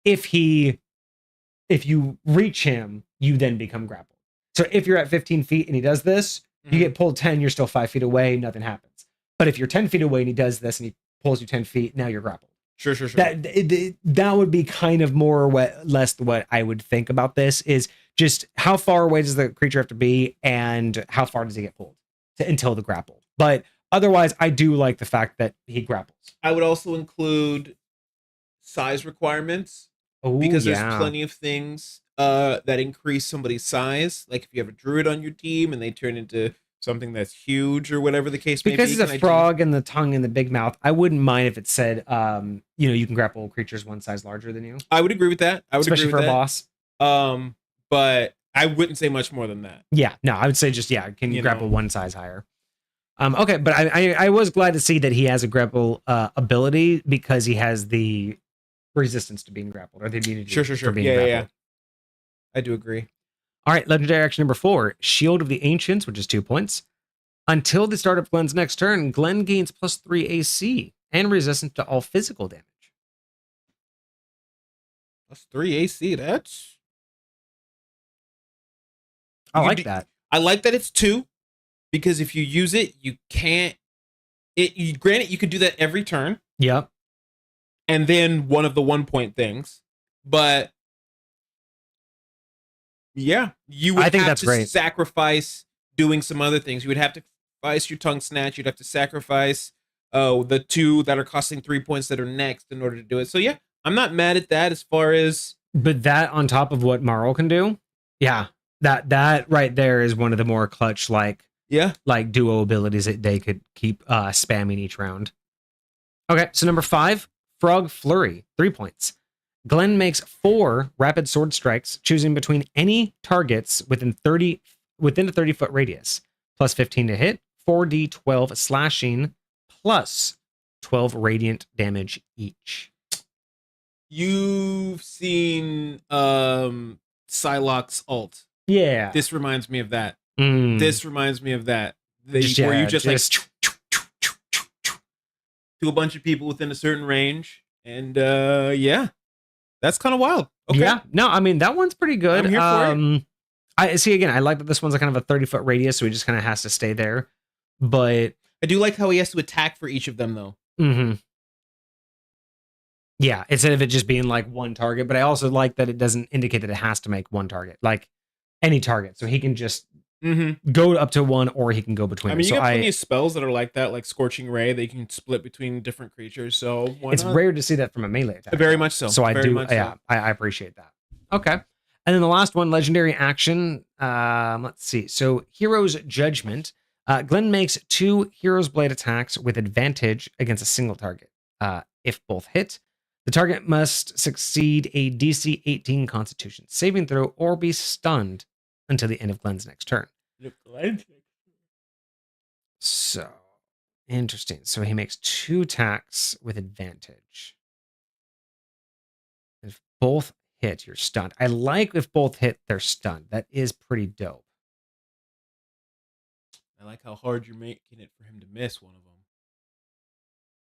if you reach him, you then become grappled. So if you're at 15 feet and he does this, you get pulled 10, you're still 5 feet away, nothing happens. But if you're 10 feet away and he does this and he pulls you 10 feet. Now you're grappled. Sure. That would be kind of more or less what I would think about this is just how far away does the creature have to be and how far does he get pulled until the grapple. But otherwise, I do like the fact that he grapples. I would also include size requirements because there's plenty of things that increase somebody's size. Like if you have a druid on your team and they turn into something that's huge or whatever the case may be. Because he's a frog and the tongue and the big mouth, I wouldn't mind if it said, you can grapple creatures one size larger than you. I would agree with that. Especially for a boss. But I wouldn't say much more than that. Yeah, no, I would say just, can you grapple one size higher? Okay, but I was glad to see that he has a grapple ability because he has the resistance to being grappled or the immunity for being grappled. Yeah. I do agree. All right, legendary action number 4, Shield of the Ancients, which is 2 points. Until the start of Glenn's next turn, Glenn gains +3 AC and resistance to all physical damage. +3 AC, that's... I like that. I like that it's 2, because if you use it, you can't... Granted, you could do that every turn. Yep. And then one of the 1-point things. But... yeah, you would have to sacrifice doing some other things. You would have to sacrifice your tongue snatch. You'd have to sacrifice the 2 that are costing 3 points that are next in order to do it. So yeah, I'm not mad at that as far as... But that on top of what Marl can do, that right there is one of the more clutch like duo abilities that they could keep spamming each round. Okay, so number 5, Frog Flurry, 3 points. Glenn makes 4 rapid sword strikes, choosing between any targets within a 30-foot radius. +15 to hit, 4d12 slashing, plus 12 radiant damage each. You've seen Psylocke's ult. Yeah. This reminds me of that. This reminds me of that. Where you just like to a bunch of people within a certain range. And that's kind of wild. Okay. Yeah. No, I mean, that one's pretty good. I'm here for it. I see, again, I like that this one's a kind of a 30-foot radius, so he just kind of has to stay there. But I do like how he has to attack for each of them, though. Mm-hmm. Yeah, instead of it just being like one target. But I also like that it doesn't indicate that it has to make one target, like any target. So he can just go up to one, or he can go between. I mean, you got plenty of spells that are like that, like Scorching Ray. They can split between different creatures. So it's rare to see that from a melee attack. Very much so. So I appreciate that. Okay. And then the last one, legendary action. Let's see. So Hero's Judgment. Glenn makes 2 Hero's Blade attacks with advantage against a single target. If both hit, the target must succeed a DC 18 Constitution saving throw or be stunned until the end of Glenn's next turn. So, interesting. So he makes 2 attacks with advantage. If both hit, you're stunned. I like if both hit, they're stunned. That is pretty dope. I like how hard you're making it for him to miss one of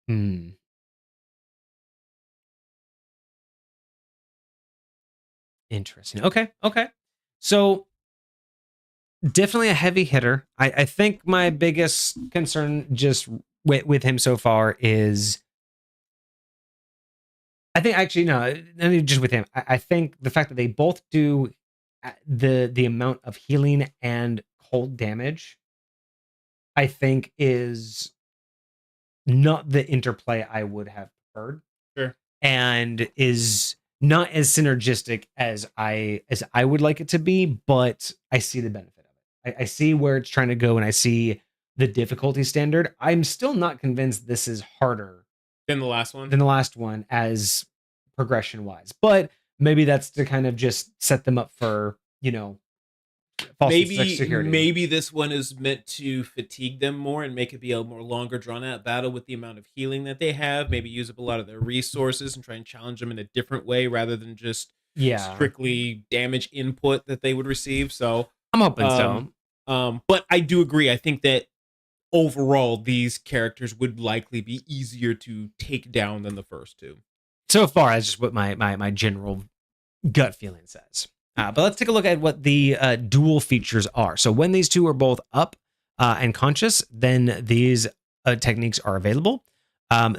them. Interesting. Okay. So definitely a heavy hitter. I think my biggest concern just with him so far is, I think actually, no, just with him. I think the fact that they both do the amount of healing and cold damage, I think is not the interplay I would have preferred. Sure. And is not as synergistic as I would like it to be, but I see the benefit of it. I see where it's trying to go, and I see the difficulty standard. I'm still not convinced this is harder than the last one. As progression wise, but maybe that's to kind of just set them up for, false security. Maybe this one is meant to fatigue them more and make it be a more longer drawn out battle with the amount of healing that they have. Maybe use up a lot of their resources and try and challenge them in a different way rather than just strictly damage input that they would receive. So I'm hoping so. But I do agree. I think that overall these characters would likely be easier to take down than the first 2. So far, that's just what my general gut feeling says. But let's take a look at what the dual features are. So when these 2 are both up and conscious, then these techniques are available.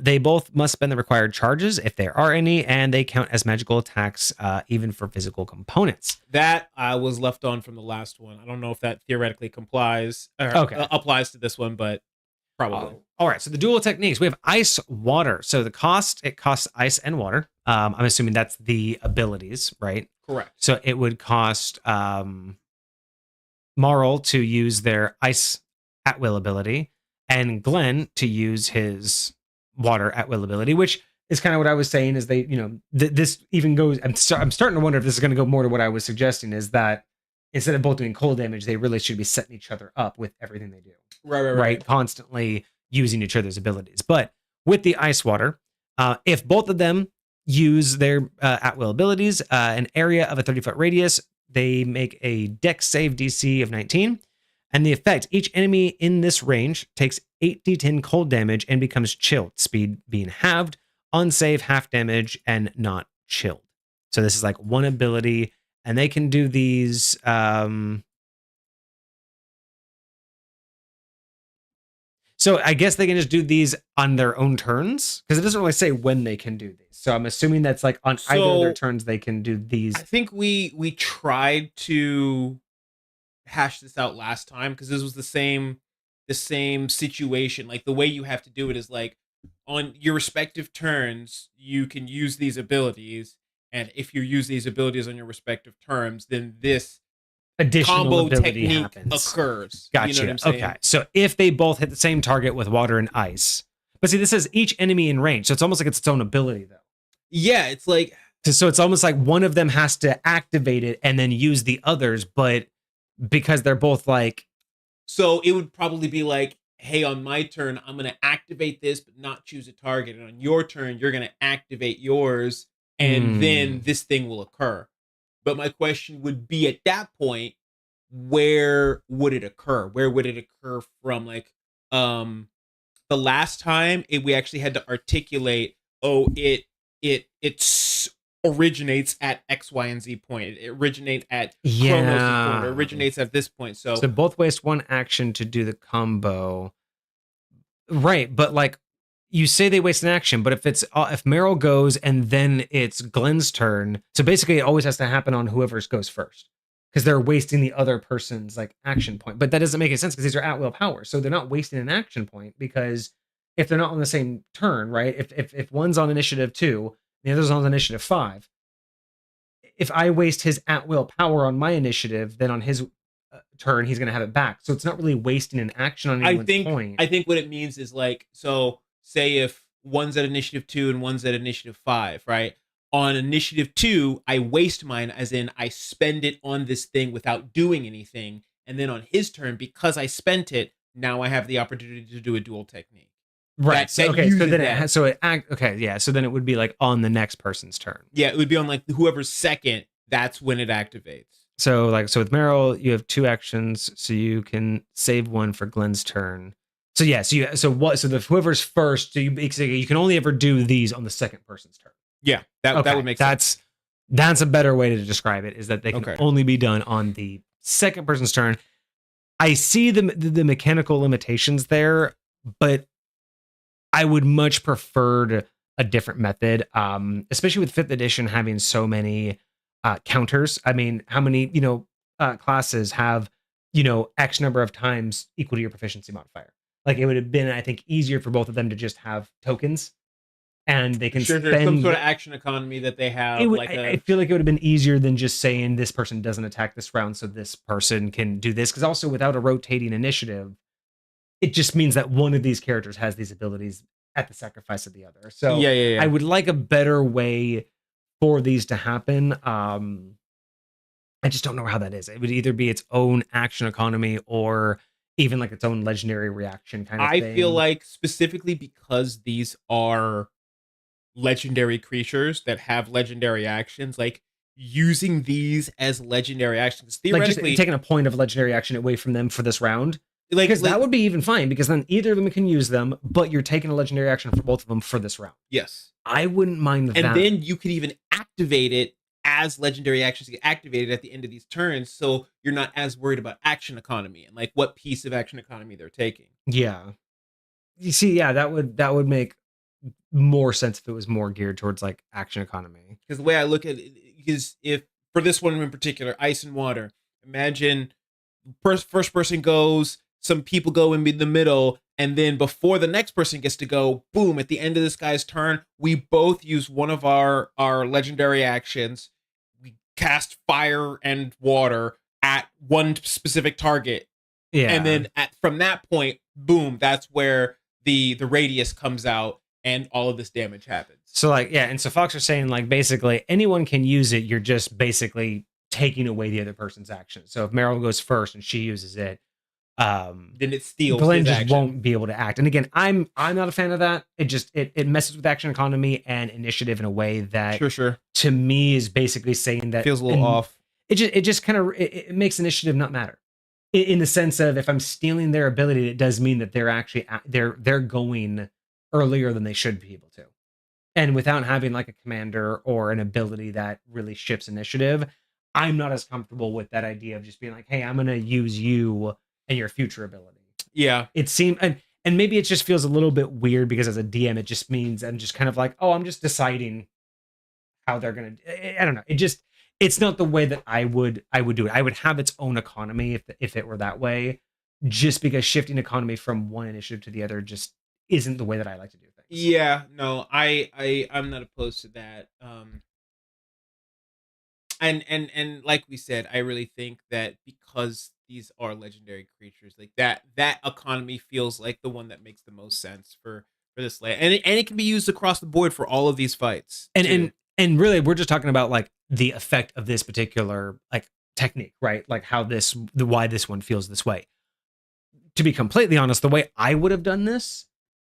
They both must spend the required charges if there are any, and they count as magical attacks even for physical components. That I was left on from the last one. I don't know if that theoretically applies to this one, but probably. All right, so the dual techniques. We have ice, water. So it costs ice and water. I'm assuming that's the abilities, right? Correct. So it would cost Marl to use their ice at will ability, and Glenn to use his water at will ability, which is kind of what I was saying. Is they, this even goes. I'm starting to wonder if this is going to go more to what I was suggesting. Is that instead of both doing cold damage, they really should be setting each other up with everything they do. Right. Constantly using each other's abilities. But with the ice water, if both of them use their at will abilities, an area of a 30-foot radius, they make a dex save DC of 19. And the effect, each enemy in this range takes 8d10 cold damage and becomes chilled, speed being halved, on save half damage, and not chilled. So this is like one ability, and they can do these. So I guess they can just do these on their own turns, because it doesn't really say when they can do these. So I'm assuming that's like on either of their turns they can do these. I think we tried to hash this out last time because this was the same situation. Like the way you have to do it is like on your respective turns you can use these abilities, and if you use these abilities on your respective turns, then this additional combo ability technique happens. Occurs. Gotcha. You know what I'm saying? Okay, so if they both hit the same target with water and ice, but see, this says each enemy in range, so it's almost like it's its own ability though. Yeah, it's like, so it's almost like one of them has to activate it and then use the others, but because they're both like, so it would probably be like, hey, on my turn I'm going to activate this but not choose a target, and on your turn you're going to activate yours, and then this thing will occur. But my question would be, at that point, where would it occur? Where would it occur from? Like, the last time we actually had to articulate, it originates at X, Y, and Z point. It originates at Chronos' point. It originates at this point. So both waste one action to do the combo. Right, but like you say they waste an action, but if Meryl goes and then it's Glenn's turn, so basically it always has to happen on whoever goes first, because they're wasting the other person's like action point. But that doesn't make any sense because these are at will powers, so they're not wasting an action point, because if they're not on the same turn, right? If one's on initiative 2, the other's on initiative 5, if I waste his at will power on my initiative, then on his turn he's going to have it back. So it's not really wasting an action on anyone's point. I think what it means is like, so say if one's at initiative 2 and one's at initiative 5, right? On initiative 2, I waste mine, as in I spend it on this thing without doing anything, and then on his turn, because I spent it, now I have the opportunity to do a dual technique. Right. So then so then it would be like on the next person's turn. Yeah, it would be on like whoever's second. That's when it activates. So with Meryl, you have 2 actions, so you can save one for Glenn's turn. So yeah, whoever's first, so you can only ever do these on the second person's turn. Yeah, that would make sense. That's a better way to describe it, is that they can only be done on the second person's turn. I see the mechanical limitations there, but I would much prefer a different method, especially with 5th edition having so many counters. I mean, how many classes have X number of times equal to your proficiency modifier? Like, it would have been, I think, easier for both of them to just have tokens, and they can spend some sort of action economy that they have. I feel like it would have been easier than just saying this person doesn't attack this round, so this person can do this. Because also, without a rotating initiative, it just means that one of these characters has these abilities at the sacrifice of the other. So yeah. I would like a better way for these to happen. I just don't know how that is. It would either be its own action economy or even like its own legendary reaction kind of thing. I feel like specifically because these are legendary creatures that have legendary actions, like using these as legendary actions, theoretically, like just taking a point of legendary action away from them for this round. Because that would be even fine, because then either of them can use them, but you're taking a legendary action for both of them for this round. Yes. I wouldn't mind that. And then you could even activate it as legendary actions get activated at the end of these turns, so you're not as worried about action economy and like what piece of action economy they're taking. Yeah. You see, yeah, that would make more sense if it was more geared towards like action economy. Because the way I look at it is, if for this one in particular, ice and water, imagine first person goes, some people go in the middle, and then before the next person gets to go, boom, at the end of this guy's turn, we both use one of our legendary actions. We cast fire and water at one specific target. Yeah. And then from that point, boom, that's where the radius comes out and all of this damage happens. So like, yeah, and so Fox are saying like basically anyone can use it, you're just basically taking away the other person's action. So if Meryl goes first and she uses it, then it steals Glenn just won't be able to act. And again, I'm not a fan of that. It messes with action economy and initiative in a way that sure to me is basically saying that feels a little off. It just kind of it makes initiative not matter. In the sense of if I'm stealing their ability, it does mean that they're actually they're going earlier than they should be able to. And without having like a commander or an ability that really shifts initiative, I'm not as comfortable with that idea of just being like, hey, I'm going to use you and your future ability. Yeah. It seemed, and maybe it just feels a little bit weird because as a DM, it just means I'm just kind of like, oh, I'm just deciding how they're going to, I don't know. It's not the way that I would do it. I would have its own economy if it were that way, just because shifting economy from one initiative to the other just isn't the way that I like to do things. Yeah, no, I'm not opposed to that. And like we said, I really think that because these are legendary creatures, like that economy feels like the one that makes the most sense for this land, and it can be used across the board for all of these fights. And really, we're just talking about like the effect of this particular like technique, right? Like why this one feels this way. To be completely honest, the way I would have done this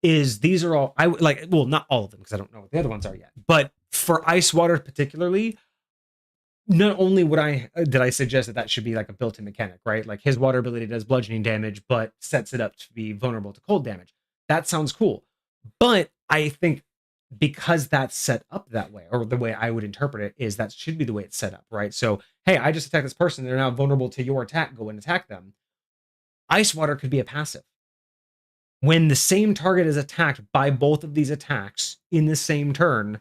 is these are all not all of them because I don't know what the other ones are yet, but for ice water particularly, not only did I suggest that should be like a built-in mechanic, right? Like his water ability does bludgeoning damage, but sets it up to be vulnerable to cold damage. That sounds cool. But I think because that's set up that way, or the way I would interpret it is that should be the way it's set up, right? So, hey, I just attacked this person. They're now vulnerable to your attack. Go and attack them. Ice water could be a passive. When the same target is attacked by both of these attacks in the same turn,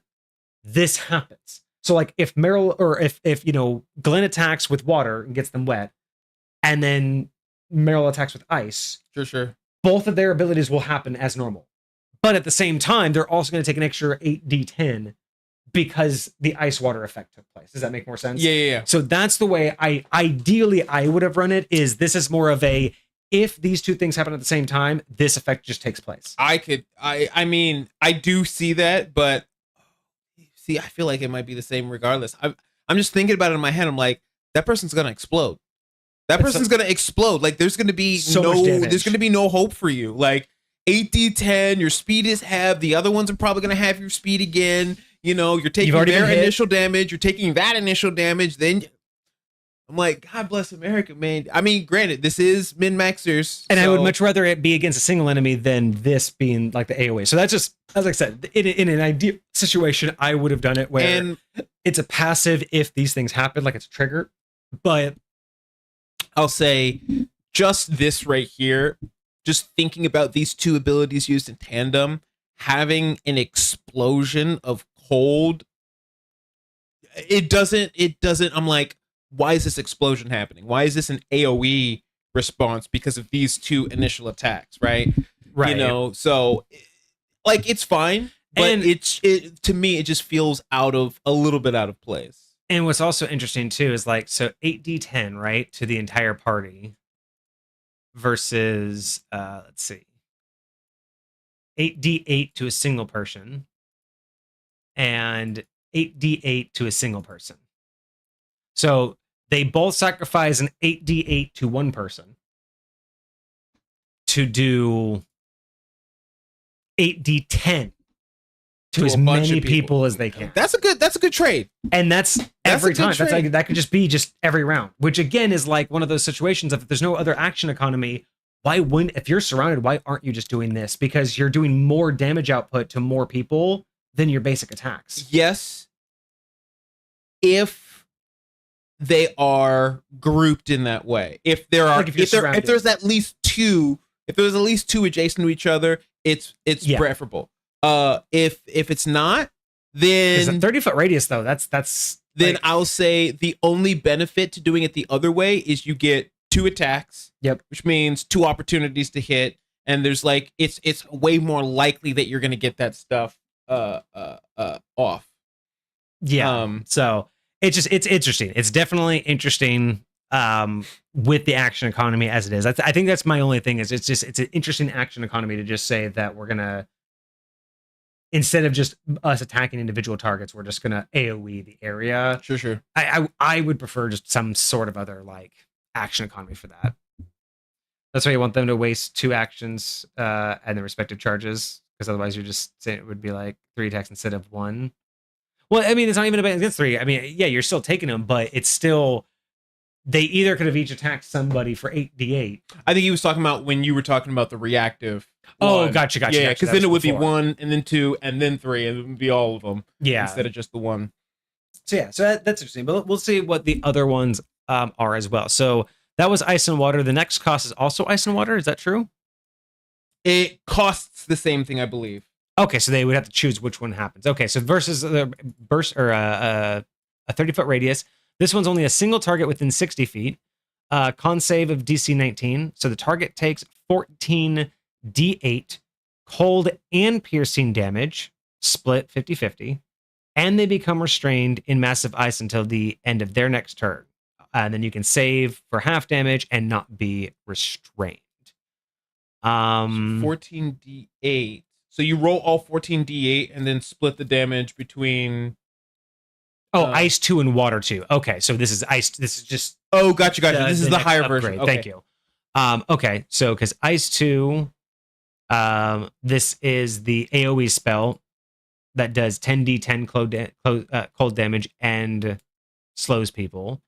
this happens. So like if Meryl or if Glenn attacks with water and gets them wet, and then Meryl attacks with ice, sure, both of their abilities will happen as normal. But at the same time, they're also going to take an extra 8d10 because the ice water effect took place. Does that make more sense? Yeah. So that's the way ideally I would have run it. Is this is more of a, if these two things happen at the same time, this effect just takes place. I mean, I do see that, but I feel like it might be the same regardless. I'm just thinking about it in my head. I'm like, that person's going to explode. That person's going to explode. Like there's going to be there's going to be no hope for you. Like 8d10, your speed is halved. The other ones are probably going to have your speed again. You're taking their initial damage. You're taking that initial damage. Then I'm like, God bless America, man. I mean, granted, this is min-maxers. And I would much rather it be against a single enemy than this being like the AoE. So that's just, as I said, in an ideal situation, I would have done it where it's a passive if these things happen, like it's a trigger. But I'll say just this right here, just thinking about these two abilities used in tandem, having an explosion of cold, it doesn't, I'm like, why is this explosion happening? Why is this an AoE response because of these two initial attacks, right? Right. So like it's fine, but and it to me it just feels a little bit out of place. And what's also interesting too is like, so 8d10, right, to the entire party versus let's see, 8d8 to a single person and 8d8 to a single person. So they both sacrifice an 8d8 to one person to do 8d10 to as many people as they can. That's a good trade. And that's every time. That's like, that could just be just every round, which again is like one of those situations of if there's no other action economy, if you're surrounded, why aren't you just doing this? Because you're doing more damage output to more people than your basic attacks. Yes. If they are grouped in that way. If there's at least two adjacent to each other, it's preferable. If it's not, then it's a 30-foot radius though. That's then like, I'll say the only benefit to doing it the other way is you get 2 attacks. Yep. Which means 2 opportunities to hit, and there's like it's way more likely that you're gonna get that stuff off. Yeah. So it's interesting. It's definitely interesting with the action economy as it is. I think that's my only thing is it's an interesting action economy to just say that we're gonna, instead of just us attacking individual targets, we're just gonna AoE the area. Sure. I would prefer just some sort of other like action economy for that. That's why you want them to waste 2 actions and the respective charges, because otherwise you're just saying it would be like 3 attacks instead of 1. Well, I mean, it's not even against 3. I mean, yeah, you're still taking them, but it's still, they either could have each attacked somebody for 8d8. I think he was talking about when you were talking about the reactive. Oh, one. gotcha. Yeah, because then it would be 1 and then 2 and then 3, and it would be all of them. Yeah, instead of just the 1. So yeah, so that's interesting. But we'll see what the other ones are as well. So that was ice and water. The next cost is also ice and water. Is that true? It costs the same thing, I believe. Okay, so they would have to choose which one happens. Okay, so versus the burst or a 30-foot radius. This one's only a single target within 60 feet. Con save of DC 19. So the target takes 14 D8 cold and piercing damage, split 50-50, and they become restrained in massive ice until the end of their next turn. And then you can save for half damage and not be restrained. 14 D8. So you roll all 14 D8 and then split the damage between. Ice 2 and water 2. Okay, so this is ice. This is just. Oh, gotcha. This is the higher upgrade version. Okay. Thank you. Okay, so because ice 2, this is the AoE spell that does 10d10 cold damage and slows people.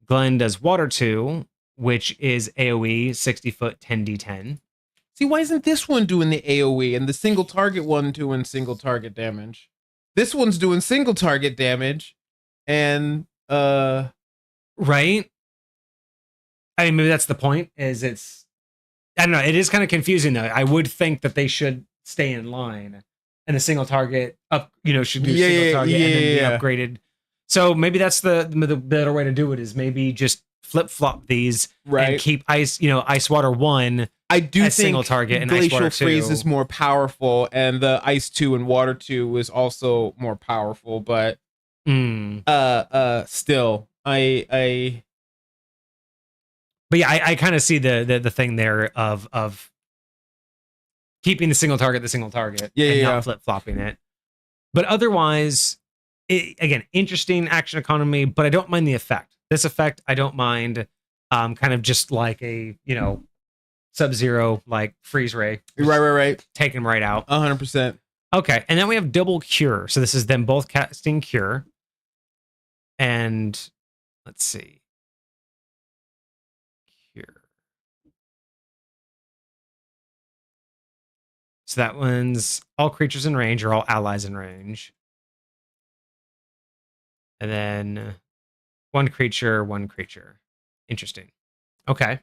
Glenn does water 2, which is AoE 60 foot 10d10. See, why isn't this one doing the AoE and the single target one doing single target damage? This one's doing single target damage and right? I mean, maybe that's the point, is it's, I don't know, it is kind of confusing though. I would think that they should stay in line and the single target up, should do single target and then be upgraded. So maybe that's the better way to do it, is maybe just flip-flop these and keep ice water 1. I do think single target and Glacial ice water 2 Freeze is more powerful, and the ice 2 and water 2 is also more powerful, but still I but yeah, I kind of see the thing there of keeping the single target and not flip-flopping it. But otherwise, again, interesting action economy, but I don't mind the effect. This effect I don't mind, kind of just like a Sub-Zero like freeze ray. Right. Take him right out. 100%. Okay, and then we have double cure. So this is them both casting cure. And let's see. Cure. So that one's all creatures in range or all allies in range. And then one creature. Interesting. Okay.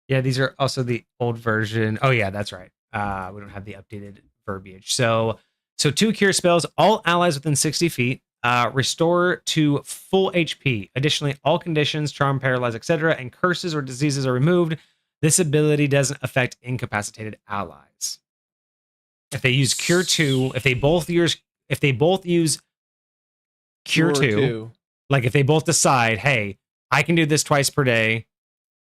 Yeah, these are also the old version. Oh yeah, that's right. We don't have the updated verbiage. So 2 cure spells, all allies within 60 feet, restore to full HP. Additionally, all conditions, charm, paralyze, etc., and curses or diseases are removed. This ability doesn't affect incapacitated allies. If they use cure 2, if they both use cure 2, like if they both decide, hey, I can do this twice per day.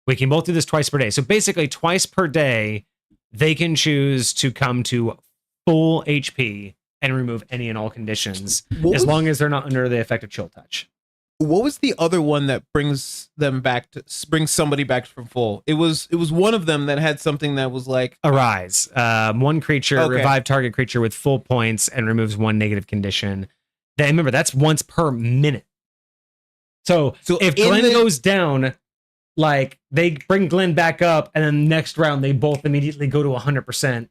We can both do this twice per day. So basically, twice per day, they can choose to come to full HP and remove any and all conditions, as long as they're not under the effect of Chill Touch. What was the other one that brings somebody back from full? It was one of them that had something that was like Arise. One creature, revive target creature with full points and removes 1 negative condition. Then remember, that's once per minute. So if Glenn goes down, like they bring Glenn back up, and then next round they both immediately go to 100%.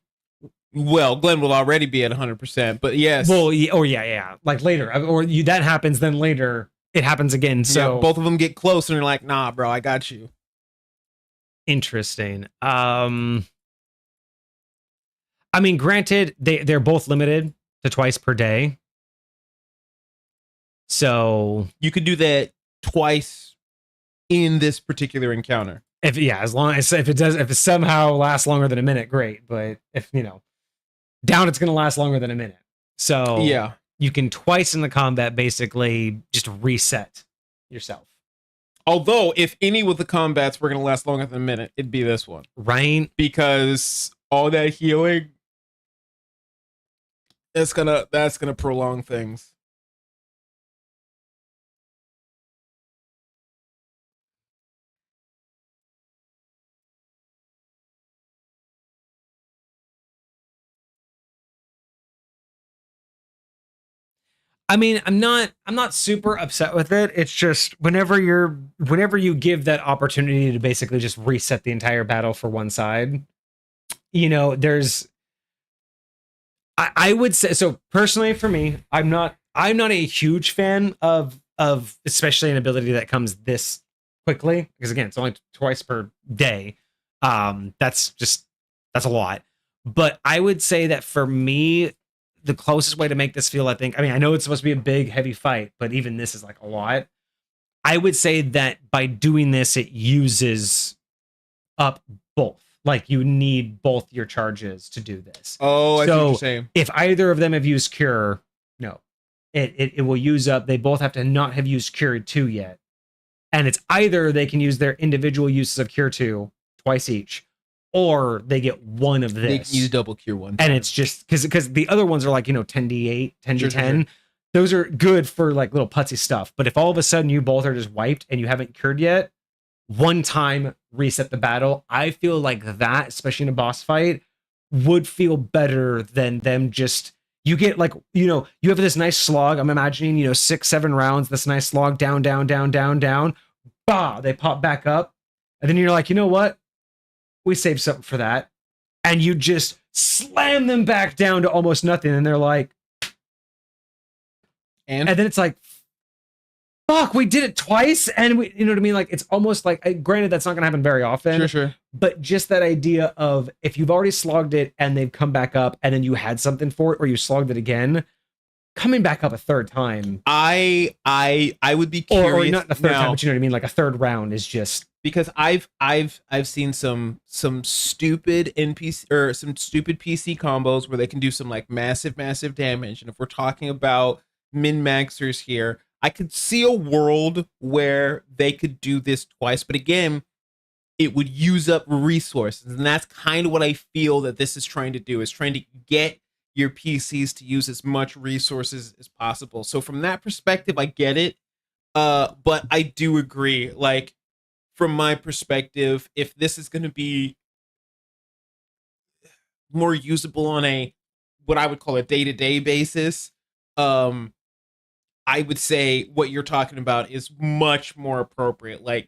Well, Glenn will already be at 100%, but yes. Well, yeah. Like later, that happens, then later it happens again. So both of them get close, and you're like, "Nah, bro, I got you." Interesting. I I mean, granted, they're both limited to twice per day. So you could do that twice in this particular encounter. If it somehow lasts longer than a minute, great. But if down, it's gonna last longer than a minute. So yeah, you can twice in the combat basically just reset yourself. Although, if any with the combats were gonna last longer than a minute, it'd be this one, right? Because all that healing, that's gonna prolong things. I mean, I'm not super upset with it. It's just whenever you give that opportunity to basically just reset the entire battle for one side, there's I would say, so personally for me, I'm not a huge fan of especially an ability that comes this quickly, because again, it's only twice per day. That's a lot. But I would say that for me, the closest way to make this feel, I know it's supposed to be a big, heavy fight, but even this is like a lot. I would say that by doing this, it uses up both. Like, you need both your charges to do this. Oh, I see what you're saying. If either of them have used Cure, no, it will use up. They both have to not have used Cure 2 yet. And it's either they can use their individual uses of Cure 2 twice each, or they get one of this. They can use double Cure 1 time. And it's just because the other ones are like, 10d8, 10d10. Sure. Those are good for like little putsy stuff. But if all of a sudden you both are just wiped and you haven't cured yet, one time reset the battle, I feel like that, especially in a boss fight, would feel better than them just, you get like, you have this nice slog. I'm imagining, 6-7 rounds, this nice slog, down, bah, they pop back up. And then you're like, you know what? We saved something for that. And you just slam them back down to almost nothing. And they're like, and then it's like, fuck, we did it twice. And we, you know what I mean? Like, it's almost like, granted, that's not going to happen very often. Sure. But just that idea of, if you've already slogged it and they've come back up and then you had something for it, or you slogged it again, coming back up a third time. I would be curious. Or not the third time, but you know what I mean? Like, a third round is just, because I've seen some stupid NPC or some stupid PC combos where they can do some like massive damage. And if we're talking about min-maxers here, I could see a world where they could do this twice, but again, it would use up resources. And that's kind of what I feel that this is trying to do, is trying to get your PCs to use as much resources as possible. So from that perspective, I get it. But I do agree, like, from my perspective, if this is going to be more usable on a, what I would call a day-to-day basis, I would say what you're talking about is much more appropriate. Like,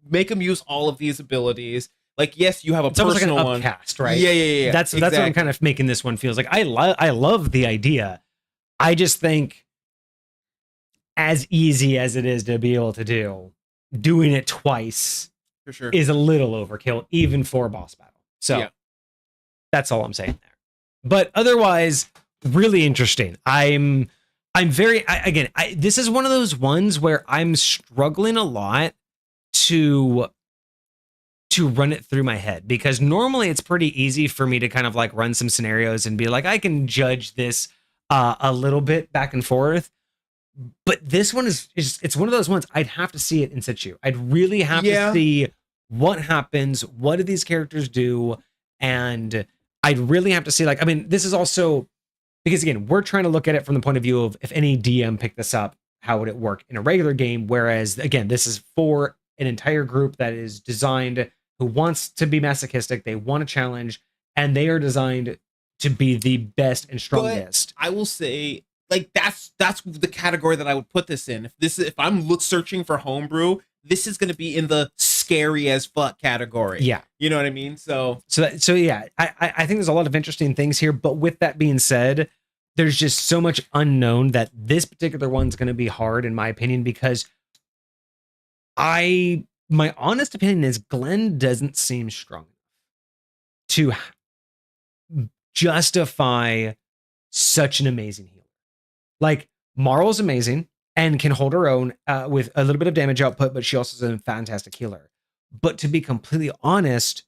make them use all of these abilities. Like, yes, you have a personal like an one. Upcast, right? Yeah. That's what I'm kind of making this one feels like. I love the idea. I just think, as easy as it is to be able to do, doing it twice for sure is a little overkill, even for a boss battle. So that's all I'm saying there. But otherwise, really interesting. I'm very, this is one of those ones where I'm struggling a lot to run it through my head, because normally it's pretty easy for me to kind of like run some scenarios and be like, I can judge this a little bit back and forth. But this one is it's one of those ones I'd have to see it in situ. I'd really have to see what happens, what do these characters do, and I'd really have to see, like, I mean, this is also, because again, we're trying to look at it from the point of view of, if any DM picked this up, how would it work in a regular game? Whereas, again, this is for an entire group that is designed, who wants to be masochistic, they want a challenge, and they are designed to be the best and strongest. But I will say, like, that's the category that I would put this in. If I'm searching for homebrew, this is going to be in the scary as fuck category. Yeah, you know what I mean. So yeah, I think there's a lot of interesting things here. But with that being said, there's just so much unknown that this particular one's going to be hard, in my opinion, because my honest opinion is Glenn doesn't seem strong to justify such an amazing healer. Like, Marl's amazing and can hold her own with a little bit of damage output, but she also is a fantastic healer. But to be completely honest,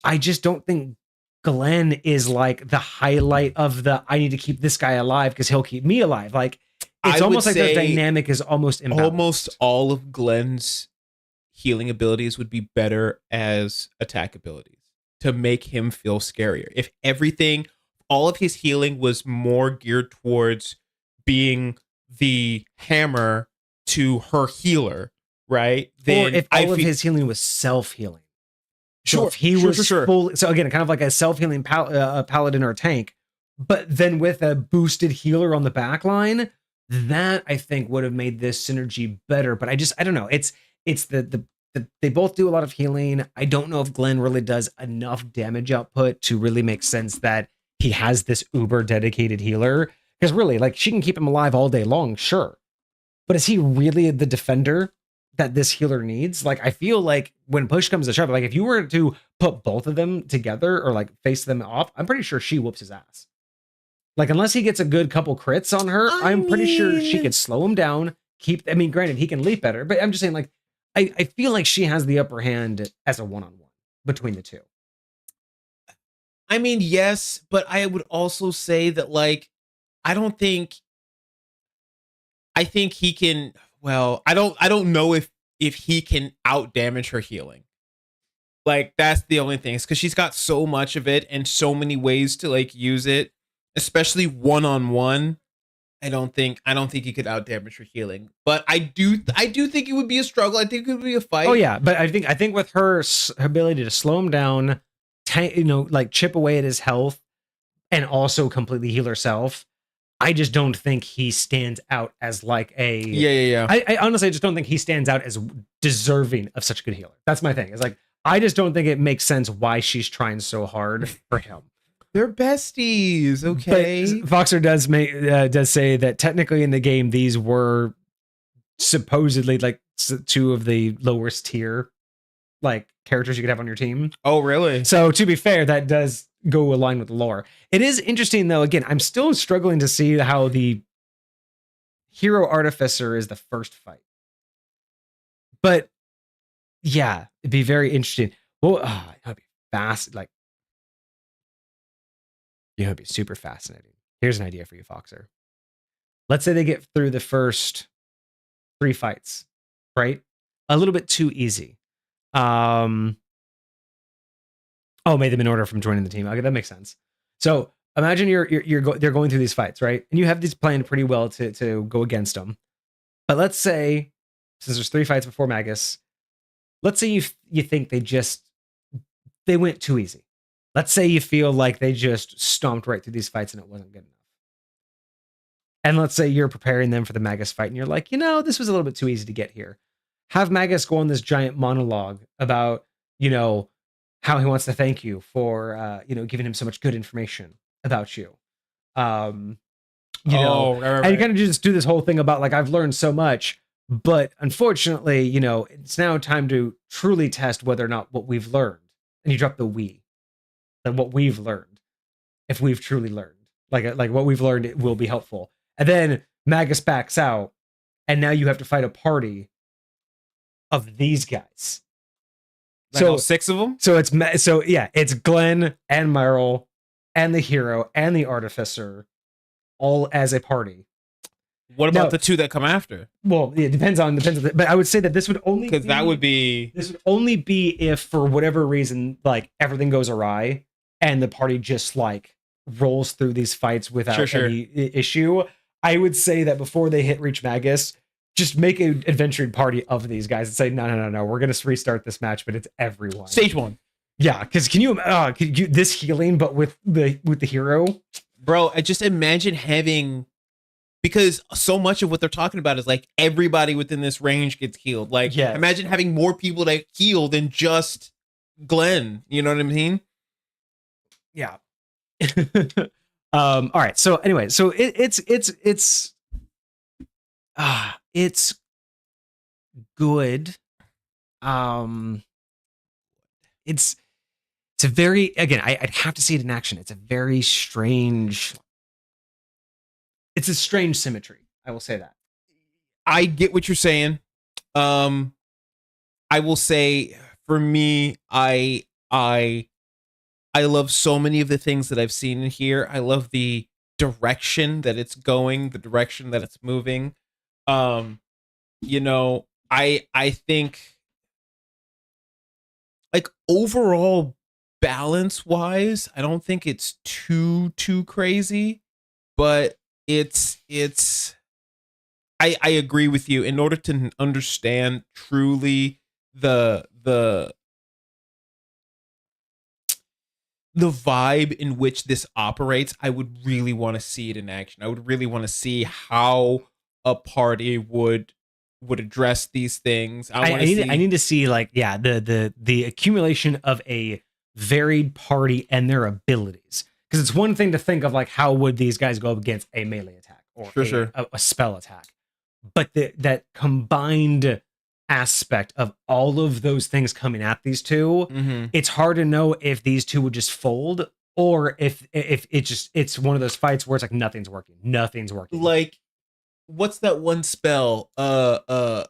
I just don't think Glenn is like the highlight of the I need to keep this guy alive because he'll keep me alive. Like, it's almost like their dynamic is almost imbalanced. Almost all of Glenn's healing abilities would be better as attack abilities to make him feel scarier. If everything, all of his healing was more geared towards being the hammer to her healer, right? Then or if all of his healing was self-healing. So if he was full, so again, kind of like a self-healing paladin or tank, but then with a boosted healer on the back line, that I think would have made this synergy better. But I don't know. It's the they both do a lot of healing. I don't know if Glenn really does enough damage output to really make sense that he has this uber dedicated healer. Because really, like, she can keep him alive all day long, sure. But is he really the defender that this healer needs? Like, I feel like when push comes to shove, like, if you were to put both of them together or like face them off, I'm pretty sure she whoops his ass. Like, unless he gets a good couple crits on her, I'm pretty sure she could slow him down. Granted, he can leap better, but I'm just saying, like, I feel like she has the upper hand as a one-on-one between the two. I mean, yes, but I would also say that, like, I think he can, well, I don't know if he can out damage her healing. Like, that's the only thing. It's because she's got so much of it and so many ways to, like, use it, especially one-on-one. I don't think he could out damage her healing. But I do think it would be a struggle. I think it would be a fight. Oh yeah, but I think with her ability to slow him down, like chip away at his health and also completely heal herself, I just don't think he stands out as like a yeah. I honestly just don't think he stands out as deserving of such a good healer. That's my thing. It's like, I just don't think it makes sense why she's trying so hard for him. They're besties, okay? But Foxer does say that technically in the game these were supposedly like two of the lowest tier like characters you could have on your team. Oh, really? So to be fair, that does go align with the lore. It is interesting though. Again, I'm still struggling to see how the hero artificer is the first fight. But yeah, it'd be very interesting. Well, it'd be fast. Like, it'd be super fascinating. Here's an idea for you, Foxer. Let's say they get through the first 3 fights, right? A little bit too easy. Made them in order from joining the team. Okay, that makes sense. So imagine they're going through these fights, right? And you have these planned pretty well to go against them. But let's say, since there's 3 fights before Magus, let's say you think they went too easy. Let's say you feel like they just stomped right through these fights and it wasn't good enough. And let's say you're preparing them for the Magus fight and you're like, this was a little bit too easy to get here. Have Magus go on this giant monologue about, how he wants to thank you for, giving him so much good information about you. Right. And you kind of just do this whole thing about like, I've learned so much, but unfortunately, it's now time to truly test whether or not what we've learned. And you drop the we. Like, what we've learned, if we've truly learned, like what we've learned, it will be helpful. And then Magus backs out, and now you have to fight a party of these guys. Like all 6 of them. So it's Glenn and Meryl and the hero and the artificer, all as a party. What about the 2 that come after? Well, it depends on but I would say that this would only because that would be if for whatever reason like everything goes awry and the party just like rolls through these fights without any issue. I would say that before they reach Magus, just make an adventuring party of these guys and say, no, we're gonna restart this match, but it's everyone. Stage 1. Yeah, because can you this healing, but with the hero, bro? I just imagine having. Because so much of what they're talking about is like everybody within this range gets healed. Like, imagine having more people that heal than just Glenn. You know what I mean? Yeah. All right. So anyway, so it's good. It's It's a very, again, I'd have to see it in action. It's a very strange. It's a strange symmetry. I will say that. I get what you're saying. I will say for me, I love so many of the things that I've seen in here. I love the direction that it's going, the direction that it's moving. You know, I think like overall balance wise, I don't think it's too crazy, but it's I agree with you. In order to understand truly the vibe in which this operates, I would really want to see it in action. I would really want to see how a party would address these things. I need to see like, yeah, the accumulation of a varied party and their abilities. Because it's one thing to think of like, how would these guys go up against a melee attack or a spell attack? But that combined aspect of all of those things coming at these two, it's hard to know if these two would just fold or if it's one of those fights where it's like nothing's working. Like, what's that one spell? Is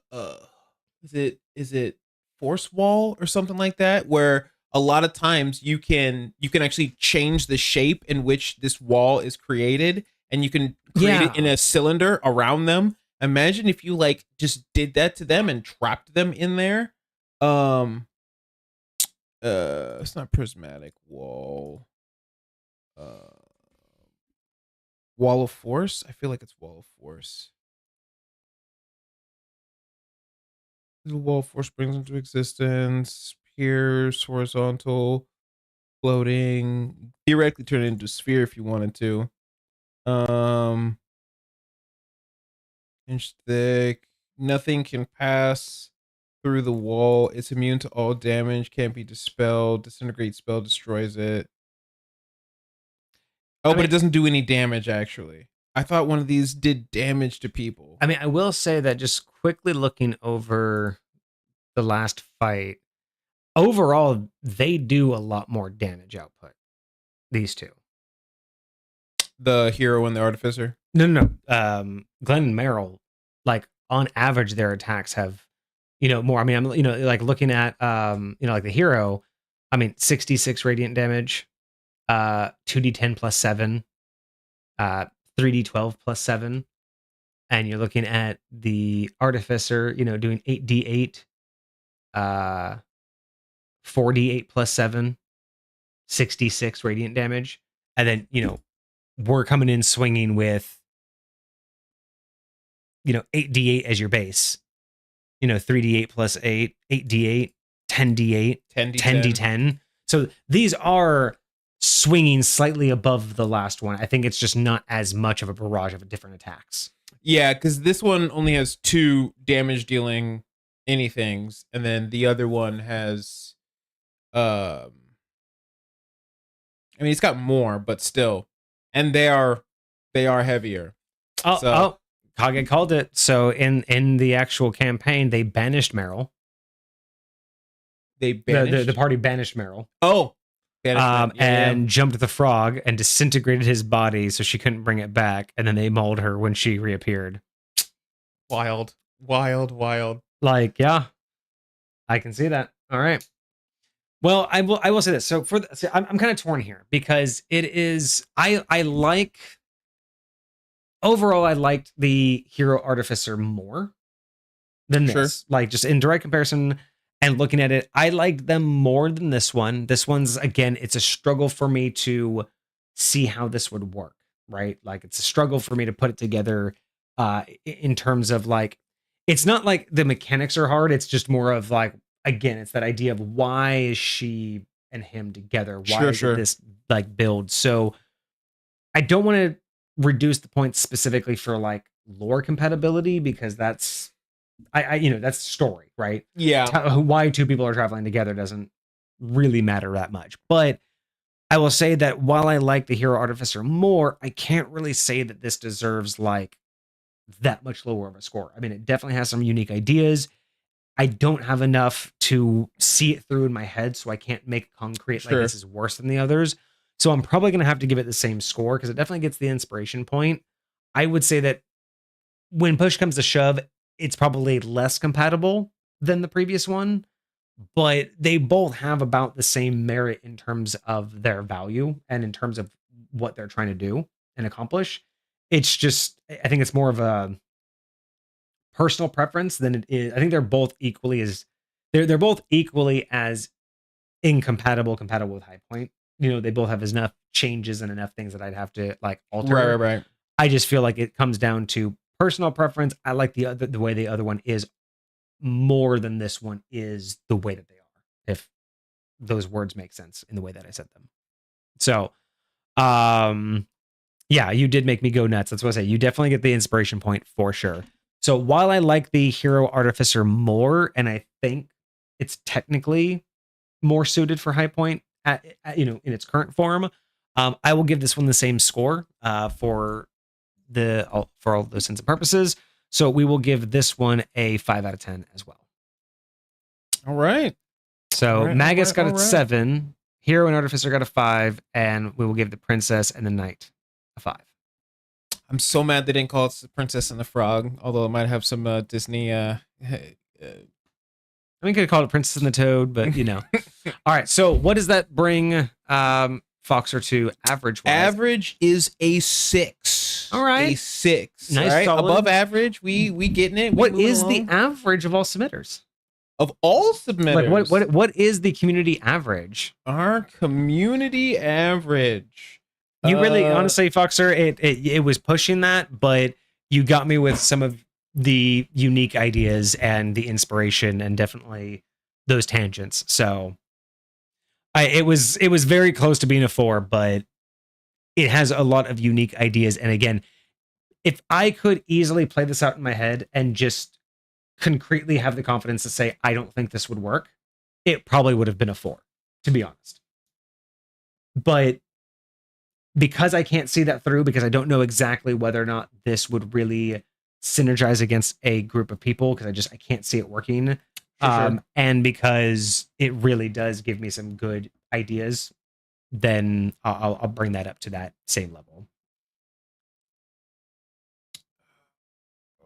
it Force Wall or something like that? Where a lot of times you can actually change the shape in which this wall is created, and you can create it in a cylinder around them. Imagine if you like just did that to them and trapped them in there. It's not prismatic wall. Wall of Force? I feel like it's Wall of Force. The Wall of Force brings into existence, pierce, horizontal, floating, theoretically turn it into a sphere if you wanted to. Inch thick. Nothing can pass through the wall. It's immune to all damage. Can't be dispelled. Disintegrate spell destroys it. Oh, but it doesn't do any damage, actually. I thought one of these did damage to people. I mean, I will say that just quickly looking over the last fight, overall, they do a lot more damage output. These two. The hero and the artificer? No. Glenn and Meryl, like on average, their attacks have, more. I mean, I'm, like looking at, like the hero, I mean, 66 radiant damage, 2d10 plus 7, 3d12 plus 7. And you're looking at the artificer, doing 8d8, 4d8 plus 7, 66 radiant damage. And then, we're coming in swinging with, 8d8 as your base, 3d8 plus 8, 8d8, 10d8, 10d10. So these are swinging slightly above the last one. I think it's just not as much of a barrage of different attacks. Yeah, because this one only has 2 damage dealing anythings, and then the other one has, I mean, it's got more, but still. And they are heavier. Kage called it. So in the actual campaign, they banished Meryl. They banished? The party banished Meryl. Oh, and jumped the frog and disintegrated his body, so she couldn't bring it back. And then they mauled her when she reappeared. Wild. Like, yeah, I can see that. All right. Well, I will say this. So I'm kind of torn here because it is, overall, I liked the hero artificer more than this. Sure. Like, just in direct comparison and looking at it, I liked them more than this one. This one's, again, it's a struggle for me to see how this would work, right? Like, it's a struggle for me to put it together in terms of like, it's not like the mechanics are hard. It's just more of like, again, it's that idea of why is she and him together? Why is this like build? So I don't want to reduce the points specifically for like lore compatibility because that's that's story, right? Yeah. Why 2 people are traveling together doesn't really matter that much. But I will say that while I like the hero artificer more, I can't really say that this deserves like that much lower of a score. I mean, it definitely has some unique ideas. I don't have enough to see it through in my head, so I can't make concrete like this is worse than the others. So I'm probably going to have to give it the same score because it definitely gets the inspiration point. I would say that when push comes to shove, it's probably less compatible than the previous one, but they both have about the same merit in terms of their value and in terms of what they're trying to do and accomplish. It's just, I think it's more of a personal preference than it is. I think they're both equally as compatible with High Point. You know, they both have enough changes and enough things that I'd have to like alter. Right. I just feel like it comes down to personal preference. I like the way the other one is more than this one is the way that they are. If those words make sense in the way that I said them. So, yeah, you did make me go nuts. That's what I say. You definitely get the inspiration point for sure. So while I like the Hero Artificer more, and I think it's technically more suited for High Point, in its current form, I will give this one the same score for all those intents and purposes. So we will give this one a 5 out of 10 as well. All right. So Magus got a 7, Hero and Artificer got a 5, and we will give the Princess and the Knight a 5. I'm so mad they didn't call it the Princess and the Frog, although it might have some Disney. I mean, could have called it Princess and the Toad, but you know. All right. So what does that bring Foxer to average wise? Average is a 6. All right. A 6. Nice. Right? Solid. Above average, we getting it. What is the average of all submitters? Of all submitters? Like what is the community average? Our community average. You really, honestly, Foxer, it was pushing that, but you got me with some of the unique ideas and the inspiration and definitely those tangents. So it was very close to being a 4, but it has a lot of unique ideas. And again, if I could easily play this out in my head and just concretely have the confidence to say, I don't think this would work, it probably would have been a 4, to be honest. But because I can't see that through, because I don't know exactly whether or not this would really synergize against a group of people, because I can't see it working. Sure. And because it really does give me some good ideas, then I'll bring that up to that same level.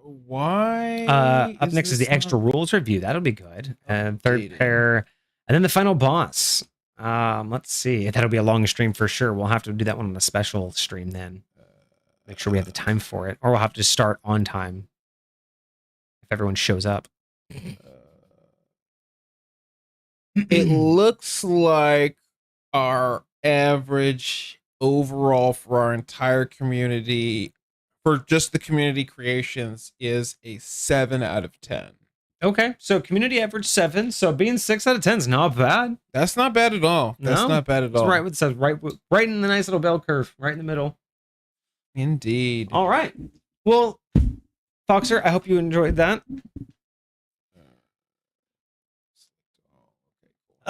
Why? Up next is the extra rules review. That'll be good. Third pair, and then the final boss. Let's see. That'll be a long stream for sure. We'll have to do that one on a special stream then. Make sure we have the time for it, or we'll have to start on time if everyone shows up. It looks like our average overall for our entire community, for just the community creations, is a 7 out of 10. Okay, so community average 7. So being 6 out of 10 is not bad. That's not bad at all. That's not bad at all. Right, it says right in the nice little bell curve, right in the middle. Indeed. All right. Well, Foxer, I hope you enjoyed that.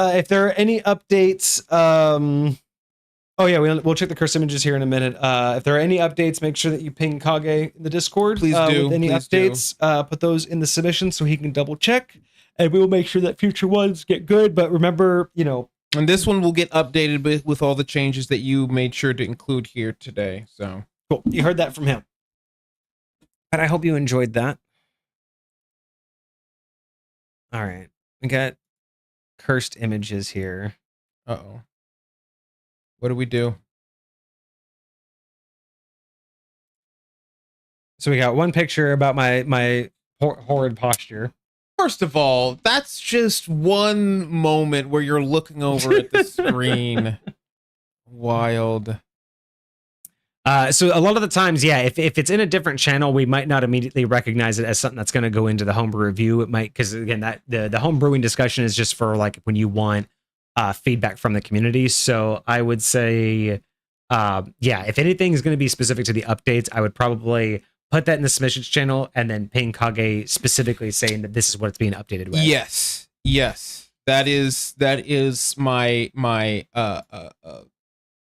If there are any updates, oh yeah, we'll check the curse images here in a minute. If there are any updates, make sure that you ping Kage in the Discord. Please do. With any updates, put those in the submission so he can double check, and we will make sure that future ones get good. But remember, and this one will get updated with all the changes that you made sure to include here today. So cool. You heard that from him. And I hope you enjoyed that. All right, we got cursed images here. Uh-oh. What do we do? So we got one picture about my horrid posture. First of all, that's just one moment where you're looking over at the screen. Wild. So a lot of the times, yeah, if it's in a different channel, we might not immediately recognize it as something that's going to go into the homebrew review. It might, because again, that the home brewing discussion is just for like when you want feedback from the community. So I would say, yeah, if anything is going to be specific to the updates, I would probably put that in the submissions channel and then ping Kage specifically saying that this is what it's being updated with. Yes. That is my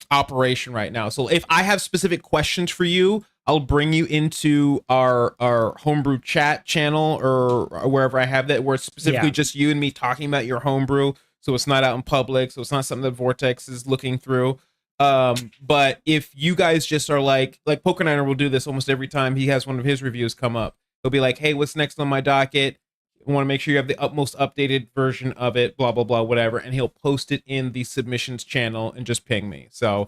operation right now. So if I have specific questions for you, I'll bring you into our homebrew chat channel or wherever I have that, where it's specifically just you and me talking about your homebrew. So it's not out in public. So it's not something that Vortex is looking through. But if you guys just are like Pokeniner will do this almost every time he has one of his reviews come up. He'll be like, hey, what's next on my docket? I want to make sure you have the most updated version of it, blah, blah, blah, whatever. And he'll post it in the submissions channel and just ping me. So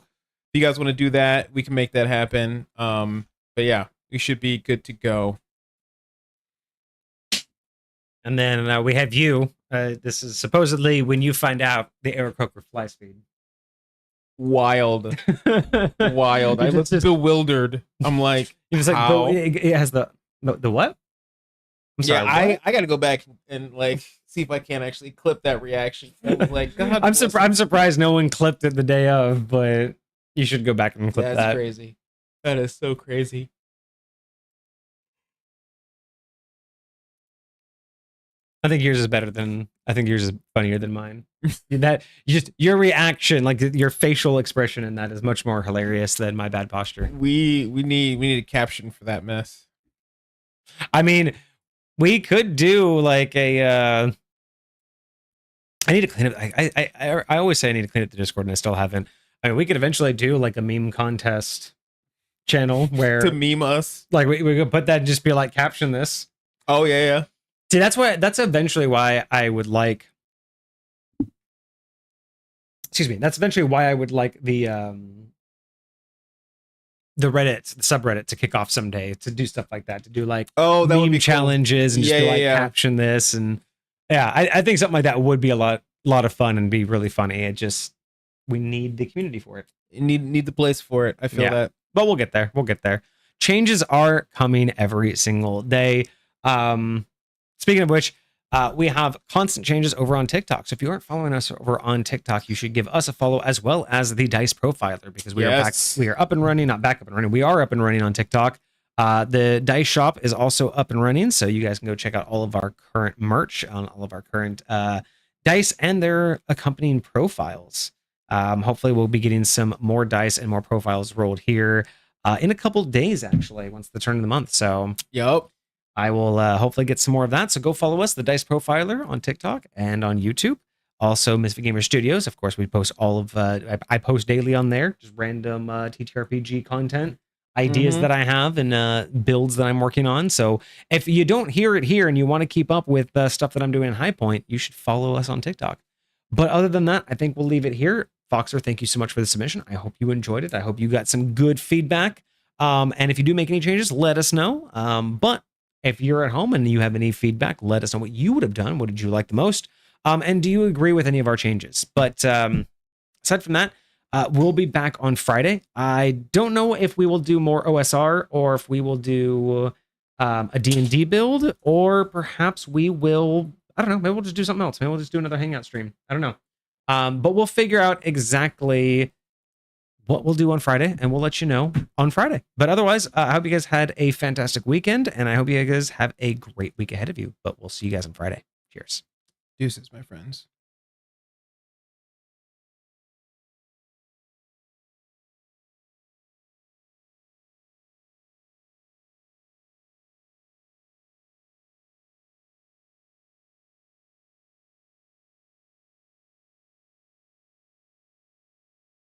if you guys want to do that, we can make that happen. But yeah, we should be good to go. And then we have you. This is supposedly when you find out the Aarakocra fly speed. Wild. Wild. I was bewildered. I'm like, how? It has the what? I'm sorry, yeah, I got to go back and like see if I can actually clip that reaction. I was like, God, I'm surprised no one clipped it the day of, but you should go back and clip that. That's crazy. That is so crazy. I think yours is funnier than mine. That your reaction, like your facial expression in that, is much more hilarious than my bad posture. We need a caption for that mess. I mean, we could do like a I need to clean up. I always say I need to clean up the Discord, and I still haven't. I mean, we could eventually do like a meme contest channel where to meme us. Like we could put that and just be like, caption this. Oh yeah. See, that's eventually why I would like. Excuse me. That's eventually why I would like the Reddit, the subreddit, to kick off someday, to do stuff like that, to do like that meme challenges cool. And just caption this, and I think something like that would be a lot of fun and be really funny. It just, we need the community for it. You need the place for it. I feel that, but we'll get there. Changes are coming every single day. Speaking of which, we have constant changes over on TikTok. So if you aren't following us over on TikTok, you should give us a follow, as well as the Dice Profiler, because we are back. We are up and running, not back up and running. We are up and running on TikTok. The Dice Shop is also up and running, so you guys can go check out all of our current merch on all of our current dice and their accompanying profiles. Hopefully, we'll be getting some more dice and more profiles rolled here in a couple days, actually, once the turn of the month. So, yep. I will hopefully get some more of that. So go follow us, the Dice Profiler, on TikTok and on YouTube. Also, Misfit Gamer Studios. Of course, we post all of, I post daily on there, just random TTRPG content, ideas that I have, and builds that I'm working on. So if you don't hear it here and you want to keep up with stuff that I'm doing in High Point, you should follow us on TikTok. But other than that, I think we'll leave it here. Foxer, thank you so much for the submission. I hope you enjoyed it. I hope you got some good feedback. And if you do make any changes, let us know. But if you're at home and you have any feedback, let us know what you would have done. What did you like the most? And do you agree with any of our changes? But aside from that, we'll be back on Friday. I don't know if we will do more OSR or if we will do a D&D build, or perhaps we will, I don't know, maybe we'll just do something else. Maybe we'll just do another Hangout stream. I don't know. But we'll figure out exactly what we'll do on Friday, and we'll let you know on Friday. But otherwise, I hope you guys had a fantastic weekend, and I hope you guys have a great week ahead of you. But we'll see you guys on Friday. Cheers. Deuces, my friends.